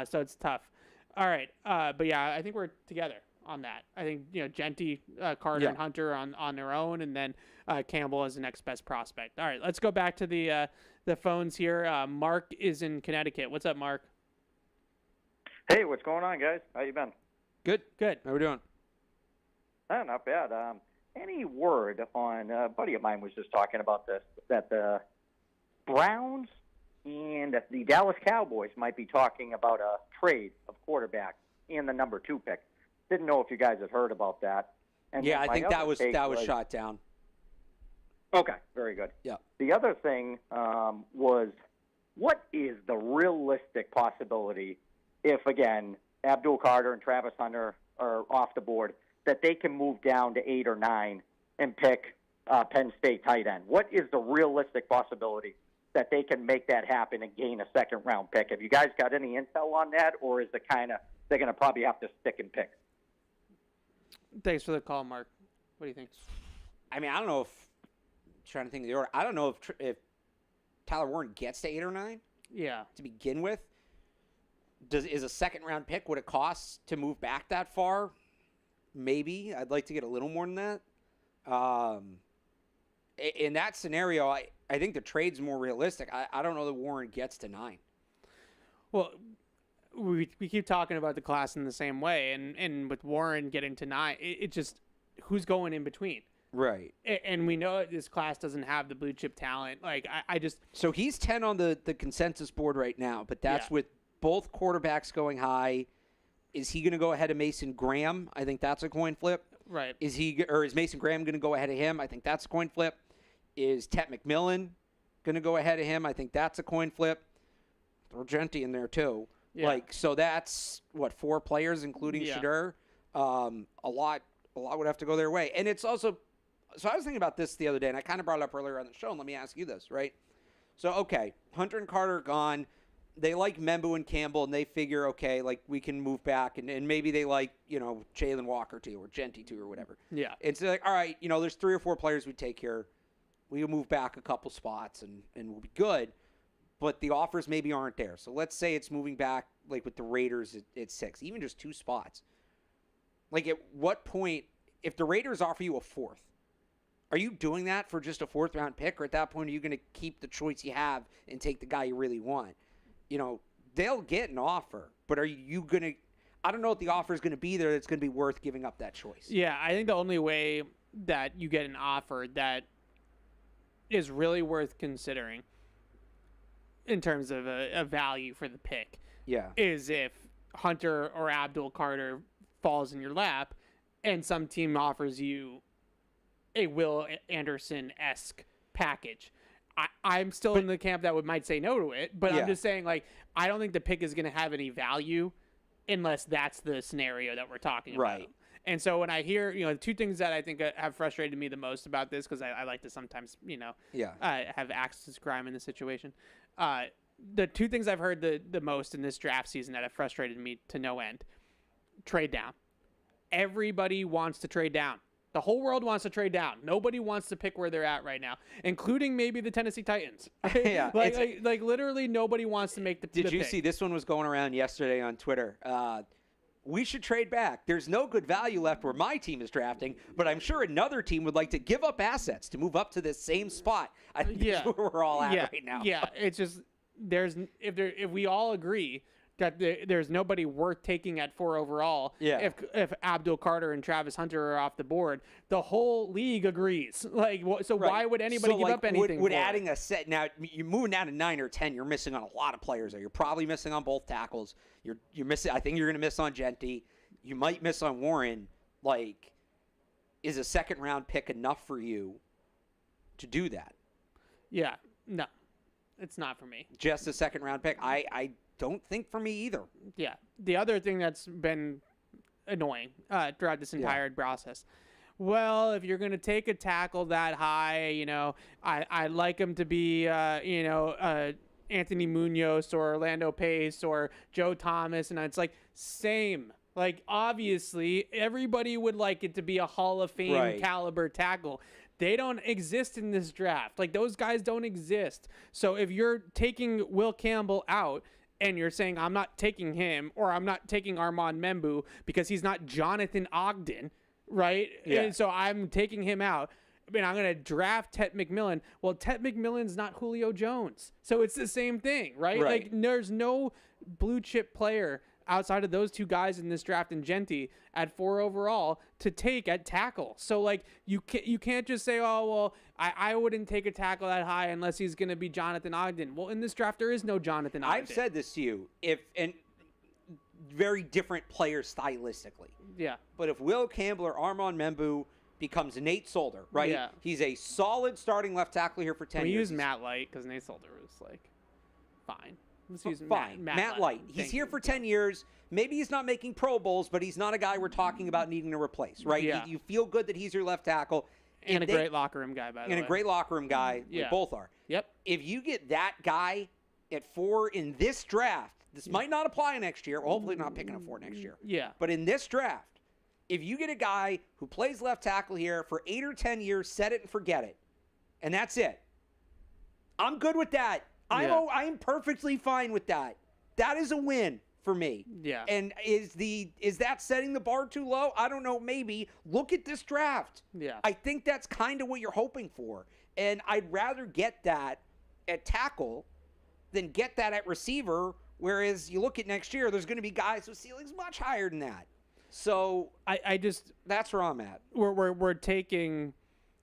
So it's tough. All right. But yeah, I think we're together on that. I think, Genty, Carter, and Hunter on their own, and then Campbell is the next best prospect. All right, let's go back to the phones here. Mark is in Connecticut. What's up, Mark? Hey, what's going on, guys? How you been? Good. How we doing? Not bad. Any word on a buddy of mine was just talking about this, that the Browns and the Dallas Cowboys might be talking about a trade of quarterback and the number 2 pick. Didn't know if you guys had heard about that. And Yeah, then I think my that other was take shot down. Okay, very good. Yeah. The other thing was, what is the realistic possibility if, again, Abdul Carter and Travis Hunter are off the board, that they can move down to 8 or 9 and pick Penn State tight end? What is the realistic possibility that they can make that happen and gain a second-round pick? Have you guys got any intel on that, or is it they're going to probably have to stick and pick? Thanks for the call, Mark. What do you think? I mean, I don't know if trying to think of the order. I don't know if Tyler Warren gets to 8 or 9. Yeah. To begin with, is a second round pick what it costs to move back that far? Maybe. I'd like to get a little more than that. In that scenario, I think the trade's more realistic. I don't know that Warren gets to 9. Well, we keep talking about the class in the same way, and with Warren getting to 9, it just, who's going in between? Right. And we know this class doesn't have the blue chip talent. Like, I just... So he's 10 on the consensus board right now, but that's with both quarterbacks going high. Is he going to go ahead of Mason Graham? I think that's a coin flip. Right. Is Mason Graham going to go ahead of him? I think that's a coin flip. Is Tet McMillan going to go ahead of him? I think that's a coin flip. Throw Genty in there too. Yeah. So that's 4 players, including Shadur. A lot would have to go their way. And it's also, so I was thinking about this the other day, and I kind of brought it up earlier on the show, and let me ask you this, right? So, okay, Hunter and Carter are gone. They like Membo and Campbell, and they figure, okay, like, we can move back, and maybe they like, Jalen Walker too, or Genty too, or whatever. Yeah. It's like, all right, there's 3 or 4 players we take here. We can move back a couple spots, and we'll be good. But the offers maybe aren't there. So let's say it's moving back, like with the Raiders at 6, even just 2 spots. Like, at what point, if the Raiders offer you a 4th, are you doing that for just a 4th-round pick? Or at that point, are you going to keep the choice you have and take the guy you really want? They'll get an offer, but are you going to – I don't know if the offer is going to be there that's going to be worth giving up that choice. Yeah, I think the only way that you get an offer that is really worth considering in terms of a value for the pick is if Hunter or Abdul Carter falls in your lap and some team offers you a Will Anderson-esque package. I'm still in the camp that might say no to it, but I'm just saying, like, I don't think the pick is going to have any value unless that's the scenario that we're talking about. Right. And so when I hear, 2 things that I think have frustrated me the most about this, because I like to sometimes, have access to crime in this situation. The 2 things I've heard the most in this draft season that have frustrated me to no end: trade down. Everybody wants to trade down. The whole world wants to trade down. Nobody wants to pick where they're at right now, including maybe the Tennessee Titans. Yeah, like literally nobody wants to make the Did you pick. see this one was going around yesterday on Twitter? We should trade back. There's no good value left where my team is drafting, but I'm sure another team would like to give up assets to move up to this same spot. I think that's where we're all at right now. Yeah, it's just if we all agree that there's nobody worth taking at 4 overall. Yeah. If Abdul Carter and Travis Hunter are off the board, the whole league agrees. Like, so why would anybody give up anything? Would adding a set now? You're moving down to 9 or 10. You're missing on a lot of players there. You're probably missing on both tackles. You're missing. I think you're going to miss on Genty. You might miss on Warren. Like, is a second round pick enough for you to do that? Yeah, no, it's not for me. Just a second-round pick. I don't think for me either. Yeah. The other thing that's been annoying throughout this entire process. Well, if you're going to take a tackle that high, I'd like him to be, Anthony Munoz or Orlando Pace or Joe Thomas. And it's like, same. Like, obviously, everybody would like it to be a Hall of Fame caliber tackle. They don't exist in this draft. Like, those guys don't exist. So if you're taking Will Campbell out, and you're saying, I'm not taking him, or I'm not taking Armontae Membo because he's not Jonathan Ogden, right? Yeah. And so I'm taking him out. I mean, I'm going to draft Tet McMillan. Well, Tet McMillan's not Julio Jones. So it's the same thing, right? Like, there's no blue chip player outside of those two guys in this draft and Genty at 4 overall to take at tackle. So, like, you can't just say, oh, well, I wouldn't take a tackle that high unless he's going to be Jonathan Ogden. Well, in this draft, there is no Jonathan Ogden. I've said this to you. And very different players stylistically. Yeah. But if Will Campbell or Armontae Membo becomes Nate Solder, right? Yeah. He's a solid starting left tackle here for 10 we years. use Matt Light because Nate Solder was, like, fine. Let's use Fine. Matt Light. He's here for 10 years. Maybe he's not making Pro Bowls, but he's not a guy we're talking about needing to replace, right? Yeah. You feel good that he's your left tackle. And a great locker room guy, by the way. And a great locker room guy. Yeah. We both are. Yep. If you get that guy at 4 in this draft, this might not apply next year. Hopefully not picking at 4 next year. Yeah. But in this draft, if you get a guy who plays left tackle here for 8 or 10 years, set it and forget it, and that's it, I'm good with that. I'm perfectly fine with that. That is a win for me. Yeah. And is that setting the bar too low? I don't know. Maybe. Look at this draft. Yeah. I think that's kind of what you're hoping for. And I'd rather get that at tackle than get that at receiver. Whereas you look at next year, there's going to be guys with ceilings much higher than that. So I just that's where I'm at. We're taking.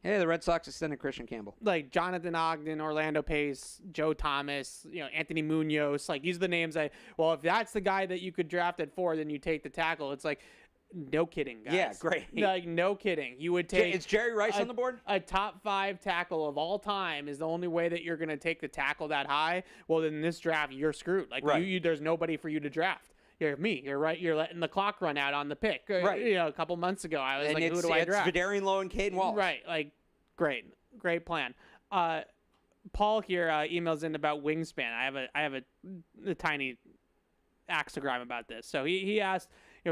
Hey, the Red Sox extended Christian Campbell. Like Jonathan Ogden, Orlando Pace, Joe Thomas, Anthony Munoz. Like, these are the names well, if that's the guy that you could draft at 4, then you take the tackle. It's like, no kidding, guys. Yeah, great. Like, no kidding. You would take. Is Jerry Rice on the board? A top 5 tackle of all time is the only way that you're going to take the tackle that high. Well, then in this draft, you're screwed. Like, there's nobody for you to draft. You're me. You're right. You're letting the clock run out on the pick. Right. A couple months ago, I was like, who do I draft? It's Vidarian Lowe and Caedan Wallace. Right. Like, great plan. Paul here emails in about wingspan. I have a tiny axogram about this. So he asked,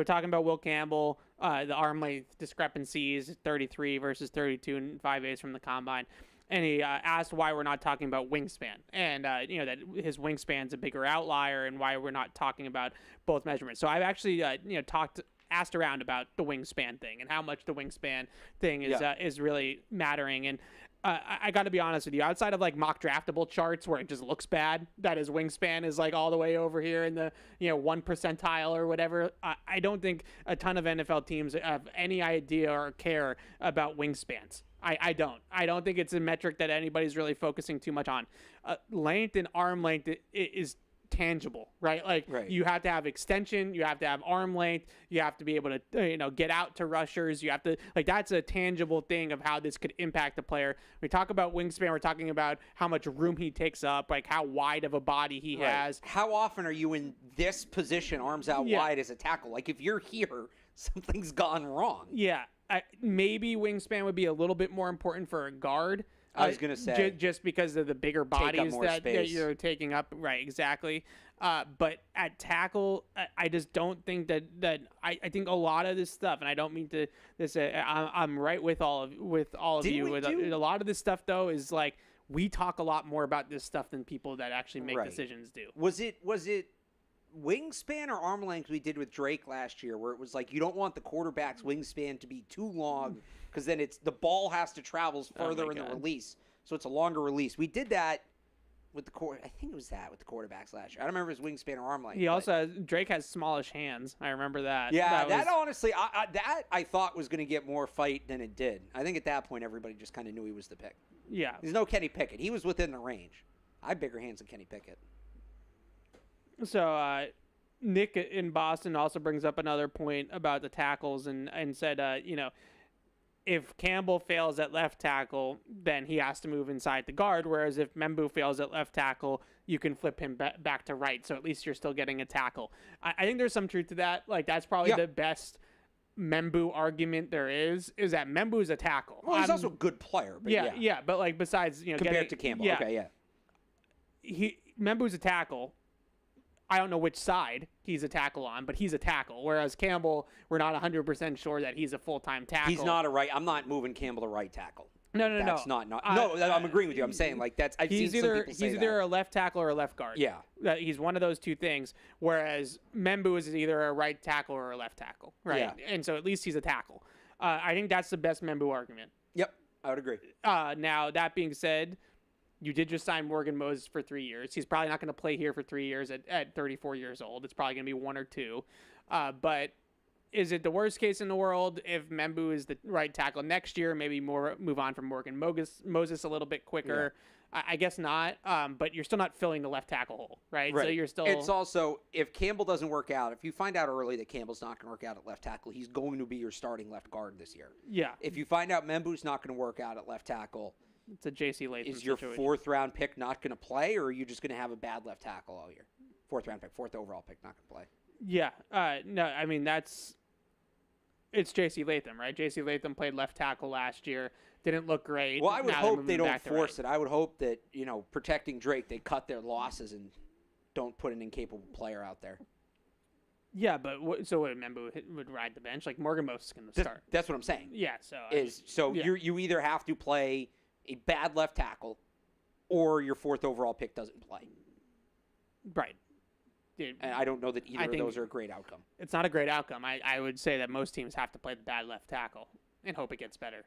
talking about Will Campbell, the arm length discrepancies, 33 versus 32 and 5/8 from the combine. And he asked why we're not talking about wingspan, and that his wingspan's a bigger outlier, and why we're not talking about both measurements. So I've actually asked around about the wingspan thing and how much the wingspan thing is really mattering. And I got to be honest with you, outside of like mock draftable charts where it just looks bad that his wingspan is like all the way over here in the 1 percentile or whatever, I don't think a ton of NFL teams have any idea or care about wingspans. I don't think it's a metric that anybody's really focusing too much on. Length and arm length is tangible, right? Like, you have to have extension, you have to have arm length, you have to be able to get out to rushers, you have to, like, that's a tangible thing of how this could impact a player. We talk about wingspan, we're talking about how much room he takes up, like how wide of a body he has. How often are you in this position, arms out wide as a tackle? Like, if you're here, something's gone wrong. Yeah. Maybe wingspan would be a little bit more important for a guard. I was going to say. Just because of the bigger bodies that you're taking up. Right, exactly. But at tackle, I just don't think that I think a lot of this stuff, and I don't mean to this. I'm right with all of you. A lot of this stuff, though, is like we talk a lot more about this stuff than people that actually make decisions do. Was it wingspan or arm length we did with Drake last year, where it was like you don't want the quarterback's wingspan to be too long because then the ball has to travel further in the release, so it's a longer release. We did that with I think it was that with the quarterbacks last year. I don't remember his wingspan or arm length. He also Drake has smallish hands. I remember that. Yeah, honestly, I thought was going to get more fight than it did. I think at that point everybody just kind of knew he was the pick. Yeah, there's no Kenny Pickett. He was within the range. I have bigger hands than Kenny Pickett. So Nick in Boston also brings up another point about the tackles and said, if Campbell fails at left tackle, then he has to move inside the guard. Whereas if Membo fails at left tackle, you can flip him back to right. So at least you're still getting a tackle. I think there's some truth to that. Like, that's probably the best Membo argument there is that Membo is a tackle. Well, he's also a good player. But yeah. But like, besides, compared to Campbell. Yeah, Okay, yeah. Membo's a tackle. I don't know which side he's a tackle on, but he's a tackle. Whereas Campbell, we're not 100% sure that he's a full-time tackle. He's not a right. I'm not moving Campbell to right tackle. No. That's not. No, I'm agreeing with you. I'm saying like that's. I've seen some people say he's either a left tackle or a left guard. Yeah. He's one of those two things. Whereas Membo is either a right tackle or a left tackle, right? Yeah. And so at least he's a tackle. I think that's the best Membo argument. Yep, I would agree. Now that being said, you did just sign Morgan Moses for 3 years. He's probably not going to play here for 3 years at 34 years old. It's probably going to be 1 or 2. But is it the worst case in the world if Membo is the right tackle next year? Maybe move on from Morgan Moses a little bit quicker. Yeah. I guess not. But you're still not filling the left tackle hole, right? So you're still. It's also, if Campbell doesn't work out, if you find out early that Campbell's not going to work out at left tackle, he's going to be your starting left guard this year. Yeah. If you find out Membo's not going to work out at left tackle, it's a J.C. Latham is your situation. 4th round pick not going to play, or are you just going to have a bad left tackle all year? 4th round pick, 4th overall pick, not going to play. Yeah. No, I mean, it's J.C. Latham, right? J.C. Latham played left tackle last year. Didn't look great. Well, I would hope they don't force it. I would hope that, protecting Drake, they cut their losses and don't put an incapable player out there. Yeah, but so what, Membo would ride the bench? Like, Morgan Moses is going to start. That's what I'm saying. Yeah, you either have to play a bad left tackle or your 4th overall pick doesn't play. Right. And I don't know that either of those are a great outcome. It's not a great outcome. I would say that most teams have to play the bad left tackle and hope it gets better.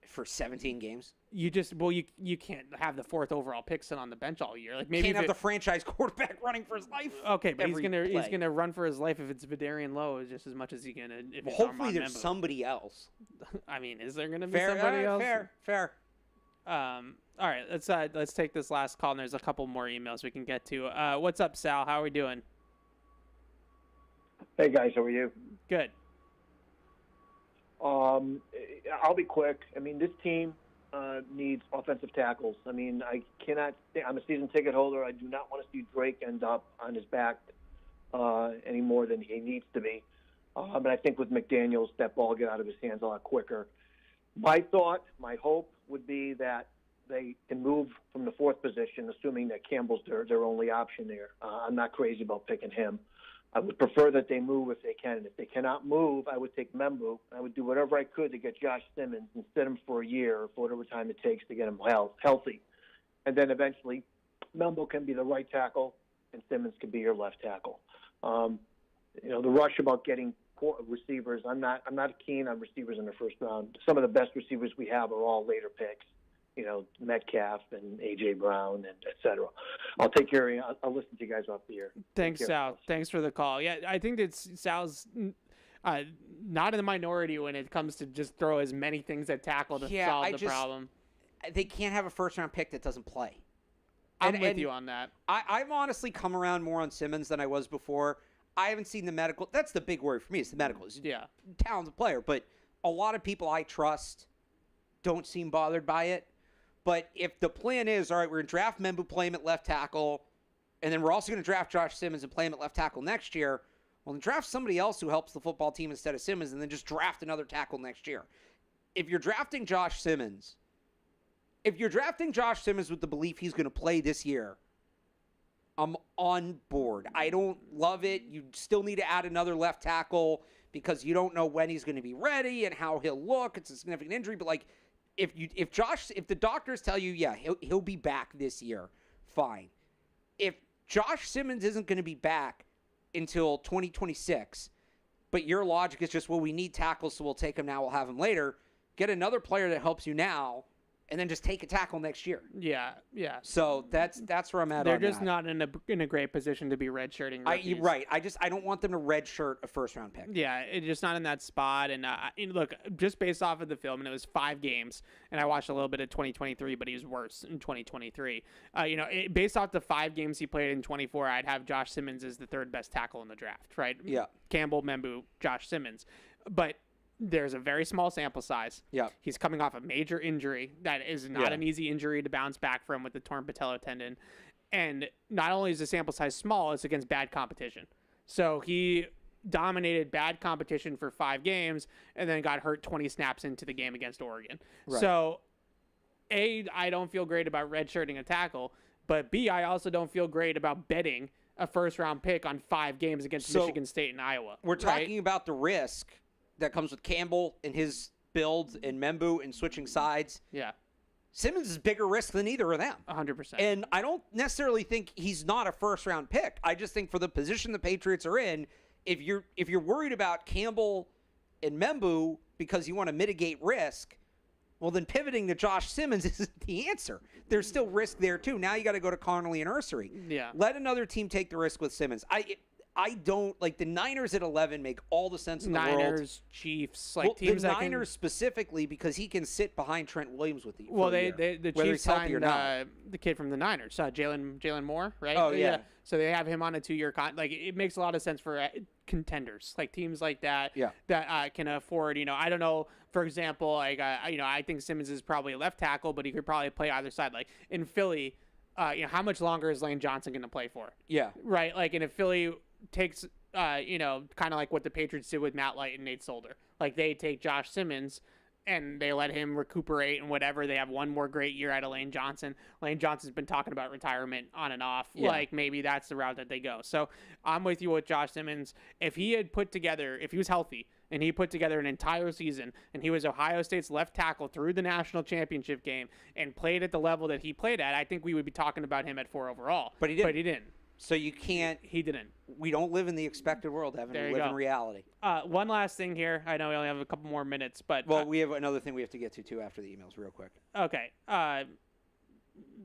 For 17 games? You can't have the 4th overall pick sit on the bench all year. Like, maybe can't have the franchise quarterback running for his life. Okay, but he's gonna run for his life if it's Vidarian Lowe just as much as he's gonna. If it's hopefully Armontae there's Membo. Somebody else. I mean, is there gonna be somebody else? Fair. All right, let's take this last call, and there's a couple more emails we can get to. What's up, Sal? How are we doing? Hey guys, how are you? Good. I'll be quick. I mean, this team needs offensive tackles. I mean, I'm a season ticket holder. I do not want to see Drake end up on his back any more than he needs to be. But I think with McDaniels, that ball get out of his hands a lot quicker. My hope would be that they can move from the 4th position, assuming that Campbell's their only option there. I'm not crazy about picking him. I would prefer that they move if they can. If they cannot move, I would take Membo. I would do whatever I could to get Josh Simmons and sit him for a year or for whatever time it takes to get him healthy. And then eventually Membo can be the right tackle and Simmons can be your left tackle. The rush about getting receivers, I'm not keen on receivers in the 1st round. Some of the best receivers we have are all later picks. Metcalf and A.J. Brown and et cetera. I'll take care of you. I'll listen to you guys off the air. Thanks, Sal. Thanks for the call. Yeah, I think that Sal's not in the minority when it comes to just throw as many things at tackle to solve the problem. They can't have a 1st round pick that doesn't play. I'm with you on that. I've honestly come around more on Simmons than I was before. I haven't seen the medical. That's the big worry for me. It's the medicals. Yeah. Talented player, but a lot of people I trust don't seem bothered by it. But if the plan is, all right, we're going to draft Membo, play him at left tackle, and then we're also going to draft Josh Simmons and play him at left tackle next year, well, then draft somebody else who helps the football team instead of Simmons, and then just draft another tackle next year. If you're drafting Josh Simmons with the belief he's going to play this year, I'm on board. I don't love it. You still need to add another left tackle because you don't know when he's going to be ready and how he'll look. It's a significant injury, but like, if the doctors tell you, yeah, he'll be back this year, fine. If Josh Simmons isn't going to be back until 2026, but your logic is just, well, we need tackles, so we'll take him now, we'll have him later, get another player that helps you now, and then just take a tackle next year. Yeah. So that's where I'm at. They're just not in a great position to be redshirting rookies. Right. I don't want them to redshirt a 1st round pick. Yeah, it's just not in that spot. And look, just based off of the film, and it was 5 games, and I watched a little bit of 2023, but he was worse in 2023. Based off the 5 games he played in 24, I'd have Josh Simmons as the 3rd best tackle in the draft. Right. Yeah. Campbell, Membo, Josh Simmons, but there's a very small sample size. Yeah. He's coming off a major injury that is not an easy injury to bounce back from with the torn patella tendon. And not only is the sample size small, it's against bad competition. So he dominated bad competition for 5 games and then got hurt 20 snaps into the game against Oregon. Right. So, A, I don't feel great about redshirting a tackle, but B, I also don't feel great about betting a first-round pick on 5 games against Michigan State and Iowa. We're talking about the risk that comes with Campbell and his build and Membo and switching sides. Yeah. Simmons is bigger risk than either of them. 100%. And I don't necessarily think he's not a first-round pick. I just think for the position the Patriots are in, if you're worried about Campbell and Membo because you want to mitigate risk, well, then pivoting to Josh Simmons isn't the answer. There's still risk there, too. Now you got to go to Connolly and Ursery. Yeah. Let another team take the risk with Simmons. I don't like the Niners at 11 make all the sense in the world. Niners, Chiefs, like teams the that Niners specifically because he can sit behind Trent Williams with the the Chiefs signed the kid from the Niners, Jalen Moore, right? Oh yeah. So they have him on a 2-year contract. Like it makes a lot of sense for contenders, like teams like that. Yeah. That can afford. I don't know. For example, like I think Simmons is probably a left tackle, but he could probably play either side. Like in Philly, how much longer is Lane Johnson going to play for? Yeah. Right. Like, and if Philly takes, kind of like what the Patriots did with Matt Light and Nate Solder. Like, they take Josh Simmons and they let him recuperate and whatever. They have one more great year out of Lane Johnson. Lane Johnson's been talking about retirement on and off. Yeah. Like, maybe that's the route that they go. So, I'm with you with Josh Simmons. If he was healthy, and he put together an entire season, and he was Ohio State's left tackle through the national championship game and played at the level that he played at, I think we would be talking about him at 4 overall. But he didn't. So you can't. He didn't. We don't live in the expected world, Evan. We live in reality. One last thing here. I know we only have a couple more minutes, but we have another thing we have to get to too after the emails, real quick. Okay.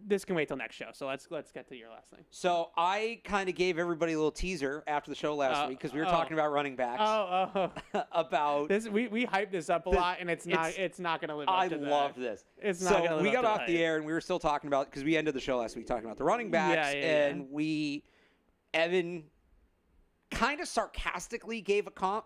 This can wait till next show. So let's get to your last thing. So I kind of gave everybody a little teaser after the show last week because we were talking about running backs. About this, we hyped this up a lot, and it's not going to live up to that. I love this. It's not going to live up to that. We got off the air, and we were still talking about, because we ended the show last week talking about the running backs, and Evan kind of sarcastically gave a comp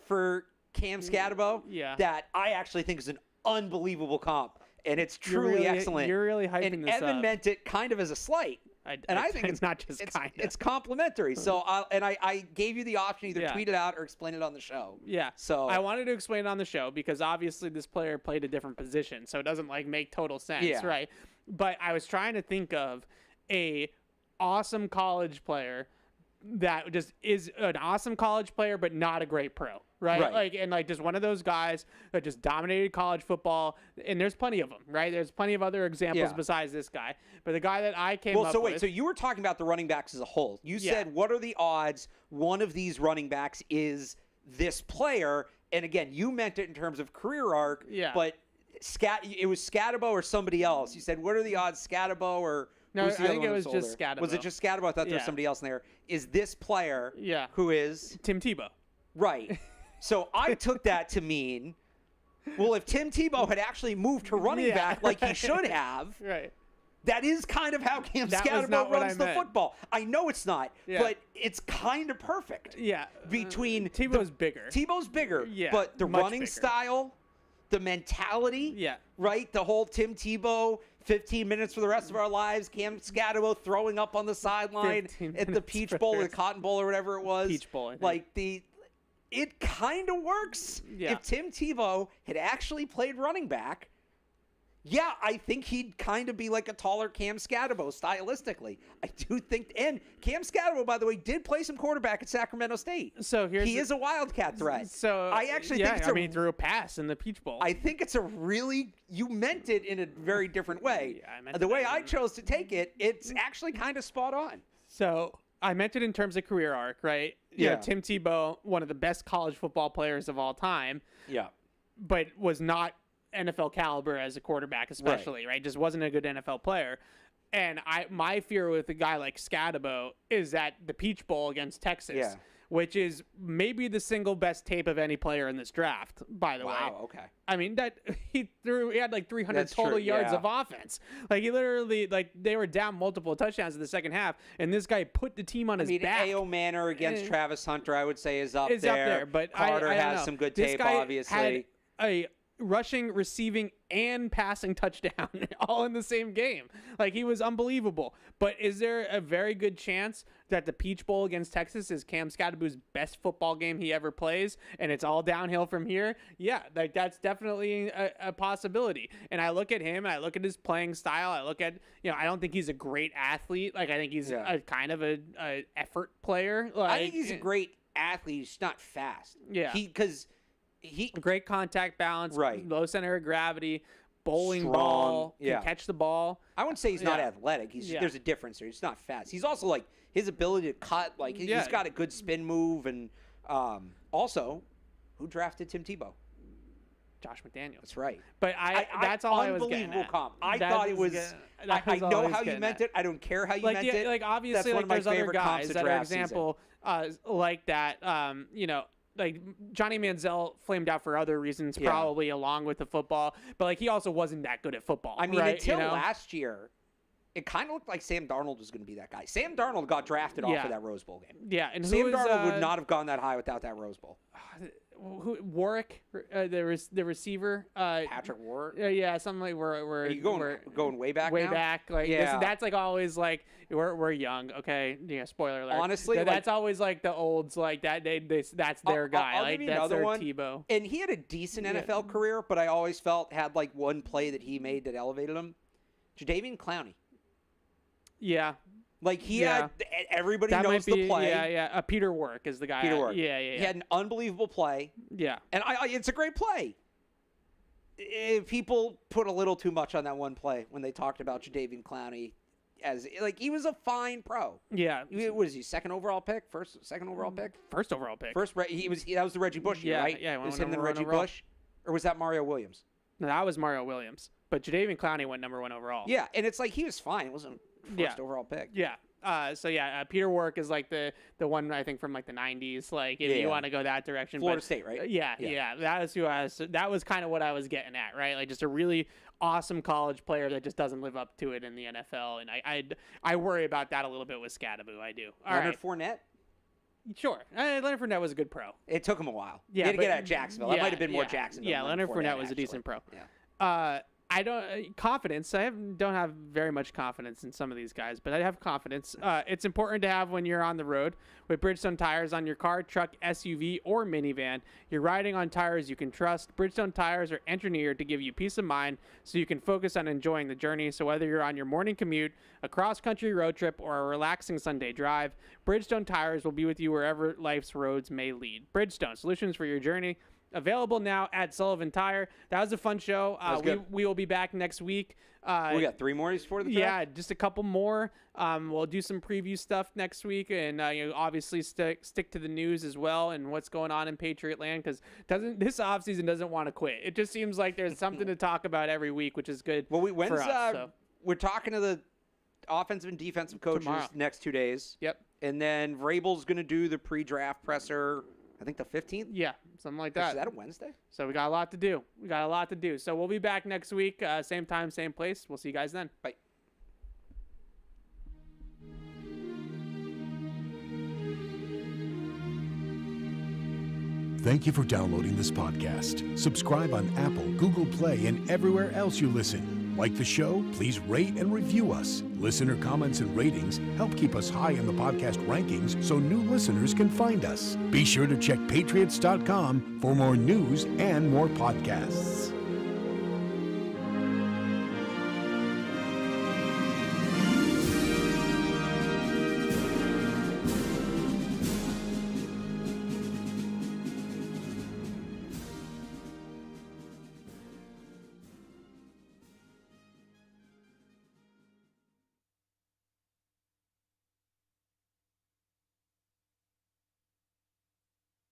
for Cam Scatterbo that I actually think is an unbelievable comp. And it's truly excellent. You're really hyping and this Evan up. meant it kind of as a slight. I think it's not just kind of. It's complimentary. So I gave you the option either tweet it out or explain it on the show. Yeah. So I wanted to explain it on the show because obviously this player played a different position, so it doesn't make total sense, right? But I was trying to think of a awesome college player that just is an awesome college player but not a great pro. Right. Just one of those guys that just dominated college football, and there's plenty of them, right? There's plenty of other examples besides this guy. But the guy that I came up with... So you were talking about the running backs as a whole. You said, what are the odds one of these running backs is this player? And again, you meant it in terms of career arc, but it was Scatterbo or somebody else. You said, what are the odds, Scatterbo or... No, I think it was just Scatterbo. Was it just Scatterbo? I thought there was somebody else in there. Is this player who is... Tim Tebow. Right. So I took that to mean, well, if Tim Tebow had actually moved to running back like he should have, that is kind of how Cam Scatterbo runs the football. I know it's not, but it's kind of perfect. Yeah. Between Tebow's bigger. Tebow's bigger, but the running style, the mentality, right? The whole Tim Tebow, 15 minutes for the rest of our lives, Cam Scatterbo throwing up on the sideline at the Peach Bowl or the Cotton Bowl or whatever it was. Peach Bowl, I think. Like it kind of works. If Tim Tebow had actually played running back, I think he'd kind of be like a taller Cam Scatterbo stylistically. I do think, and Cam Scatterbo, by the way, did play some quarterback at Sacramento State. So he is a wildcat threat. So I actually think he threw a pass in the Peach Bowl. I think it's you meant it in a very different way. The way I chose to take it, it's actually kind of spot on. So I meant it in terms of career arc, right? Tim Tebow, one of the best college football players of all time. Yeah. But was not NFL caliber as a quarterback, especially, right? Just wasn't a good NFL player. And my fear with a guy like Scatterbo is that the Peach Bowl against Texas, which is maybe the single best tape of any player in this draft, by the way. Wow, okay. I mean, that he had like 300 That's total true, yards yeah. of offense. Like, he literally, like, they were down multiple touchdowns in the second half, and this guy put the team on his back. A.O. Manor against Travis Hunter, I would say, is up It's there. up there, but Carter I don't has know. some good This tape, guy obviously. had a rushing, receiving, and passing touchdown all in the same game. Like, he was unbelievable. But is there a very good chance that the Peach Bowl against Texas is Cam Scadaboo's best football game he ever plays, and it's all downhill from here? Yeah, like, that's definitely a possibility. And I look at him, and I look at his playing style. I look at, I don't think he's a great athlete. Like, I think he's a kind of a effort player. Like, I think he's a great athlete. He's not fast. Yeah. Because great contact balance, Right. low center of gravity, bowling Strong, ball, yeah. can catch the ball. I wouldn't say he's not athletic. There's a difference there. He's not fast. He's also, like, his ability to cut, like, he's got a good spin move. And also, who drafted Tim Tebow? Josh McDaniels. That's right. But that's all I was getting unbelievable at. comp. I That thought it is was. good. I That was all know I was how you getting meant at. it. I don't care how you Like, meant yeah, it. like, obviously, That's one like, of my there's other favorite guys comps of that are draft season. example like that. Like Johnny Manziel flamed out for other reasons, probably along with the football. But, like, he also wasn't that good at football. I mean, right? until last year, it kind of looked like Sam Darnold was going to be that guy. Sam Darnold got drafted off of that Rose Bowl game. Yeah, and Sam who is, Darnold would not have gone that high without that Rose Bowl. Warwick, the receiver, Patrick Warwick. Yeah, something like we're Are you going way back? Way now? back, like that's like always like we're young. Okay, spoiler alert. Honestly, that's always like the olds like that. That's their guy. I'll like give you that's another their one. Tebow. And he had a decent NFL career, but I always felt had like one play that he made that elevated him. Jadeveon Clowney. Yeah. Like he had everybody that knows might be, the play. Yeah. Peter Work is the guy. Peter Work. Yeah. He had an unbelievable play. Yeah. And it's a great play. People put a little too much on that one play when they talked about Jadeveon Clowney as like he was a fine pro. Yeah. What is he? Second overall pick? Second overall pick? First overall pick. That was the Reggie Bush year, right? Yeah. It was him then Reggie Bush, or was that Mario Williams? No, that was Mario Williams. But Jadeveon Clowney went number 1 overall. Yeah, and it's like he was fine. It wasn't first overall pick. Yeah. Peter Work is like the one I think from like the 90s. Like if you want to go that direction. Florida State, right? Yeah. That was kind of what I was getting at, right? Like just a really awesome college player that just doesn't live up to it in the NFL, and I worry about that a little bit with Scadaboo. I do. Leonard Fournette. Sure, Leonard Fournette was a good pro. It took him a while. Yeah, he had to get out of Jacksonville. That might have been more Jacksonville. Yeah, Leonard Fournette was actually. a decent pro. Yeah. I don't confidence. Don't have very much confidence in some of these guys, but I have confidence. It's important to have when you're on the road with Bridgestone tires on your car, truck, SUV, or minivan. You're riding on tires you can trust. Bridgestone tires are engineered to give you peace of mind, so you can focus on enjoying the journey. So whether you're on your morning commute, a cross-country road trip, or a relaxing Sunday drive, Bridgestone tires will be with you wherever life's roads may lead. Bridgestone, solutions for your journey. Available now at Sullivan Tire. That was a fun show. We will be back next week. We got 3 more before the draft? Yeah, just a couple more. We'll do some preview stuff next week, and obviously stick to the news as well and what's going on in Patriot land, because this offseason doesn't want to quit. It just seems like there's something to talk about every week, which is good. Well, for us, we're talking to the offensive and defensive coaches tomorrow. Next 2 days. Yep. And then Vrabel's going to do the pre-draft presser, I think the 15th? Yeah, something like that. Is that a Wednesday? So we got a lot to do. So we'll be back next week, same time, same place. We'll see you guys then. Bye. Thank you for downloading this podcast. Subscribe on Apple, Google Play, and everywhere else you listen. Like the show? Please rate and review us. Listener comments and ratings help keep us high in the podcast rankings so new listeners can find us. Be sure to check Patriots.com for more news and more podcasts.